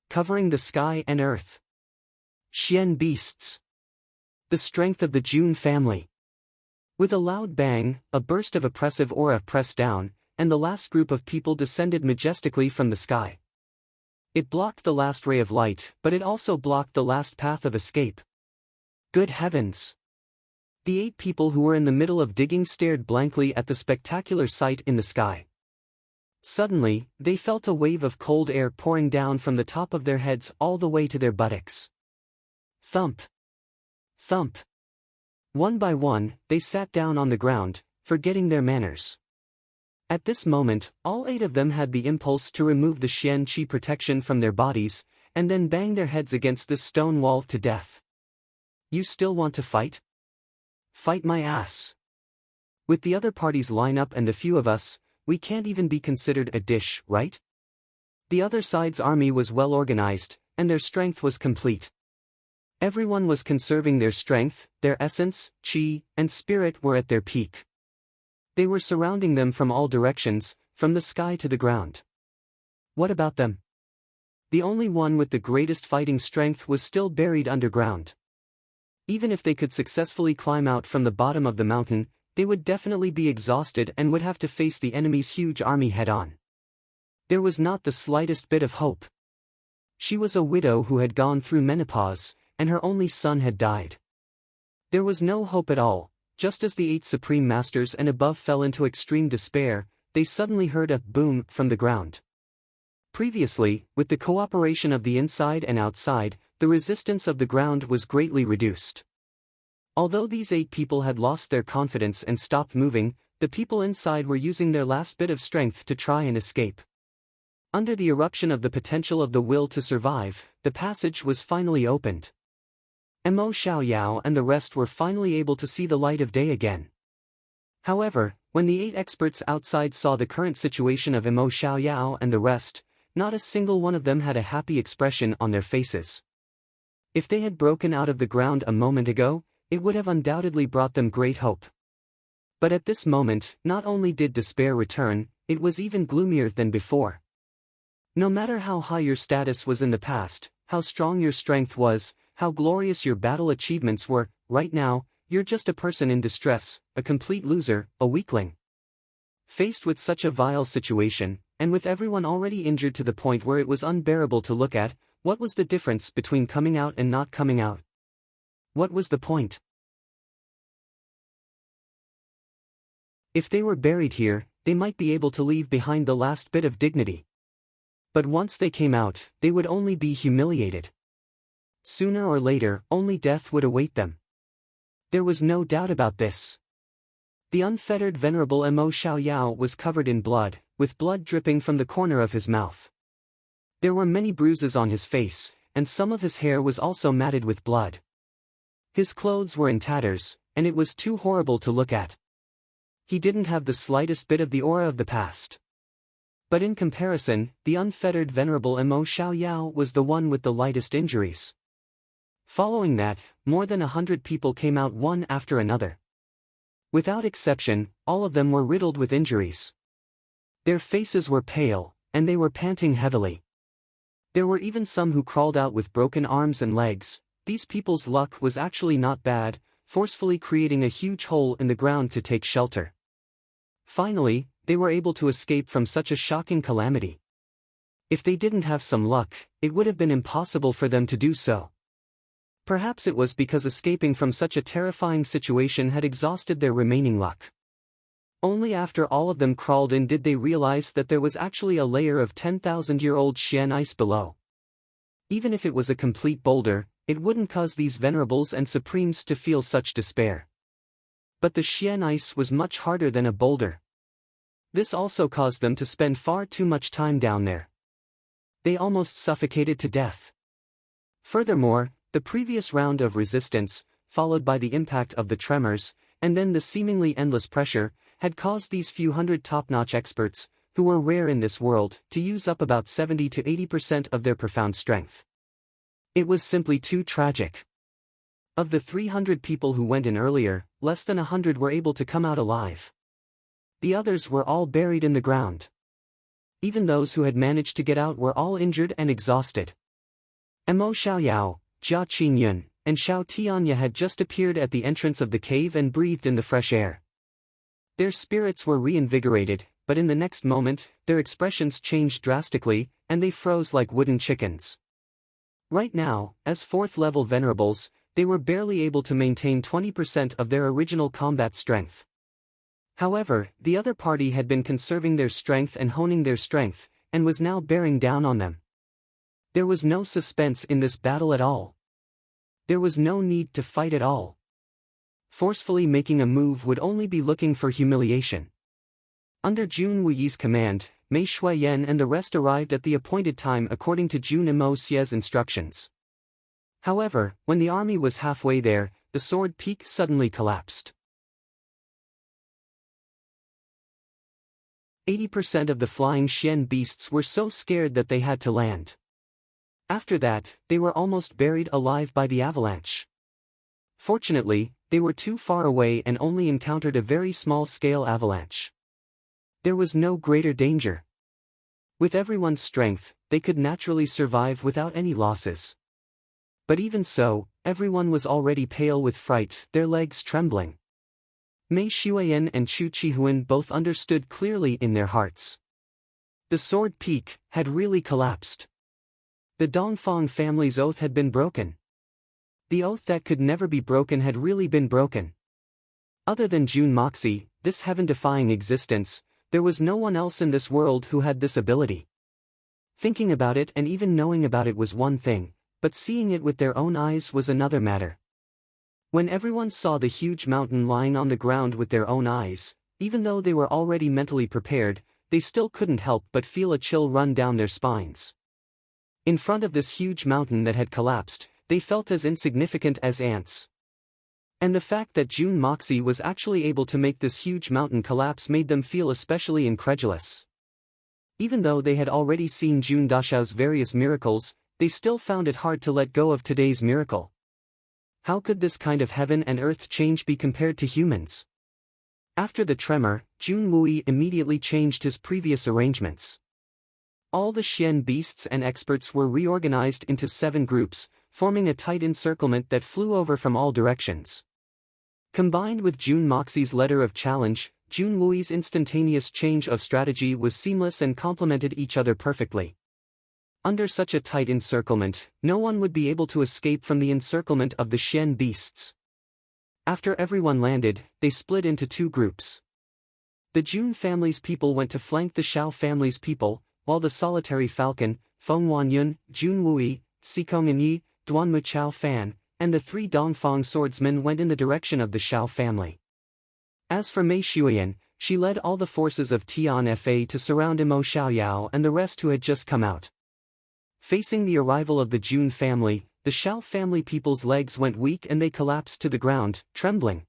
Covering the sky and earth. Xian beasts. The strength of the Jun family. With a loud bang, a burst of oppressive aura pressed down, and the last group of people descended majestically from the sky. It blocked the last ray of light, but it also blocked the last path of escape. Good heavens! The 8 people who were in the middle of digging stared blankly at the spectacular sight in the sky. Suddenly, they felt a wave of cold air pouring down from the top of their heads all the way to their buttocks. Thump! Thump! One by one, they sat down on the ground, forgetting their manners. At this moment, all 8 of them had the impulse to remove the Xian Qi protection from their bodies, and then bang their heads against this stone wall to death. You still want to fight? Fight my ass. With the other party's lineup and the few of us, we can't even be considered a dish, right? The other side's army was well organized, and their strength was complete. Everyone was conserving their strength, their essence, qi, and spirit were at their peak. They were surrounding them from all directions, from the sky to the ground. What about them? The only one with the greatest fighting strength was still buried underground. Even if they could successfully climb out from the bottom of the mountain, they would definitely be exhausted and would have to face the enemy's huge army head-on. There was not the slightest bit of hope. She was a widow who had gone through menopause, and her only son had died. There was no hope at all. Just as the 8 supreme masters and above fell into extreme despair, they suddenly heard a boom from the ground. Previously, with the cooperation of the inside and outside, the resistance of the ground was greatly reduced. Although these 8 people had lost their confidence and stopped moving, the people inside were using their last bit of strength to try and escape. Under the eruption of the potential of the will to survive, the passage was finally opened. Mo Xiaoyao and the rest were finally able to see the light of day again. However, when the 8 experts outside saw the current situation of Mo Xiaoyao and the rest, not a single one of them had a happy expression on their faces. If they had broken out of the ground a moment ago, it would have undoubtedly brought them great hope. But at this moment, not only did despair return, it was even gloomier than before. No matter how high your status was in the past, how strong your strength was, how glorious your battle achievements were, right now, you're just a person in distress, a complete loser, a weakling. Faced with such a vile situation, and with everyone already injured to the point where it was unbearable to look at, what was the difference between coming out and not coming out? What was the point? If they were buried here, they might be able to leave behind the last bit of dignity. But once they came out, they would only be humiliated. Sooner or later, only death would await them. There was no doubt about this. The unfettered venerable Mo Xiaoyao was covered in blood, with blood dripping from the corner of his mouth. There were many bruises on his face, and some of his hair was also matted with blood. His clothes were in tatters, and it was too horrible to look at. He didn't have the slightest bit of the aura of the past. But in comparison, the unfettered venerable Mo Xiaoyao was the one with the lightest injuries. Following that, more than 100 people came out one after another. Without exception, all of them were riddled with injuries. Their faces were pale, and they were panting heavily. There were even some who crawled out with broken arms and legs. These people's luck was actually not bad, forcefully creating a huge hole in the ground to take shelter. Finally, they were able to escape from such a shocking calamity. If they didn't have some luck, it would have been impossible for them to do so. Perhaps it was because escaping from such a terrifying situation had exhausted their remaining luck. Only after all of them crawled in did they realize that there was actually a layer of 10,000-year-old Xian ice below. Even if it was a complete boulder, it wouldn't cause these venerables and supremes to feel such despair. But the Xian ice was much harder than a boulder. This also caused them to spend far too much time down there. They almost suffocated to death. Furthermore, the previous round of resistance, followed by the impact of the tremors, and then the seemingly endless pressure, had caused these few hundred top-notch experts, who were rare in this world, to use up about 70 to 80% of their profound strength. It was simply too tragic. Of the 300 people who went in earlier, less than 100 were able to come out alive. The others were all buried in the ground. Even those who had managed to get out were all injured and exhausted. Mo Xiaoyao, Jia Qingyun, and Xiao Tianya had just appeared at the entrance of the cave and breathed in the fresh air. Their spirits were reinvigorated, but in the next moment, their expressions changed drastically, and they froze like wooden chickens. Right now, as 4th-level venerables, they were barely able to maintain 20% of their original combat strength. However, the other party had been conserving their strength and honing their strength, and was now bearing down on them. There was no suspense in this battle at all. There was no need to fight at all. Forcefully making a move would only be looking for humiliation. Under Jun Wuyi's command, Mei Shuiyan and the rest arrived at the appointed time according to Jun Imo Xie's instructions. However, when the army was halfway there, the sword peak suddenly collapsed. 80% of the flying Xian beasts were so scared that they had to land. After that, they were almost buried alive by the avalanche. Fortunately, they were too far away and only encountered a very small-scale avalanche. There was no greater danger. With everyone's strength, they could naturally survive without any losses. But even so, everyone was already pale with fright, their legs trembling. Mei Shuiyan and Chu Chihuan both understood clearly in their hearts. The sword peak had really collapsed. The Dongfang family's oath had been broken. The oath that could never be broken had really been broken. Other than Jun Moxie, this heaven-defying existence, there was no one else in this world who had this ability. Thinking about it and even knowing about it was one thing, but seeing it with their own eyes was another matter. When everyone saw the huge mountain lying on the ground with their own eyes, even though they were already mentally prepared, they still couldn't help but feel a chill run down their spines. In front of this huge mountain that had collapsed, they felt as insignificant as ants. And the fact that Jun Moxie was actually able to make this huge mountain collapse made them feel especially incredulous. Even though they had already seen Jun Dashao's various miracles, they still found it hard to let go of today's miracle. How could this kind of heaven and earth change be compared to humans? After the tremor, Jun Wui immediately changed his previous arrangements. All the Xian beasts and experts were reorganized into 7 groups, forming a tight encirclement that flew over from all directions. Combined with Jun Moxie's letter of challenge, Jun Wui's instantaneous change of strategy was seamless and complemented each other perfectly. Under such a tight encirclement, no one would be able to escape from the encirclement of the Xian beasts. After everyone landed, they split into 2 groups. The Jun family's people went to flank the Xiao family's people, while the solitary falcon, Feng Wanyun, Jun Wui, Xikong Yi, Duanmu Chao Fan, and the 3 Dongfang swordsmen went in the direction of the Xiao family. As for Mei Shuiyan, she led all the forces of Tian Fa to surround Imo Xiaoyao and the rest who had just come out. Facing the arrival of the Jun family, the Xiao family people's legs went weak and they collapsed to the ground, trembling.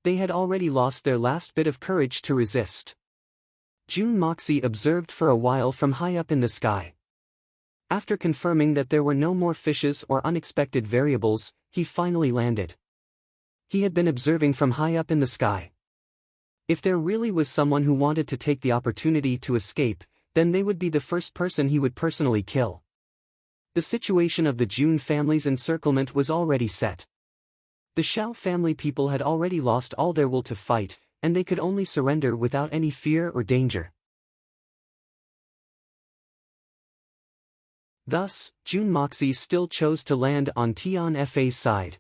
They had already lost their last bit of courage to resist. Jun Moxie observed for a while from high up in the sky. After confirming that there were no more fishes or unexpected variables, he finally landed. He had been observing from high up in the sky. If there really was someone who wanted to take the opportunity to escape, then they would be the first person he would personally kill. The situation of the Jun family's encirclement was already set. The Xiao family people had already lost all their will to fight, and they could only surrender without any fear or danger. Thus, Jun Moxie still chose to land on Tian Fa's side.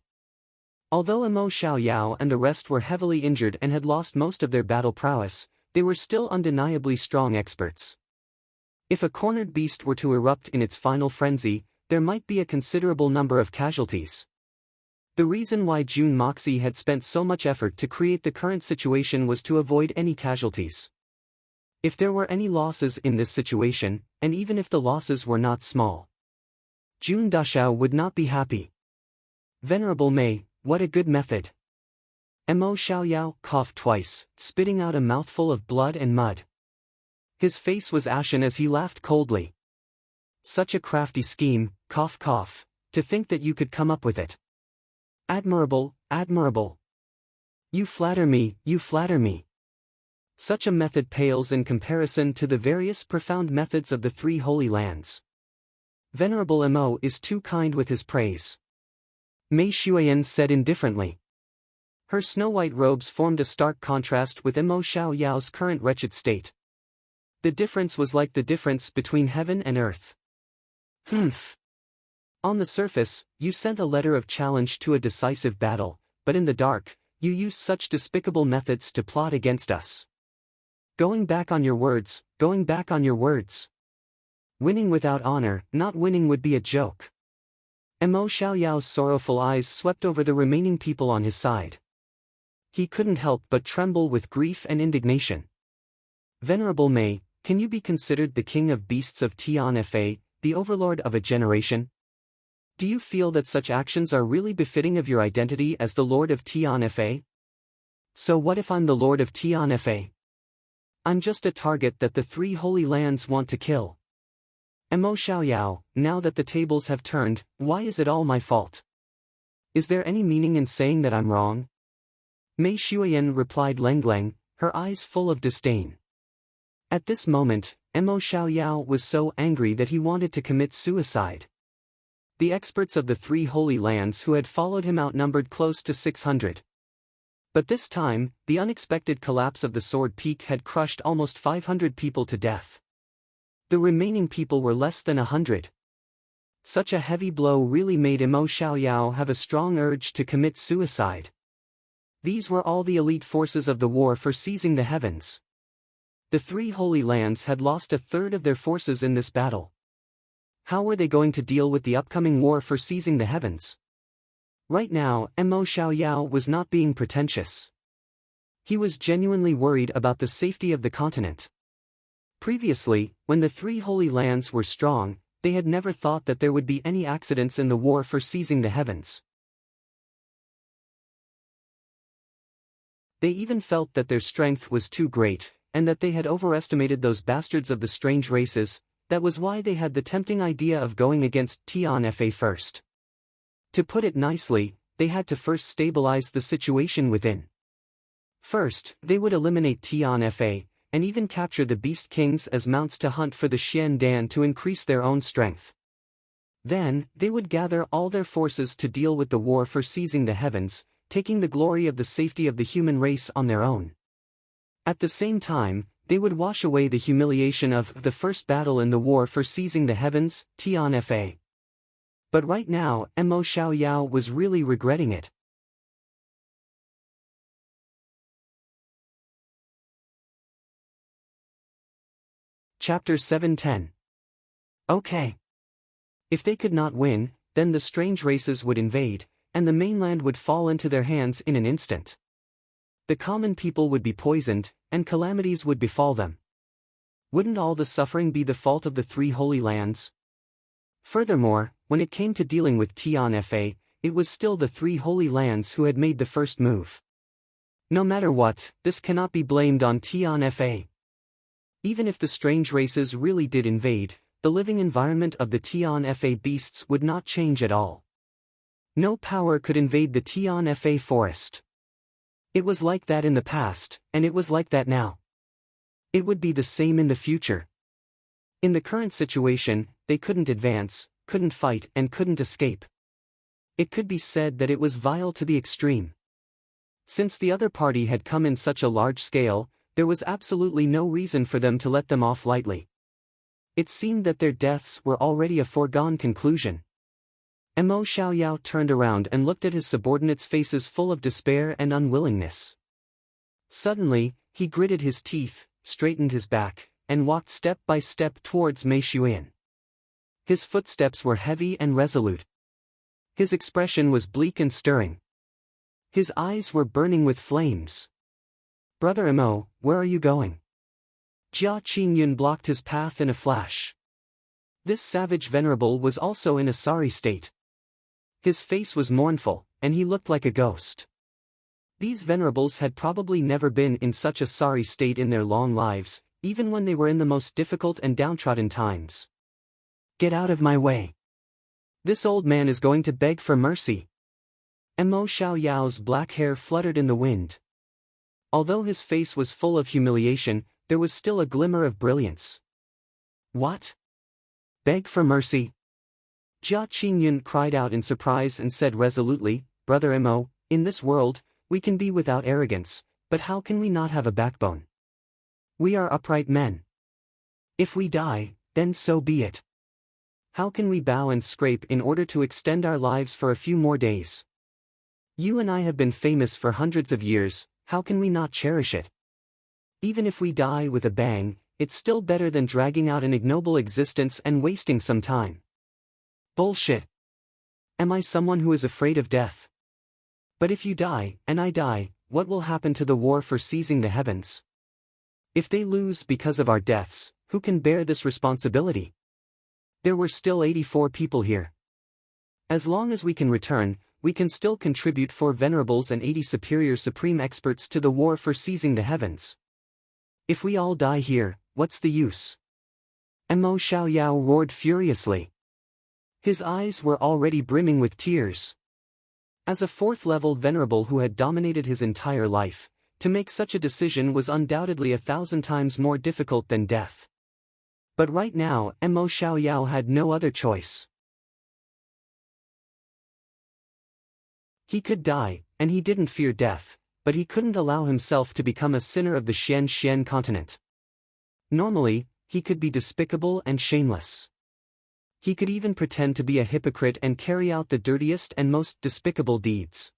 Although Imo Xiaoyao and the rest were heavily injured and had lost most of their battle prowess, they were still undeniably strong experts. If a cornered beast were to erupt in its final frenzy, there might be a considerable number of casualties. The reason why Jun Moxie had spent so much effort to create the current situation was to avoid any casualties. If there were any losses in this situation, and even if the losses were not small, Jun Dashao would not be happy. Venerable Mei, what a good method. Imo Xiaoyao coughed twice, spitting out a mouthful of blood and mud. His face was ashen as he laughed coldly. Such a crafty scheme, cough cough, to think that you could come up with it. Admirable, admirable. You flatter me, you flatter me. Such a method pales in comparison to the various profound methods of the 3 Holy Lands. Venerable Mo is too kind with his praise. Mei Xuan said indifferently. Her snow-white robes formed a stark contrast with Mo Xiaoyao's current wretched state. The difference was like the difference between heaven and earth. Humph. On the surface, you sent a letter of challenge to a decisive battle, but in the dark, you used such despicable methods to plot against us. Going back on your words, going back on your words. Winning without honor, not winning would be a joke. Mo Xiaoyao's sorrowful eyes swept over the remaining people on his side. He couldn't help but tremble with grief and indignation. Venerable Mei, can you be considered the king of beasts of Tianfa, the overlord of a generation? Do you feel that such actions are really befitting of your identity as the lord of Tianfa? So what if I'm the lord of Tianfa? I'm just a target that the three holy lands want to kill. Mo Xiaoyao, now that the tables have turned, why is it all my fault? Is there any meaning in saying that I'm wrong? Mei Xuan replied Lengleng, her eyes full of disdain. At this moment, Mo Xiaoyao was so angry that he wanted to commit suicide. The experts of the three holy lands who had followed him outnumbered close to 600. But this time, the unexpected collapse of the Sword Peak had crushed almost 500 people to death. The remaining people were less than 100. Such a heavy blow really made Mo Xiaoyao have a strong urge to commit suicide. These were all the elite forces of the war for seizing the heavens. The three holy lands had lost a third of their forces in this battle. How were they going to deal with the upcoming war for seizing the heavens? Right now, Mo Xiaoyao was not being pretentious. He was genuinely worried about the safety of the continent. Previously, when the three holy lands were strong, they had never thought that there would be any accidents in the war for seizing the heavens. They even felt that their strength was too great, and that they had overestimated those bastards of the strange races. That was why they had the tempting idea of going against Tianfa first. To put it nicely, they had to first stabilize the situation within. First, they would eliminate Tianfa, and even capture the Beast Kings as mounts to hunt for the Xian Dan to increase their own strength. Then, they would gather all their forces to deal with the war for seizing the heavens, taking the glory of the safety of the human race on their own. At the same time, they would wash away the humiliation of the first battle in the war for seizing the heavens, Tianfa. But right now, Mo Xiaoyao was really regretting it. Chapter 710. Okay. If they could not win, then the strange races would invade, and the mainland would fall into their hands in an instant. The common people would be poisoned, and calamities would befall them. Wouldn't all the suffering be the fault of the three holy lands? Furthermore, when it came to dealing with Tianfa, it was still the three holy lands who had made the first move. No matter what, this cannot be blamed on Tianfa. Even if the strange races really did invade, the living environment of the Tianfa beasts would not change at all. No power could invade the Tianfa forest. It was like that in the past, and it was like that now. It would be the same in the future. In the current situation, they couldn't advance, couldn't fight, and couldn't escape. It could be said that it was vile to the extreme. Since the other party had come in such a large scale, there was absolutely no reason for them to let them off lightly. It seemed that their deaths were already a foregone conclusion. Mo Xiaoyao turned around and looked at his subordinates' faces full of despair and unwillingness. Suddenly, he gritted his teeth, straightened his back, and walked step by step towards Mei Xuan. His footsteps were heavy and resolute. His expression was bleak and stirring. His eyes were burning with flames. "Brother Mo, where are you going?" Jia Qingyun blocked his path in a flash. This savage venerable was also in a sorry state. His face was mournful, and he looked like a ghost. These venerables had probably never been in such a sorry state in their long lives, even when they were in the most difficult and downtrodden times. "Get out of my way. This old man is going to beg for mercy." Mo Xiaoyao's black hair fluttered in the wind. Although his face was full of humiliation, there was still a glimmer of brilliance. "What? Beg for mercy? Jia Qingyun cried out in surprise and said resolutely, Brother Mo, in this world, we can be without arrogance, but how can we not have a backbone? We are upright men. If we die, then so be it. How can we bow and scrape in order to extend our lives for a few more days? You and I have been famous for hundreds of years, how can we not cherish it? Even if we die with a bang, it's still better than dragging out an ignoble existence and wasting some time. Bullshit. Am I someone who is afraid of death? But if you die, and I die, what will happen to the war for seizing the heavens? If they lose because of our deaths, who can bear this responsibility? There were still 84 people here. As long as we can return, we can still contribute 4 venerables and 80 superior supreme experts to the war for seizing the heavens. If we all die here, what's the use? Mo Xiaoyao roared furiously. His eyes were already brimming with tears. As a 4th-level venerable who had dominated his entire life, to make such a decision was undoubtedly 1,000 times more difficult than death. But right now, Mo Xiaoyao had no other choice. He could die, and he didn't fear death, but he couldn't allow himself to become a sinner of the Xian continent. Normally, he could be despicable and shameless. He could even pretend to be a hypocrite and carry out the dirtiest and most despicable deeds.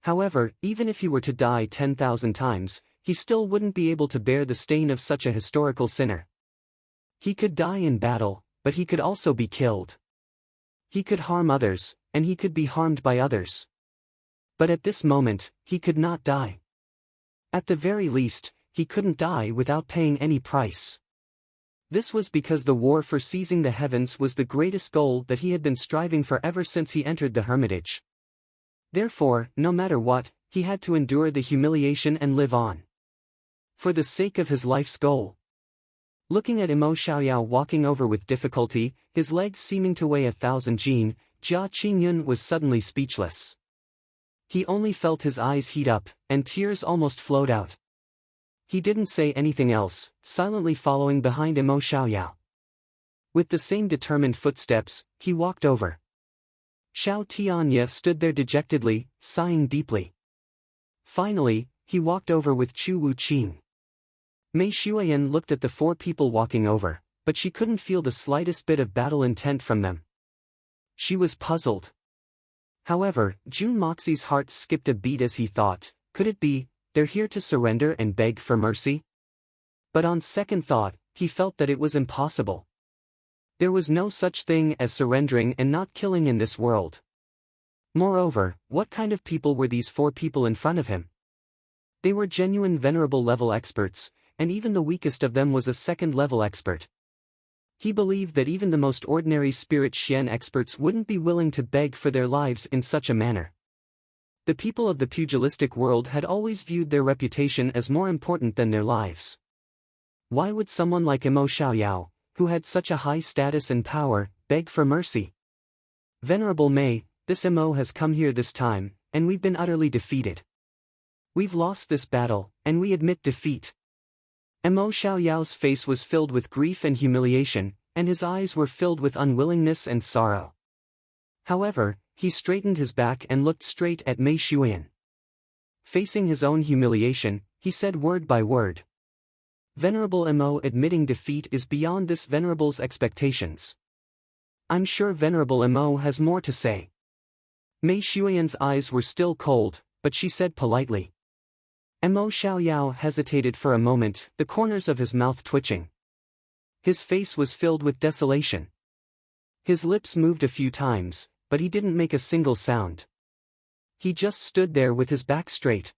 However, even if he were to die 10,000 times, he still wouldn't be able to bear the stain of such a historical sinner. He could die in battle, but he could also be killed. He could harm others, and he could be harmed by others. But at this moment, he could not die. At the very least, he couldn't die without paying any price. This was because the war for seizing the heavens was the greatest goal that he had been striving for ever since he entered the hermitage. Therefore, no matter what, he had to endure the humiliation and live on. For the sake of his life's goal. Looking at Mo Xiaoyao walking over with difficulty, his legs seeming to weigh 1,000 jin, Jia Qingyun was suddenly speechless. He only felt his eyes heat up, and tears almost flowed out. He didn't say anything else, silently following behind Mo Xiaoyao. With the same determined footsteps, he walked over. Xiao Tianye stood there dejectedly, sighing deeply. Finally, he walked over with Chu Wuqing. Mei Xuan looked at the 4 people walking over, but she couldn't feel the slightest bit of battle intent from them. She was puzzled. However, Jun Moxie's heart skipped a beat as he thought, could it be, they're here to surrender and beg for mercy? But on second thought, he felt that it was impossible. There was no such thing as surrendering and not killing in this world. Moreover, what kind of people were these 4 people in front of him? They were genuine venerable level experts, and even the weakest of them was a 2nd-level expert. He believed that even the most ordinary spirit Xian experts wouldn't be willing to beg for their lives in such a manner. The people of the pugilistic world had always viewed their reputation as more important than their lives. Why would someone like Mo Xiaoyao, who had such a high status and power, beg for mercy? Venerable Mei, this Mo has come here this time, and we've been utterly defeated. We've lost this battle, and we admit defeat. Mo Xiaoyao's face was filled with grief and humiliation, and his eyes were filled with unwillingness and sorrow. However, he straightened his back and looked straight at Mei Xuan. Facing his own humiliation, he said word by word. Venerable Mo admitting defeat is beyond this venerable's expectations. I'm sure Venerable Mo has more to say. Mei Xuan's eyes were still cold, but she said politely. Mo Xiaoyao hesitated for a moment, the corners of his mouth twitching. His face was filled with desolation. His lips moved a few times, but he didn't make a single sound. He just stood there with his back straight.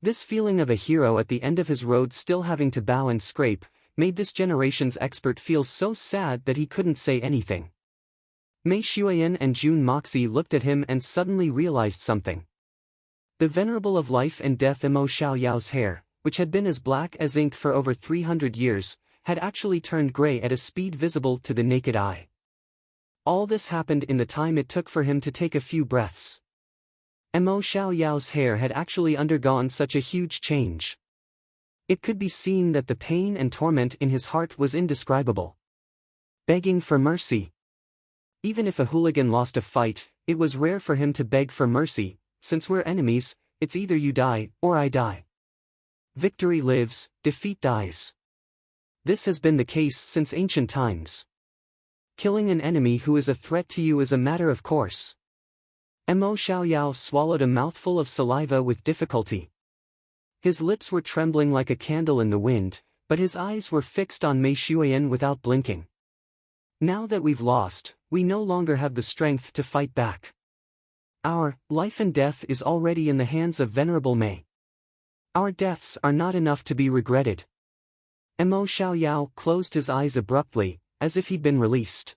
This feeling of a hero at the end of his road still having to bow and scrape, made this generation's expert feel so sad that he couldn't say anything. Mei Xuan and Jun Moxie looked at him and suddenly realized something. The venerable of life and death Mo Xiaoyao's hair, which had been as black as ink for over 300 years, had actually turned gray at a speed visible to the naked eye. All this happened in the time it took for him to take a few breaths. Mo Xiaoyao's hair had actually undergone such a huge change. It could be seen that the pain and torment in his heart was indescribable. Begging for mercy. Even if a hooligan lost a fight, it was rare for him to beg for mercy. Since we're enemies, it's either you die, or I die. Victory lives, defeat dies. This has been the case since ancient times. Killing an enemy who is a threat to you is a matter of course. Mo Xiaoyao swallowed a mouthful of saliva with difficulty. His lips were trembling like a candle in the wind, but his eyes were fixed on Mei Xuan without blinking. Now that we've lost, we no longer have the strength to fight back. Our life and death is already in the hands of Venerable Mei. Our deaths are not enough to be regretted. Mo Xiaoyao closed his eyes abruptly, as if he'd been released.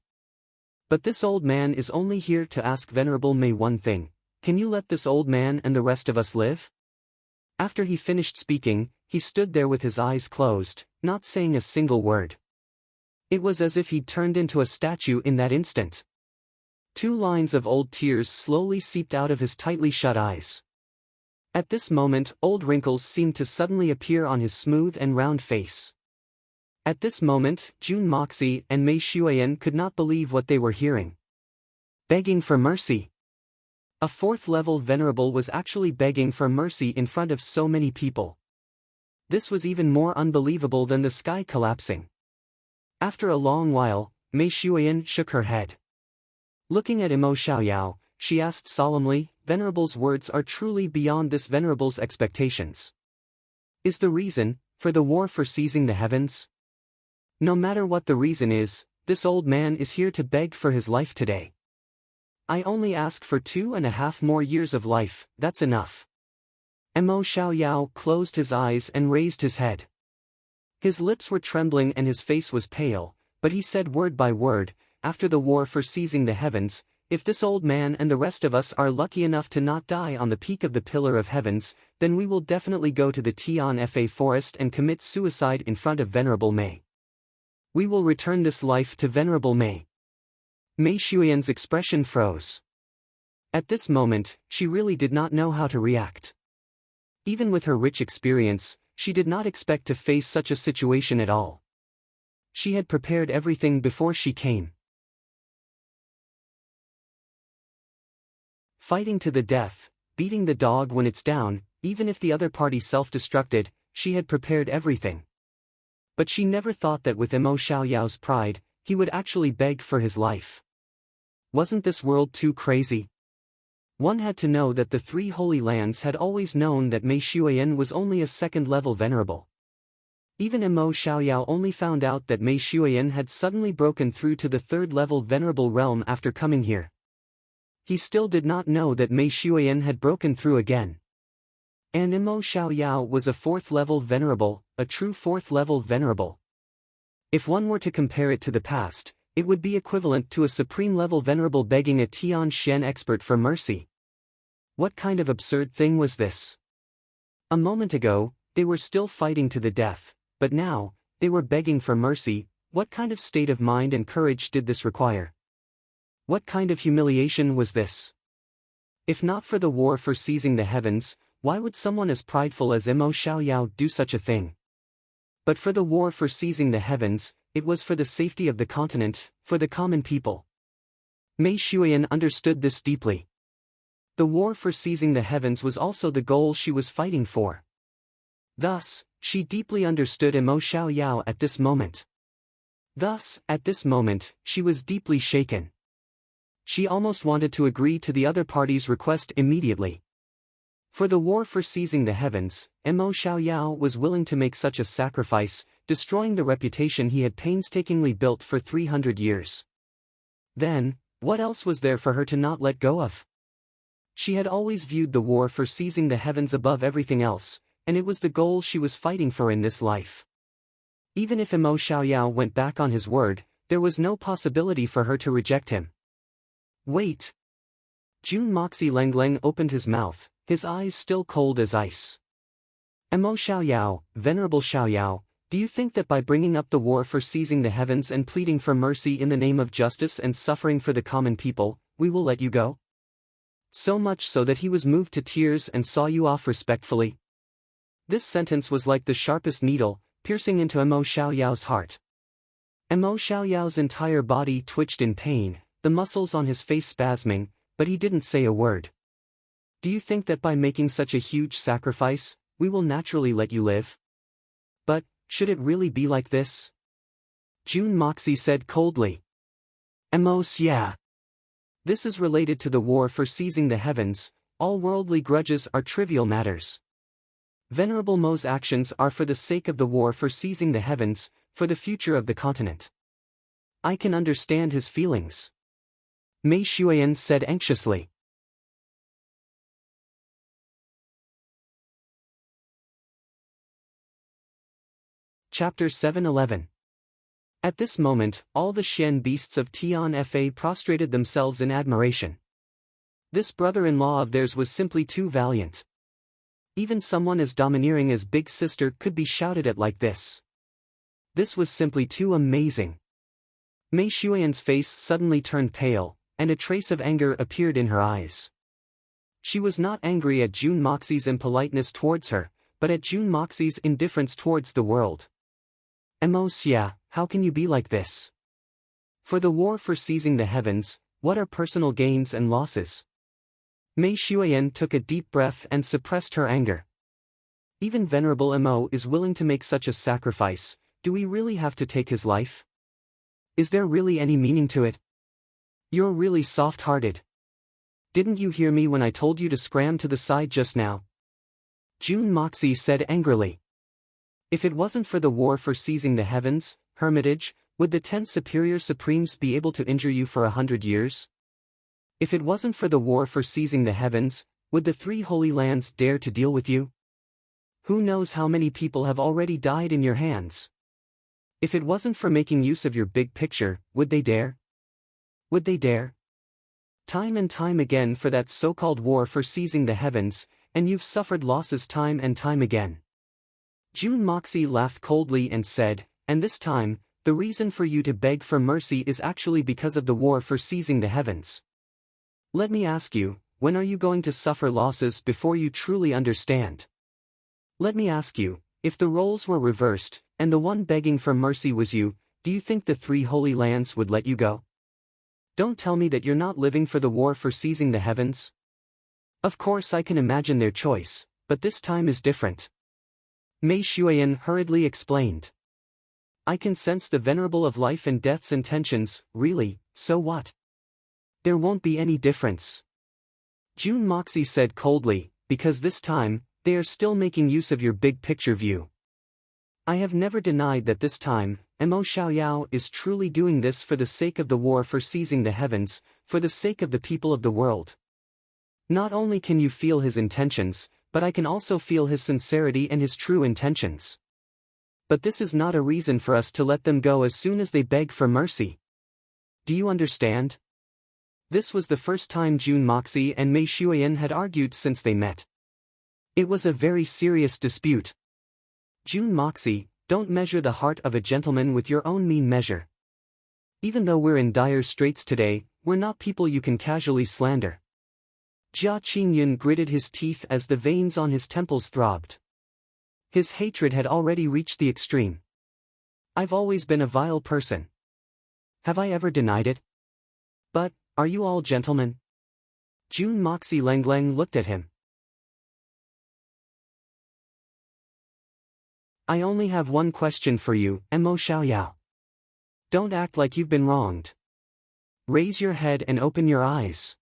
But this old man is only here to ask Venerable Mei one thing: can you let this old man and the rest of us live? After he finished speaking, he stood there with his eyes closed, not saying a single word. It was as if he'd turned into a statue in that instant. 2 lines of old tears slowly seeped out of his tightly shut eyes. At this moment, old wrinkles seemed to suddenly appear on his smooth and round face. At this moment, Jun Moxie and Mei Xuan could not believe what they were hearing. Begging for mercy. A 4th-level venerable was actually begging for mercy in front of so many people. This was even more unbelievable than the sky collapsing. After a long while, Mei Xuan shook her head. Looking at Mo Xiaoyao, she asked solemnly, "Venerable's words are truly beyond this Venerable's expectations. Is the reason for the war for seizing the heavens? No matter what the reason is, this old man is here to beg for his life today. I only ask for 2.5 more years of life, that's enough." Mo Xiaoyao closed his eyes and raised his head. His lips were trembling and his face was pale, but he said word by word, "After the war for seizing the heavens, if this old man and the rest of us are lucky enough to not die on the peak of the Pillar of Heavens, then we will definitely go to the Tianfa forest and commit suicide in front of Venerable Mei. We will return this life to Venerable Mei." Mei Xuan's expression froze. At this moment, she really did not know how to react. Even with her rich experience, she did not expect to face such a situation at all. She had prepared everything before she came. Fighting to the death, beating the dog when it's down, even if the other party self-destructed, she had prepared everything. But she never thought that with Mo Xiaoyao's pride, he would actually beg for his life. Wasn't this world too crazy? One had to know that the 3 Holy Lands had always known that Mei Xuan was only a 2nd-level venerable. Even Mo Xiaoyao only found out that Mei Xuan had suddenly broken through to the 3rd-level venerable realm after coming here. He still did not know that Mei Xuan had broken through again. And Mo Xiaoyao was a 4th-level venerable, a true 4th-level venerable. If one were to compare it to the past, it would be equivalent to a supreme-level venerable begging a Tian Shen expert for mercy. What kind of absurd thing was this? A moment ago, they were still fighting to the death, but now, they were begging for mercy. What kind of state of mind and courage did this require? What kind of humiliation was this? If not for the war for seizing the heavens, why would someone as prideful as Mo Xiaoyao do such a thing? But for the war for seizing the heavens, it was for the safety of the continent, for the common people. Mei Xuan understood this deeply. The war for seizing the heavens was also the goal she was fighting for. Thus, she deeply understood Mo Xiaoyao at this moment. Thus, at this moment, she was deeply shaken. She almost wanted to agree to the other party's request immediately. For the war for seizing the heavens, Mo Xiaoyao was willing to make such a sacrifice, destroying the reputation he had painstakingly built for 300 years. Then, what else was there for her to not let go of? She had always viewed the war for seizing the heavens above everything else, and it was the goal she was fighting for in this life. Even if Mo Xiaoyao went back on his word, there was no possibility for her to reject him. Wait! Jun Moxie Lengleng opened his mouth, his eyes still cold as ice. Mo Xiaoyao, Venerable Xiaoyao, do you think that by bringing up the war for seizing the heavens and pleading for mercy in the name of justice and suffering for the common people, we will let you go? So much so that he was moved to tears and saw you off respectfully. This sentence was like the sharpest needle, piercing into Mo Xiaoyao's heart. Mo Xiaoyao's entire body twitched in pain, the muscles on his face spasming, but he didn't say a word. Do you think that by making such a huge sacrifice, we will naturally let you live? But, should it really be like this? Jun Moxie said coldly. Mo Xia. This is related to the war for seizing the heavens. All worldly grudges are trivial matters. Venerable Mo's actions are for the sake of the war for seizing the heavens, for the future of the continent. I can understand his feelings. Mei Shuiyan said anxiously. Chapter 7:11. At this moment, all the Xian beasts of Tian Fa prostrated themselves in admiration. This brother-in-law of theirs was simply too valiant. Even someone as domineering as Big Sister could be shouted at like this. This was simply too amazing. Mei Shuiyan's face suddenly turned pale, and a trace of anger appeared in her eyes. She was not angry at Jun Moxie's impoliteness towards her, but at Jun Moxie's indifference towards the world. Mo Xia, how can you be like this? For the war for seizing the heavens, what are personal gains and losses? Mei Shuiyan took a deep breath and suppressed her anger. Even Venerable Mo is willing to make such a sacrifice. Do we really have to take his life? Is there really any meaning to it? You're really soft-hearted. Didn't you hear me when I told you to scram to the side just now? Jun Moxie said angrily. If it wasn't for the war for seizing the heavens, Hermitage, would the 10 superior supremes be able to injure you for 100 years? If it wasn't for the war for seizing the heavens, would the 3 holy lands dare to deal with you? Who knows how many people have already died in your hands? If it wasn't for making use of your big picture, would they dare? Would they dare? Time and time again for that so-called war for seizing the heavens, and you've suffered losses time and time again. Jun Moxie laughed coldly and said, and this time, the reason for you to beg for mercy is actually because of the war for seizing the heavens. Let me ask you, when are you going to suffer losses before you truly understand? Let me ask you, if the roles were reversed, and the one begging for mercy was you, do you think the 3 holy lands would let you go? Don't tell me that you're not living for the war for seizing the heavens. Of course I can imagine their choice, but this time is different. Mei Shuiyan hurriedly explained. I can sense the Venerable of Life and Death's intentions, really, so what? There won't be any difference. Jun Moxie said coldly, because this time, they are still making use of your big picture view. I have never denied that this time, Mo Xiaoyao is truly doing this for the sake of the war for seizing the heavens, for the sake of the people of the world. Not only can you feel his intentions, but I can also feel his sincerity and his true intentions. But this is not a reason for us to let them go as soon as they beg for mercy. Do you understand? This was the first time Jun Moxie and Mei Shuiyan had argued since they met. It was a very serious dispute. Jun Moxie, don't measure the heart of a gentleman with your own mean measure. Even though we're in dire straits today, we're not people you can casually slander. Jia Qingyun gritted his teeth as the veins on his temples throbbed. His hatred had already reached the extreme. I've always been a vile person. Have I ever denied it? But, are you all gentlemen? Jun Moxie Lengleng looked at him. I only have one question for you, Mo Xiaoyao. Don't act like you've been wronged. Raise your head and open your eyes.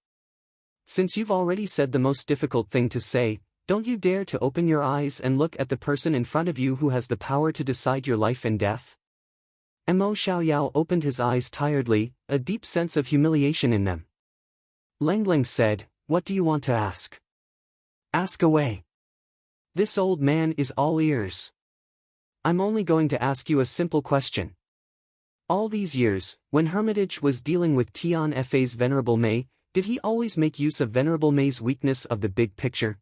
Since you've already said the most difficult thing to say, don't you dare to open your eyes and look at the person in front of you who has the power to decide your life and death? Mo Xiaoyao opened his eyes tiredly, a deep sense of humiliation in them. Lengleng said, what do you want to ask? Ask away. This old man is all ears. I'm only going to ask you a simple question. All these years, when Hermitage was dealing with Tian Fa's Venerable Mei, did he always make use of Venerable Mei's weakness of the big picture?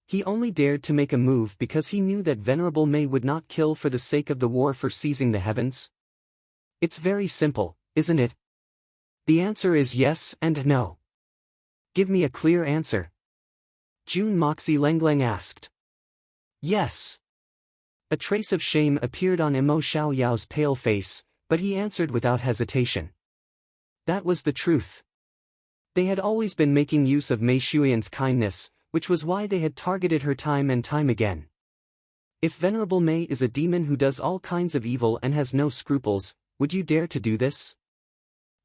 He only dared to make a move because he knew that Venerable Mei would not kill for the sake of the war for seizing the heavens? It's very simple, isn't it? The answer is yes and no. Give me a clear answer. Jun Moxie Lengleng asked. Yes. A trace of shame appeared on Mo Xiaoyao's pale face, But he answered without hesitation. That was the truth. They had always been making use of Mei Shuiyan's kindness, which was why they had targeted her time and time again. If Venerable Mei is a demon who does all kinds of evil and has no scruples, would you dare to do this?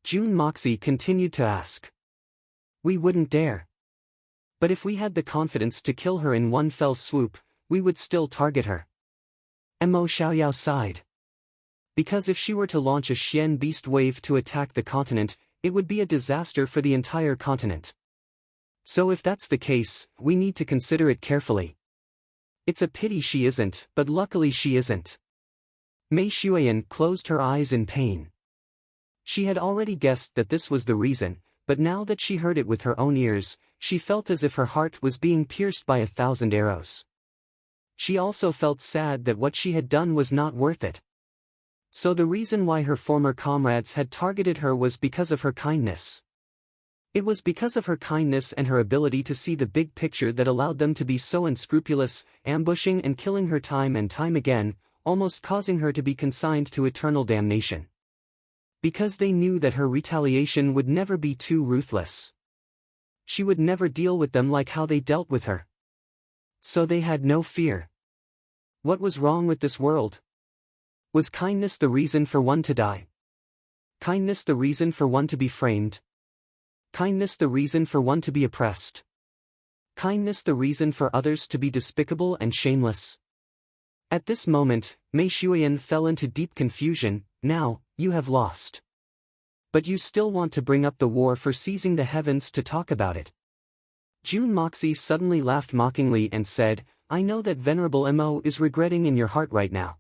June Moxie continued to ask. We wouldn't dare. But if we had the confidence to kill her in one fell swoop, we would still target her. Mo Xiaoyao sighed. Because if she were to launch a Xian beast wave to attack the continent, it would be a disaster for the entire continent. So if that's the case, we need to consider it carefully. It's a pity she isn't, but luckily she isn't. Mei Shuiyan closed her eyes in pain. She had already guessed that this was the reason, but now that she heard it with her own ears, she felt as if her heart was being pierced by 1,000 arrows. She also felt sad that what she had done was not worth it. So the reason why her former comrades had targeted her was because of her kindness. It was because of her kindness and her ability to see the big picture that allowed them to be so unscrupulous, ambushing and killing her time and time again, almost causing her to be consigned to eternal damnation. Because they knew that her retaliation would never be too ruthless. She would never deal with them like how they dealt with her. So they had no fear. What was wrong with this world? Was kindness the reason for one to die? Kindness the reason for one to be framed? Kindness the reason for one to be oppressed? Kindness the reason for others to be despicable and shameless? At this moment, Mei Shuiyan fell into deep confusion. Now, you have lost. But you still want to bring up the war for seizing the heavens to talk about it. June Moxie suddenly laughed mockingly and said, I know that Venerable Mo is regretting in your heart right now.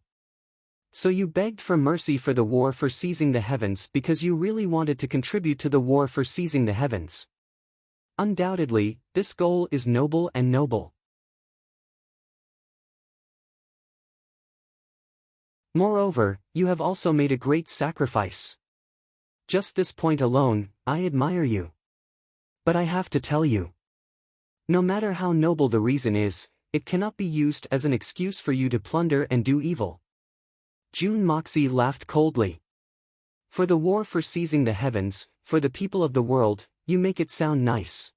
So you begged for mercy for the war for seizing the heavens because you really wanted to contribute to the war for seizing the heavens. Undoubtedly, this goal is noble and noble. Moreover, you have also made a great sacrifice. Just this point alone, I admire you. But I have to tell you. No matter how noble the reason is, it cannot be used as an excuse for you to plunder and do evil. June Moxie laughed coldly. For the war for seizing the heavens, for the people of the world, you make it sound nice.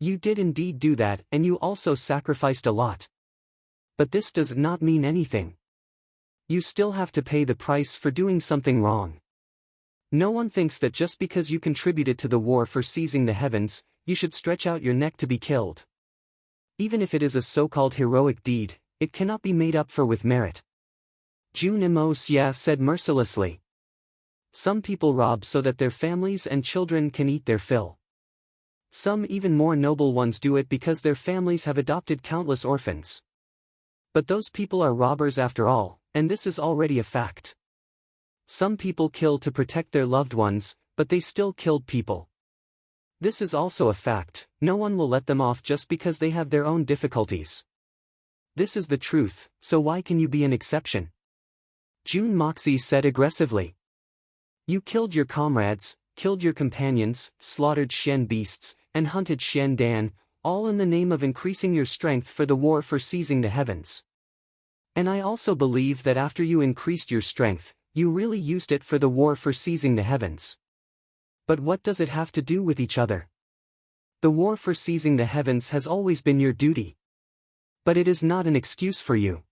You did indeed do that, and you also sacrificed a lot. But this does not mean anything. You still have to pay the price for doing something wrong. No one thinks that just because you contributed to the war for seizing the heavens, you should stretch out your neck to be killed. Even if it is a so-called heroic deed, it cannot be made up for with merit. June Mo Xia said mercilessly. Some people rob so that their families and children can eat their fill. Some even more noble ones do it because their families have adopted countless orphans. But those people are robbers after all, and this is already a fact. Some people kill to protect their loved ones, but they still killed people. This is also a fact, no one will let them off just because they have their own difficulties. This is the truth, so why can you be an exception? June Moxie said aggressively. You killed your comrades, killed your companions, slaughtered Xian beasts, and hunted Xian Dan, all in the name of increasing your strength for the war for seizing the heavens. And I also believe that after you increased your strength, you really used it for the war for seizing the heavens. But what does it have to do with each other? The war for seizing the heavens has always been your duty. But it is not an excuse for you.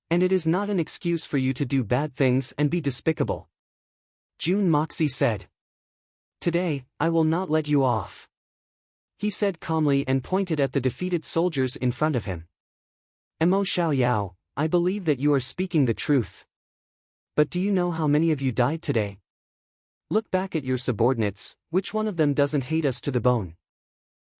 And it is not an excuse for you to do bad things and be despicable. June Moxie said. Today, I will not let you off. He said calmly and pointed at the defeated soldiers in front of him. Mo Xiaoyao, I believe that you are speaking the truth. But do you know how many of you died today? Look back at your subordinates, which one of them doesn't hate us to the bone?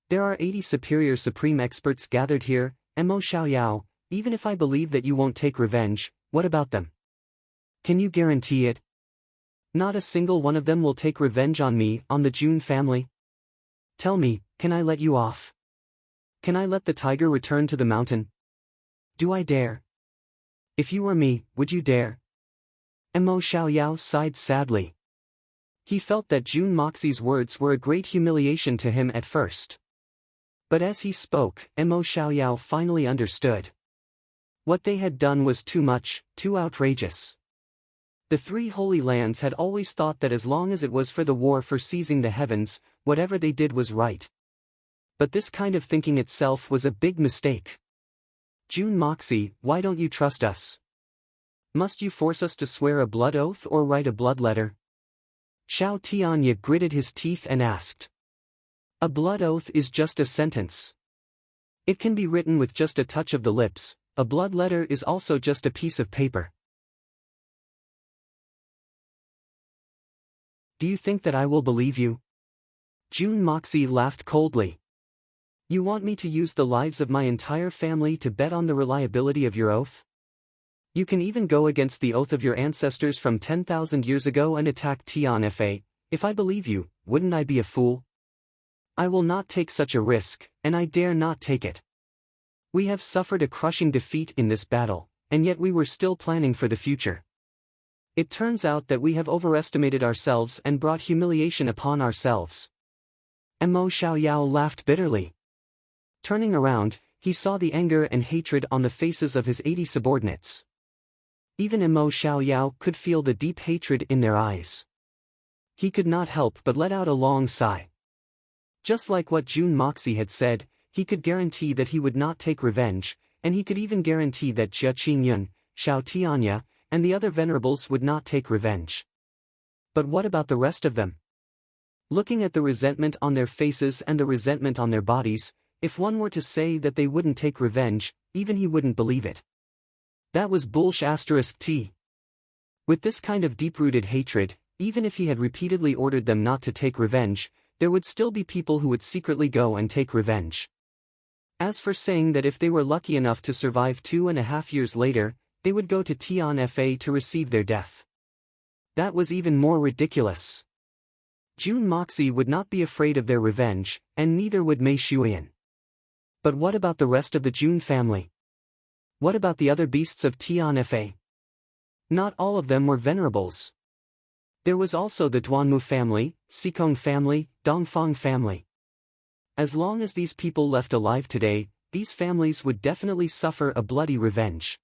There are 80 superior supreme experts gathered here, Mo Xiaoyao, even if I believe that you won't take revenge, what about them? Can you guarantee it? Not a single one of them will take revenge on me, on the June family? Tell me, can I let you off? Can I let the tiger return to the mountain? Do I dare? If you were me, would you dare? Mo Xiaoyao sighed sadly. He felt that June Moxie's words were a great humiliation to him at first. But as he spoke, Mo Xiaoyao finally understood. What they had done was too much, too outrageous. The three Holy Lands had always thought that as long as it was for the war for seizing the heavens, whatever they did was right. But this kind of thinking itself was a big mistake. June Moxie, why don't you trust us? Must you force us to swear a blood oath or write a blood letter? Xiao Tianya gritted his teeth and asked. A blood oath is just a sentence. It can be written with just a touch of the lips. A blood letter is also just a piece of paper. Do you think that I will believe you? June Moxie laughed coldly. You want me to use the lives of my entire family to bet on the reliability of your oath? You can even go against the oath of your ancestors from 10,000 years ago and attack Tianfa. If I believe you, wouldn't I be a fool? I will not take such a risk, and I dare not take it. We have suffered a crushing defeat in this battle, and yet we were still planning for the future. It turns out that we have overestimated ourselves and brought humiliation upon ourselves. Mo Xiaoyao laughed bitterly. Turning around, he saw the anger and hatred on the faces of his 80 subordinates. Even Mo Xiaoyao could feel the deep hatred in their eyes. He could not help but let out a long sigh. Just like what June Moxie had said, he could guarantee that he would not take revenge, and he could even guarantee that Jia Qingyun, Xiao Tianya, and the other venerables would not take revenge. But what about the rest of them? Looking at the resentment on their faces and the resentment on their bodies, if one were to say that they wouldn't take revenge, even he wouldn't believe it. That was bullsh*t. With this kind of deep-rooted hatred, even if he had repeatedly ordered them not to take revenge, there would still be people who would secretly go and take revenge. As for saying that if they were lucky enough to survive 2.5 years later, they would go to Tianfa to receive their death. That was even more ridiculous. June Moxie would not be afraid of their revenge, and neither would Mei Shuyan. But what about the rest of the June family? What about the other beasts of Tianfa? Not all of them were venerables. There was also the Duanmu family, Xikong family, Dongfang family. As long as these people left alive today, these families would definitely suffer a bloody revenge.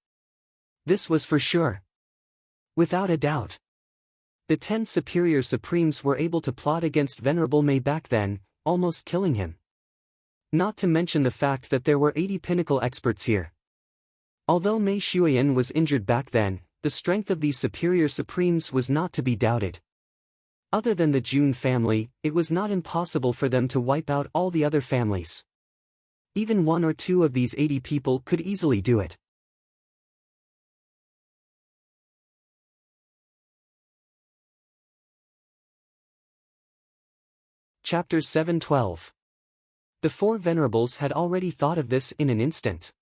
This was for sure. Without a doubt. The 10 superior supremes were able to plot against Venerable Mei back then, almost killing him. Not to mention the fact that there were 80 pinnacle experts here. Although Mei Shuyan was injured back then, the strength of these superior supremes was not to be doubted. Other than the June family, it was not impossible for them to wipe out all the other families. Even 1 or 2 of these 80 people could easily do it. Chapter 7:12. The 4 venerables had already thought of this in an instant.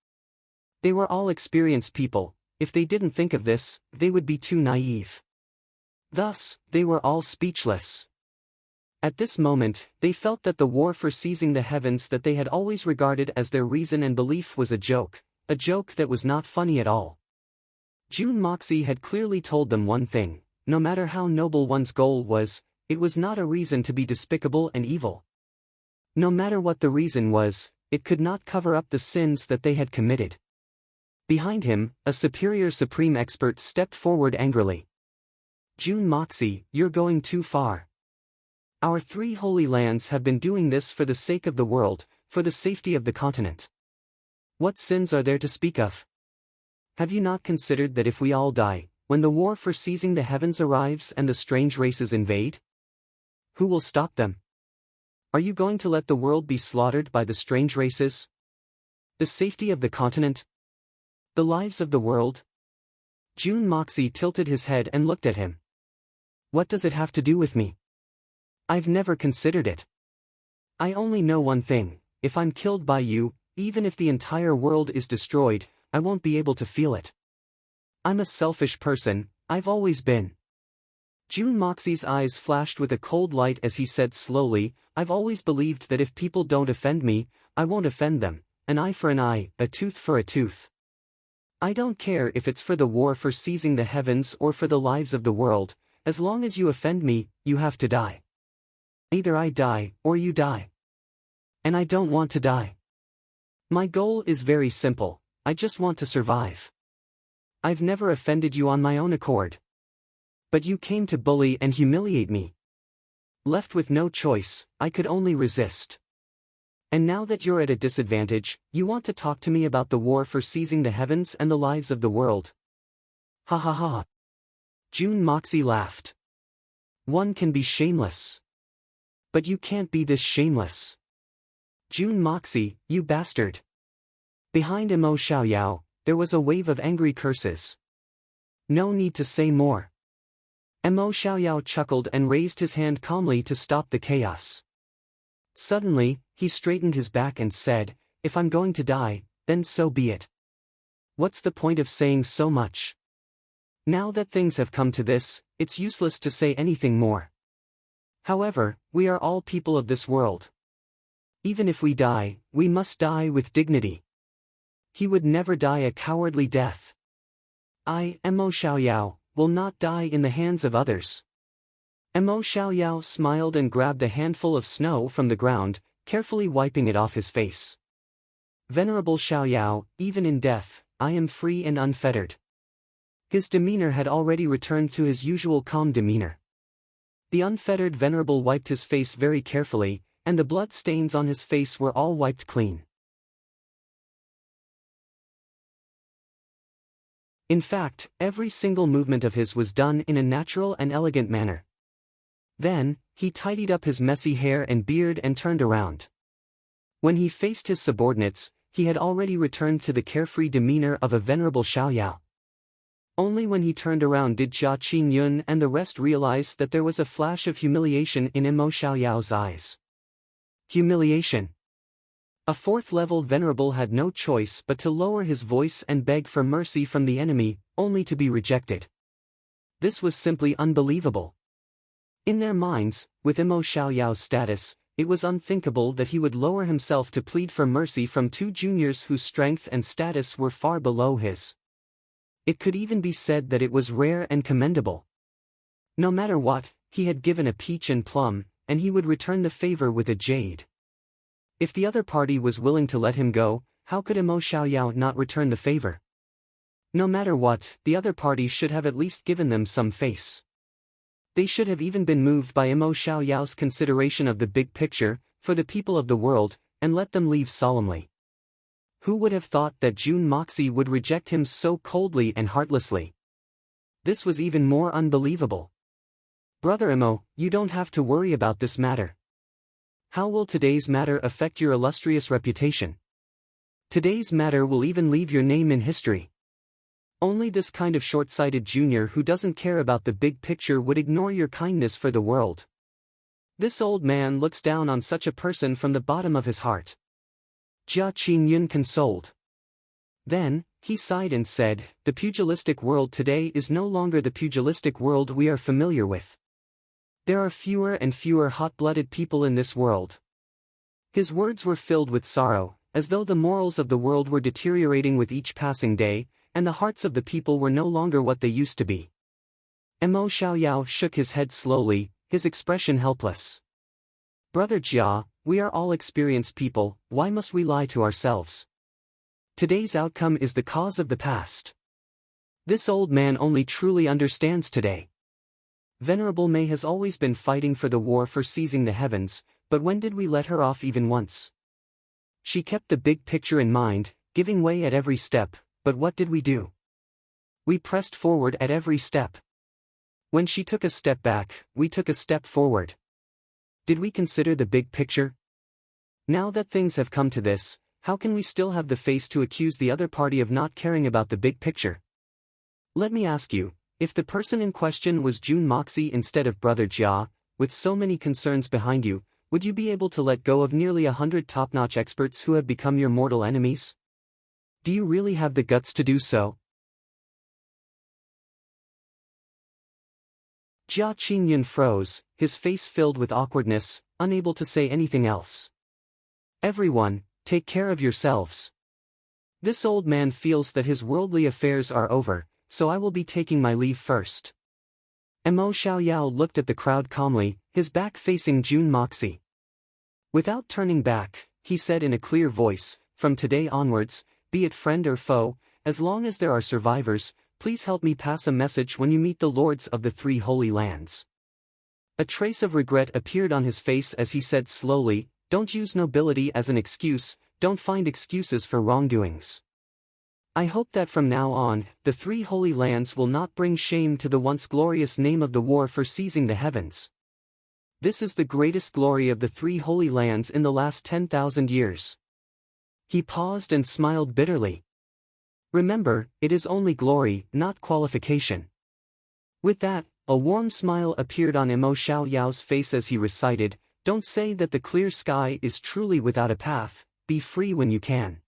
They were all experienced people. If they didn't think of this, they would be too naive. Thus, they were all speechless. At this moment, they felt that the war for seizing the heavens that they had always regarded as their reason and belief was a joke that was not funny at all. June Moxie had clearly told them one thing: no matter how noble one's goal was, it was not a reason to be despicable and evil. No matter what the reason was, it could not cover up the sins that they had committed. Behind him, a superior supreme expert stepped forward angrily. June Moxie, you're going too far. Our 3 holy lands have been doing this for the sake of the world, for the safety of the continent. What sins are there to speak of? Have you not considered that if we all die, when the war for seizing the heavens arrives and the strange races invade? Who will stop them? Are you going to let the world be slaughtered by the strange races? The safety of the continent? The lives of the world? June Moxie tilted his head and looked at him. What does it have to do with me? I've never considered it. I only know one thing: if I'm killed by you, even if the entire world is destroyed, I won't be able to feel it. I'm a selfish person, I've always been. June Moxie's eyes flashed with a cold light as he said slowly, I've always believed that if people don't offend me, I won't offend them. An eye for an eye, a tooth for a tooth. I don't care if it's for the war for seizing the heavens or for the lives of the world. As long as you offend me, you have to die. Either I die, or you die. And I don't want to die. My goal is very simple: I just want to survive. I've never offended you on my own accord. But you came to bully and humiliate me. Left with no choice, I could only resist. And now that you're at a disadvantage, you want to talk to me about the war for seizing the heavens and the lives of the world. Ha ha ha. Jun Moxie laughed. One can be shameless. But you can't be this shameless. Jun Moxie, you bastard. Behind Emo Xiaoyao, there was a wave of angry curses. No need to say more. Emo Xiaoyao chuckled and raised his hand calmly to stop the chaos. Suddenly, he straightened his back and said, "If I'm going to die, then so be it. What's the point of saying so much? Now that things have come to this, it's useless to say anything more. However, we are all people of this world. Even if we die, we must die with dignity. He would never die a cowardly death. I, Emo Xiaoyao, will not die in the hands of others." Emo Xiaoyao smiled and grabbed a handful of snow from the ground, carefully wiping it off his face. "Venerable Xiaoyao, even in death, I am free and unfettered." His demeanor had already returned to his usual calm demeanor. The unfettered venerable wiped his face very carefully, and the blood stains on his face were all wiped clean. In fact, every single movement of his was done in a natural and elegant manner. Then, he tidied up his messy hair and beard and turned around. When he faced his subordinates, he had already returned to the carefree demeanor of a venerable Xiaoyao. Only when he turned around did Jia Qingyun and the rest realize that there was a flash of humiliation in Emo Xiaoyao's eyes. Humiliation. A fourth-level venerable had no choice but to lower his voice and beg for mercy from the enemy, only to be rejected. This was simply unbelievable. In their minds, with Emo Xiaoyao's status, it was unthinkable that he would lower himself to plead for mercy from two juniors whose strength and status were far below his. It could even be said that it was rare and commendable. No matter what, he had given a peach and plum, and he would return the favor with a jade. If the other party was willing to let him go, how could Emo Xiaoyao not return the favor? No matter what, the other party should have at least given them some face. They should have even been moved by Emo Xiaoyao's consideration of the big picture, for the people of the world, and let them leave solemnly. Who would have thought that Jun Moxie would reject him so coldly and heartlessly? This was even more unbelievable. Brother Emo, you don't have to worry about this matter. How will today's matter affect your illustrious reputation? Today's matter will even leave your name in history. Only this kind of short-sighted junior who doesn't care about the big picture would ignore your kindness for the world. This old man looks down on such a person from the bottom of his heart. Jia Qingyun consoled. Then, he sighed and said, "The pugilistic world today is no longer the pugilistic world we are familiar with. There are fewer and fewer hot-blooded people in this world." His words were filled with sorrow, as though the morals of the world were deteriorating with each passing day, and the hearts of the people were no longer what they used to be. Emo Xiaoyao shook his head slowly, his expression helpless. "Brother Jia, we are all experienced people, why must we lie to ourselves? Today's outcome is the cause of the past. This old man only truly understands today. Venerable Mei has always been fighting for the war for seizing the heavens, but when did we let her off even once? She kept the big picture in mind, giving way at every step, but what did we do? We pressed forward at every step. When she took a step back, we took a step forward. Did we consider the big picture? Now that things have come to this, how can we still have the face to accuse the other party of not caring about the big picture? Let me ask you, if the person in question was Jun Moxie instead of Brother Jia, with so many concerns behind you, would you be able to let go of nearly 100 top-notch experts who have become your mortal enemies? Do you really have the guts to do so? Jia Qingyun froze, his face filled with awkwardness, unable to say anything else. Everyone, take care of yourselves. This old man feels that his worldly affairs are over, so I will be taking my leave first. Emo Xiaoyao looked at the crowd calmly, his back facing Jun Moxie. Without turning back, he said in a clear voice, "From today onwards, be it friend or foe, as long as there are survivors, please help me pass a message when you meet the lords of the three holy lands. A trace of regret appeared on his face as he said slowly, don't use nobility as an excuse, don't find excuses for wrongdoings. I hope that from now on, the three holy lands will not bring shame to the once glorious name of the war for seizing the heavens. This is the greatest glory of the three holy lands in the last 10,000 years. He paused and smiled bitterly. Remember, it is only glory, not qualification. With that, a warm smile appeared on Mo Xiaoyao's face as he recited, don't say that the clear sky is truly without a path, be free when you can.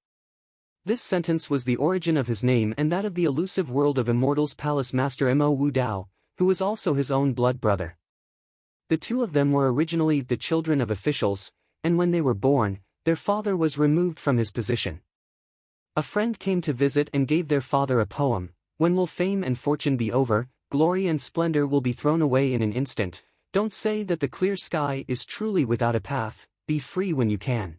This sentence was the origin of his name and that of the elusive world of Immortal's palace master Mo Wudao, who was also his own blood brother. The two of them were originally the children of officials, and when they were born, their father was removed from his position. A friend came to visit and gave their father a poem, when will fame and fortune be over, glory and splendor will be thrown away in an instant, don't say that the clear sky is truly without a path, be free when you can.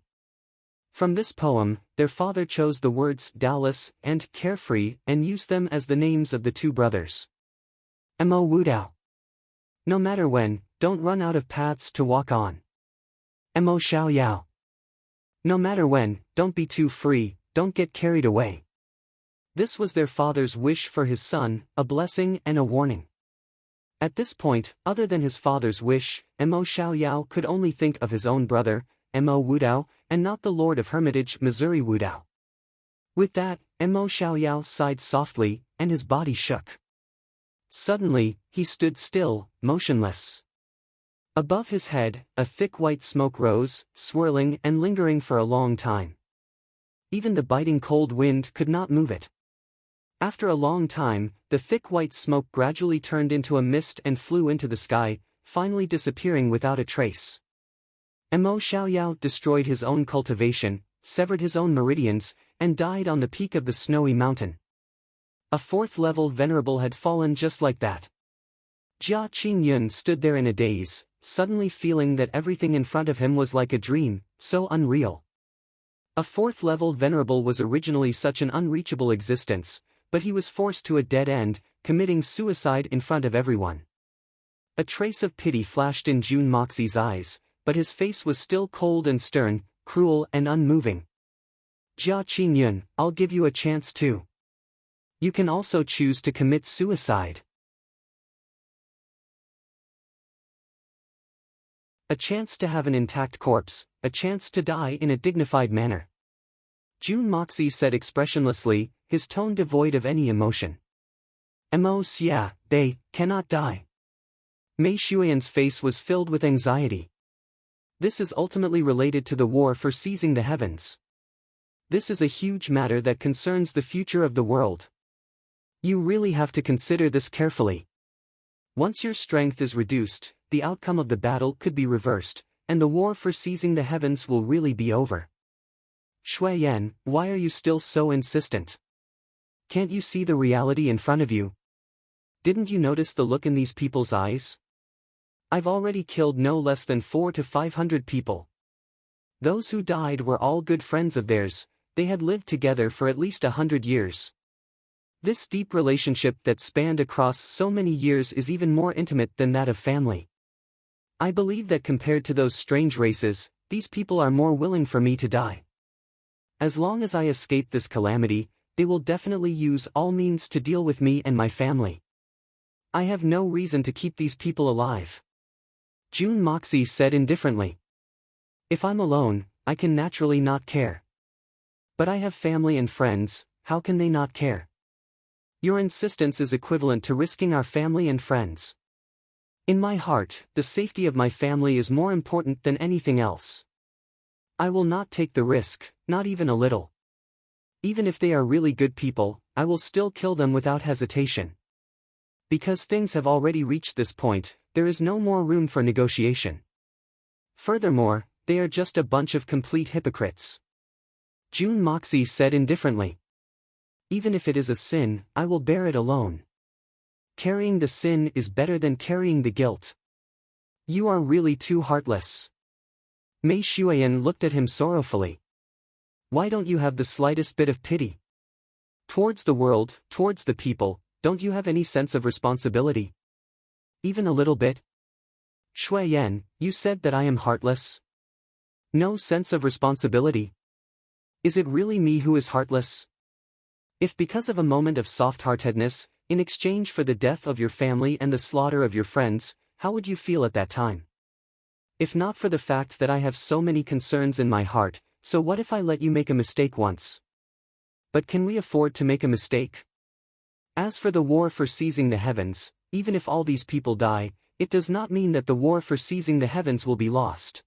From this poem, their father chose the words doubtless and carefree and used them as the names of the two brothers. Mo Wudao. No matter when, don't run out of paths to walk on. Mo Xiaoyao. No matter when, don't be too free, don't get carried away. This was their father's wish for his son, a blessing and a warning. At this point, other than his father's wish, Mo Xiaoyao could only think of his own brother, Mo Wudao, and not the Lord of Hermitage Missouri Wudao. With that, Mo Xiaoyao sighed softly, and his body shook. Suddenly, he stood still, motionless. Above his head, a thick white smoke rose, swirling and lingering for a long time. Even the biting cold wind could not move it. After a long time, the thick white smoke gradually turned into a mist and flew into the sky, finally disappearing without a trace. Mo Xiaoyao destroyed his own cultivation, severed his own meridians, and died on the peak of the snowy mountain. A fourth-level venerable had fallen just like that. Jia Qingyun stood there in a daze, suddenly feeling that everything in front of him was like a dream, so unreal. A fourth-level venerable was originally such an unreachable existence, but he was forced to a dead end, committing suicide in front of everyone. A trace of pity flashed in Jun Moxie's eyes, but his face was still cold and stern, cruel and unmoving. Jia Qingyun, I'll give you a chance too. You can also choose to commit suicide. A chance to have an intact corpse, a chance to die in a dignified manner. Jun Moxie said expressionlessly, his tone devoid of any emotion. Mo Xia, they cannot die. Mei Shuiyan's face was filled with anxiety. This is ultimately related to the war for seizing the heavens. This is a huge matter that concerns the future of the world. You really have to consider this carefully. Once your strength is reduced, the outcome of the battle could be reversed, and the war for seizing the heavens will really be over. Shui Yan, why are you still so insistent? Can't you see the reality in front of you? Didn't you notice the look in these people's eyes? I've already killed no less than 400 to 500 people. Those who died were all good friends of theirs, they had lived together for at least 100 years. This deep relationship that spanned across so many years is even more intimate than that of family. I believe that compared to those strange races, these people are more willing for me to die. As long as I escape this calamity, they will definitely use all means to deal with me and my family. I have no reason to keep these people alive. Jun Moxie said indifferently. If I'm alone, I can naturally not care. But I have family and friends, how can they not care? Your insistence is equivalent to risking our family and friends. In my heart, the safety of my family is more important than anything else. I will not take the risk, not even a little. Even if they are really good people, I will still kill them without hesitation. Because things have already reached this point, there is no more room for negotiation. Furthermore, they are just a bunch of complete hypocrites. Jun Moxie said indifferently. Even if it is a sin, I will bear it alone. Carrying the sin is better than carrying the guilt. You are really too heartless. Mei Shuiyan looked at him sorrowfully. Why don't you have the slightest bit of pity? Towards the world, towards the people, don't you have any sense of responsibility? Even a little bit? Shui Yan, you said that I am heartless? No sense of responsibility? Is it really me who is heartless? If because of a moment of soft-heartedness, in exchange for the death of your family and the slaughter of your friends, how would you feel at that time? If not for the fact that I have so many concerns in my heart, so what if I let you make a mistake once? But can we afford to make a mistake? As for the war for seizing the heavens, even if all these people die, it does not mean that the war for seizing the heavens will be lost.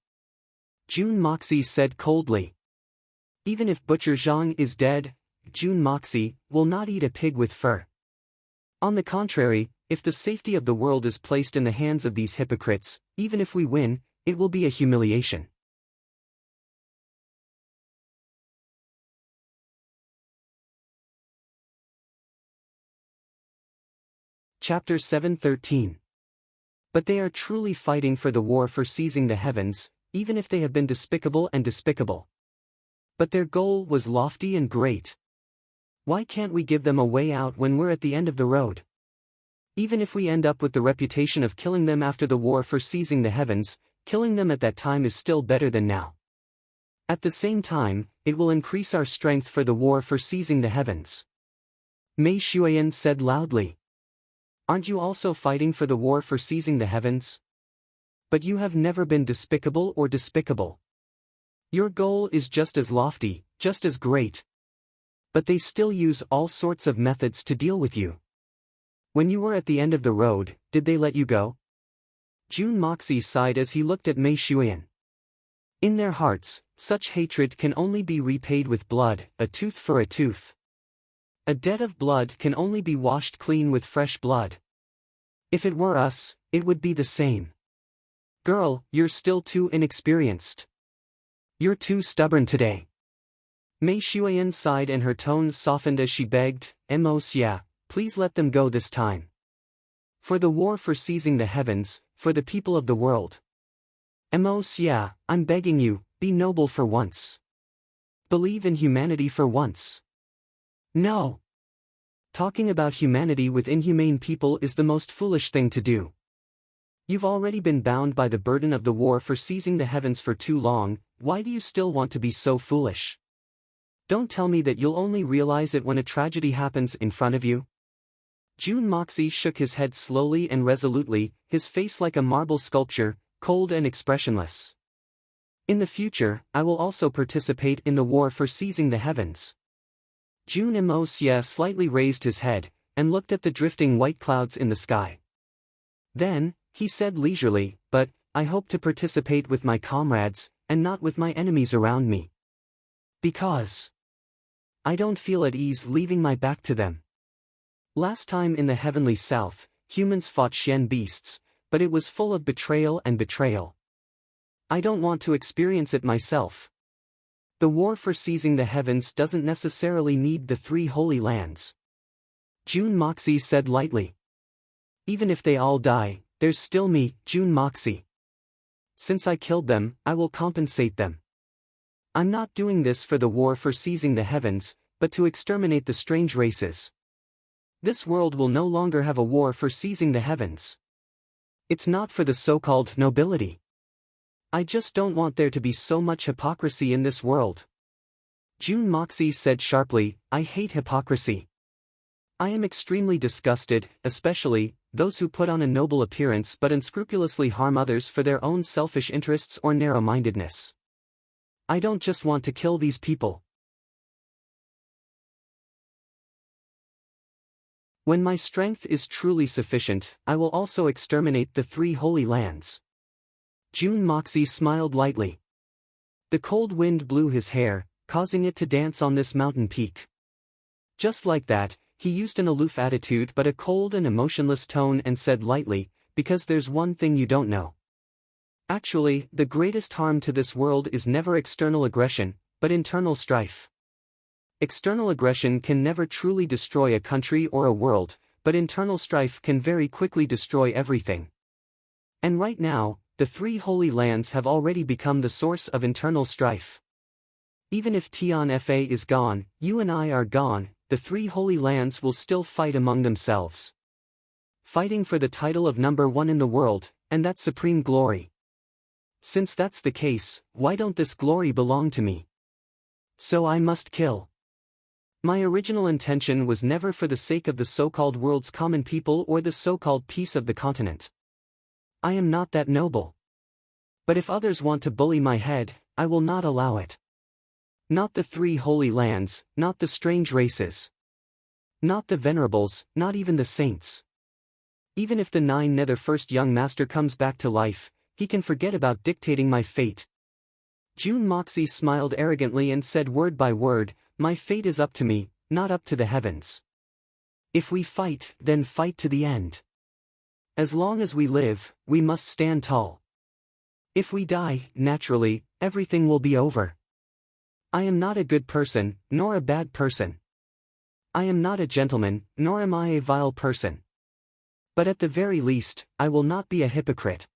Jun Moxie said coldly. Even if Butcher Zhang is dead, Jun Moxie will not eat a pig with fur. On the contrary, if the safety of the world is placed in the hands of these hypocrites, even if we win, it will be a humiliation. Chapter 7:13. But they are truly fighting for the war for seizing the heavens, even if they have been despicable and despicable. But their goal was lofty and great. Why can't we give them a way out when we're at the end of the road? Even if we end up with the reputation of killing them after the war for seizing the heavens, killing them at that time is still better than now. At the same time, it will increase our strength for the war for seizing the heavens. Mei Shuiyan said loudly. Aren't you also fighting for the war for seizing the heavens? But you have never been despicable or despicable. Your goal is just as lofty, just as great. But they still use all sorts of methods to deal with you. When you were at the end of the road, did they let you go? Jun Moxie sighed as he looked at Mei Shuiyan. In their hearts, such hatred can only be repaid with blood, a tooth for a tooth. A debt of blood can only be washed clean with fresh blood. If it were us, it would be the same. Girl, you're still too inexperienced. You're too stubborn today. Mei Shuiyan sighed and her tone softened as she begged, Mo Xia, please let them go this time. For the war for seizing the heavens, for the people of the world. Mo Xia, I'm begging you, be noble for once. Believe in humanity for once. No. Talking about humanity with inhumane people is the most foolish thing to do. You've already been bound by the burden of the war for seizing the heavens for too long, why do you still want to be so foolish? Don't tell me that you'll only realize it when a tragedy happens in front of you. Jun Moxie shook his head slowly and resolutely, his face like a marble sculpture, cold and expressionless. In the future, I will also participate in the war for seizing the heavens. Jun Mo Xia slightly raised his head, and looked at the drifting white clouds in the sky. Then, he said leisurely, but, I hope to participate with my comrades, and not with my enemies around me. Because I don't feel at ease leaving my back to them. Last time in the heavenly south, humans fought Shen beasts, but it was full of betrayal and betrayal. I don't want to experience it myself. The war for seizing the heavens doesn't necessarily need the three holy lands. Jun Moxie said lightly. Even if they all die, there's still me, Jun Moxie. Since I killed them, I will compensate them. I'm not doing this for the war for seizing the heavens, but to exterminate the strange races. This world will no longer have a war for seizing the heavens. It's not for the so-called nobility. I just don't want there to be so much hypocrisy in this world. Jun Moxie said sharply, I hate hypocrisy. I am extremely disgusted, especially those who put on a noble appearance but unscrupulously harm others for their own selfish interests or narrow-mindedness. I don't just want to kill these people. When my strength is truly sufficient, I will also exterminate the three holy lands. Jun Moxie smiled lightly. The cold wind blew his hair, causing it to dance on this mountain peak. Just like that, he used an aloof attitude but a cold and emotionless tone and said lightly, because there's one thing you don't know. Actually, the greatest harm to this world is never external aggression, but internal strife. External aggression can never truly destroy a country or a world, but internal strife can very quickly destroy everything. And right now, the three holy lands have already become the source of internal strife. Even if Tian Fa is gone, you and I are gone, the three Holy Lands will still fight among themselves. Fighting for the title of number one in the world, and that supreme glory. Since that's the case, why don't this glory belong to me? So I must kill. My original intention was never for the sake of the so-called world's common people or the so-called peace of the continent. I am not that noble. But if others want to bully my head, I will not allow it. Not the three Holy Lands, not the strange races. Not the venerables, not even the saints. Even if the Nine Nether First Young Master comes back to life, he can forget about dictating my fate. June Moxie smiled arrogantly and said word by word, my fate is up to me, not up to the heavens. If we fight, then fight to the end. As long as we live, we must stand tall. If we die, naturally, everything will be over. I am not a good person, nor a bad person. I am not a gentleman, nor am I a vile person. But at the very least, I will not be a hypocrite.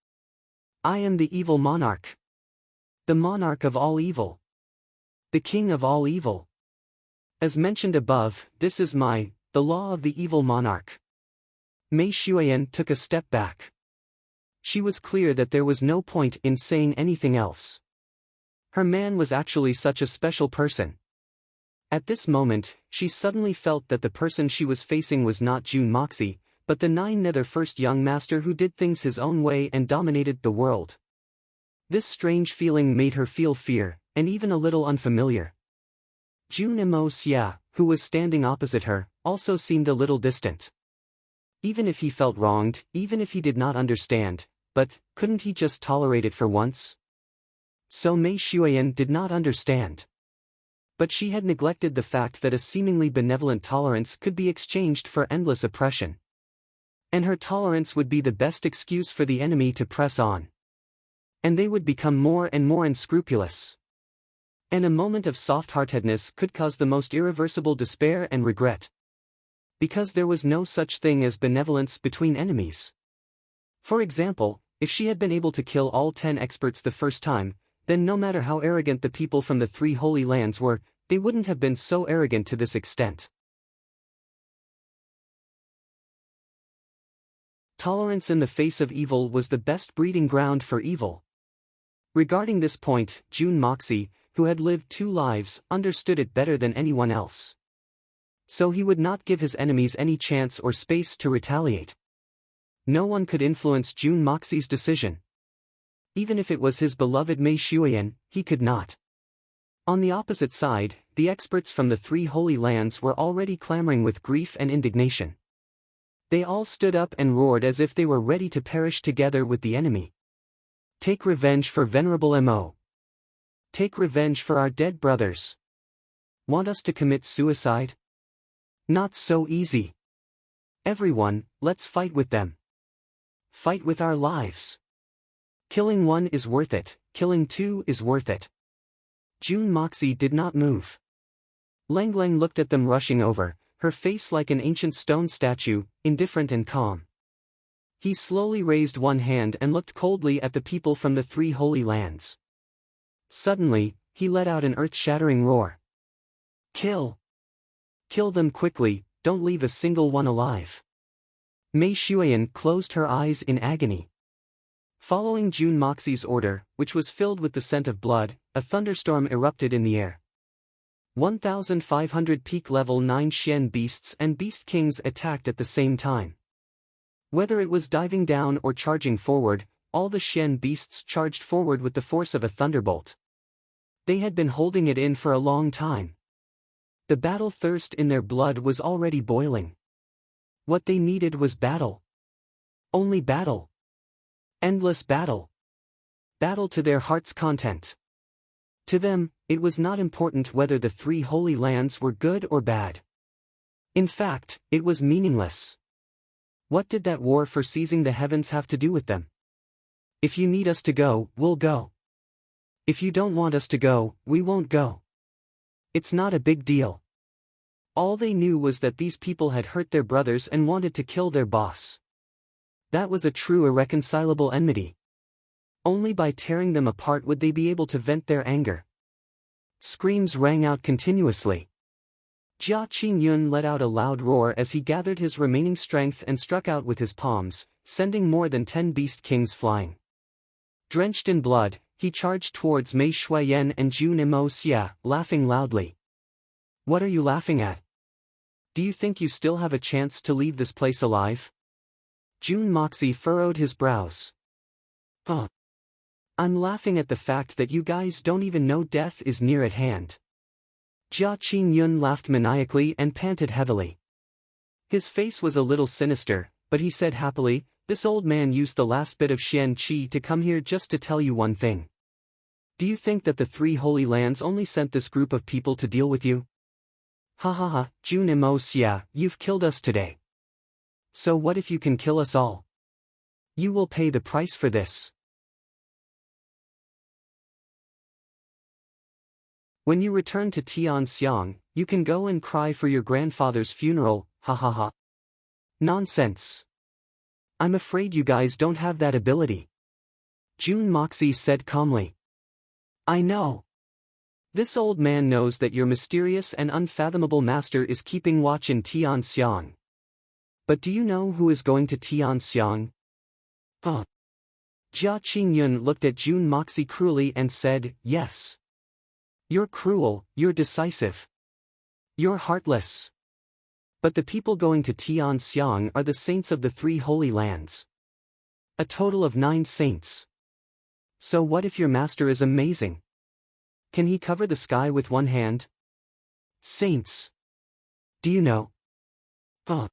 I am the evil monarch. The monarch of all evil. The king of all evil. As mentioned above, this is the law of the evil monarch. Mei Xuan took a step back. She was clear that there was no point in saying anything else. Her man was actually such a special person. At this moment, she suddenly felt that the person she was facing was not June Moxie, but the Nine Nether First Young Master who did things his own way and dominated the world. This strange feeling made her feel fear, and even a little unfamiliar. June Mo Xia, who was standing opposite her, also seemed a little distant. Even if he felt wronged, even if he did not understand, but couldn't he just tolerate it for once? So Mei Xuan did not understand. But she had neglected the fact that a seemingly benevolent tolerance could be exchanged for endless oppression. And her tolerance would be the best excuse for the enemy to press on. And they would become more and more unscrupulous. And a moment of soft-heartedness could cause the most irreversible despair and regret. Because there was no such thing as benevolence between enemies. For example, if she had been able to kill all 10 experts the first time, then no matter how arrogant the people from the three Holy Lands were, they wouldn't have been so arrogant to this extent. Tolerance in the face of evil was the best breeding ground for evil. Regarding this point, June Moxie, who had lived 2 lives, understood it better than anyone else. So he would not give his enemies any chance or space to retaliate. No one could influence June Moxie's decision. Even if it was his beloved Mei Xuan, he could not. On the opposite side, the experts from the three Holy Lands were already clamoring with grief and indignation. They all stood up and roared as if they were ready to perish together with the enemy. Take revenge for Venerable Mo. Take revenge for our dead brothers. Want us to commit suicide? Not so easy. Everyone, let's fight with them. Fight with our lives. Killing 1 is worth it, killing 2 is worth it. June Moxie did not move. Lang Lang looked at them rushing over, her face like an ancient stone statue, indifferent and calm. He slowly raised one hand and looked coldly at the people from the three Holy Lands. Suddenly, he let out an earth-shattering roar. Kill! Kill them quickly, don't leave a single one alive. Mei Xuan closed her eyes in agony. Following June Moxie's order, which was filled with the scent of blood, a thunderstorm erupted in the air. 1,500 peak level 9 Xian beasts and beast kings attacked at the same time. Whether it was diving down or charging forward, all the Xian beasts charged forward with the force of a thunderbolt. They had been holding it in for a long time. The battle thirst in their blood was already boiling. What they needed was battle. Only battle. Endless battle. Battle to their heart's content. To them, it was not important whether the three Holy Lands were good or bad. In fact, it was meaningless. What did that war for seizing the heavens have to do with them? If you need us to go, we'll go. If you don't want us to go, we won't go. It's not a big deal. All they knew was that these people had hurt their brothers and wanted to kill their boss. That was a true irreconcilable enmity. Only by tearing them apart would they be able to vent their anger. Screams rang out continuously. Jia Qingyun let out a loud roar as he gathered his remaining strength and struck out with his palms, sending more than 10 beast kings flying. Drenched in blood, he charged towards Mei Shuiyan and Jun Imo Xia, laughing loudly. What are you laughing at? Do you think you still have a chance to leave this place alive? Jun Moxie furrowed his brows. Oh. I'm laughing at the fact that you guys don't even know death is near at hand. Jia Qingyun laughed maniacally and panted heavily. His face was a little sinister, but he said happily, this old man used the last bit of Xian Qi to come here just to tell you one thing. Do you think that the three holy lands only sent this group of people to deal with you? Ha ha ha, Jun Imo Xia, you've killed us today. So what if you can kill us all? You will pay the price for this. When you return to Tianxiang, you can go and cry for your grandfather's funeral, ha ha ha. Nonsense. I'm afraid you guys don't have that ability. Jun Moxie said calmly. I know. This old man knows that your mysterious and unfathomable master is keeping watch in Tianxiang. But do you know who is going to Tianxiang? Oh. Jia Qingyun looked at Jun Moxie cruelly and said, yes. You're cruel, you're decisive. You're heartless. But the people going to Tianxiang are the saints of the three holy lands. A total of 9 saints. So what if your master is amazing? Can he cover the sky with one hand? Saints. Do you know? Oh.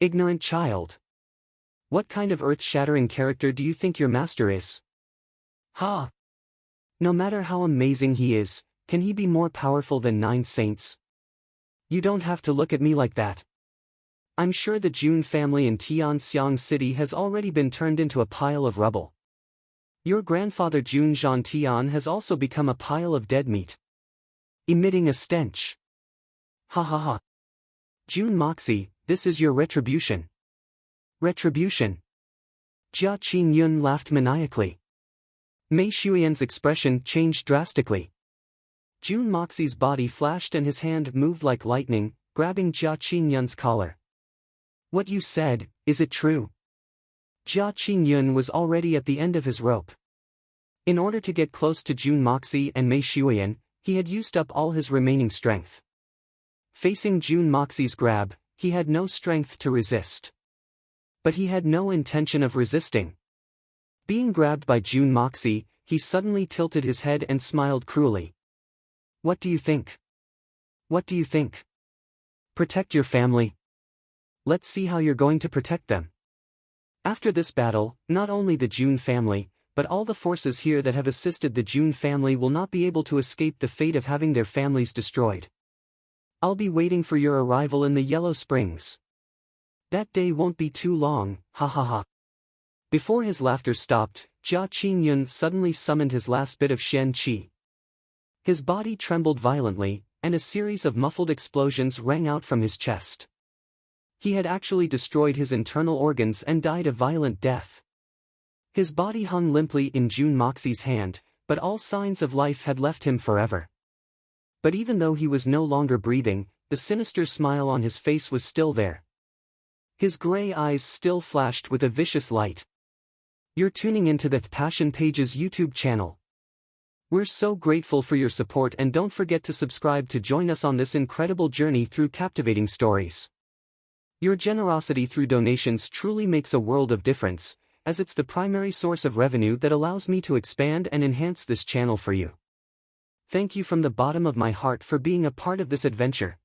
Ignorant child. What kind of earth-shattering character do you think your master is? Ha! No matter how amazing he is, can he be more powerful than 9 saints? You don't have to look at me like that. I'm sure the Jun family in Tianxiang City has already been turned into a pile of rubble. Your grandfather Jun Zhantian has also become a pile of dead meat. Emitting a stench. Ha ha ha. Jun Moxie, this is your retribution. Retribution. Jia Qingyun laughed maniacally. Mei Shuiyan's expression changed drastically. Jun Moxie's body flashed and his hand moved like lightning, grabbing Jia Qingyun's collar. What you said, is it true? Jia Qingyun was already at the end of his rope. In order to get close to Jun Moxie and Mei Shuiyan, he had used up all his remaining strength. Facing Jun Moxie's grab, he had no strength to resist. But he had no intention of resisting. Being grabbed by Jun Moxie, he suddenly tilted his head and smiled cruelly. What do you think? What do you think? Protect your family. Let's see how you're going to protect them. After this battle, not only the Jun family, but all the forces here that have assisted the Jun family will not be able to escape the fate of having their families destroyed. I'll be waiting for your arrival in the Yellow Springs. That day won't be too long, ha ha ha. Before his laughter stopped, Jia Qingyun suddenly summoned his last bit of Xian Qi. His body trembled violently, and a series of muffled explosions rang out from his chest. He had actually destroyed his internal organs and died a violent death. His body hung limply in Jun Moxie's hand, but all signs of life had left him forever. But even though he was no longer breathing, the sinister smile on his face was still there. His gray eyes still flashed with a vicious light. You're tuning into the Passion Pages YouTube channel. We're so grateful for your support, and don't forget to subscribe to join us on this incredible journey through captivating stories. Your generosity through donations truly makes a world of difference, as it's the primary source of revenue that allows me to expand and enhance this channel for you. Thank you from the bottom of my heart for being a part of this adventure.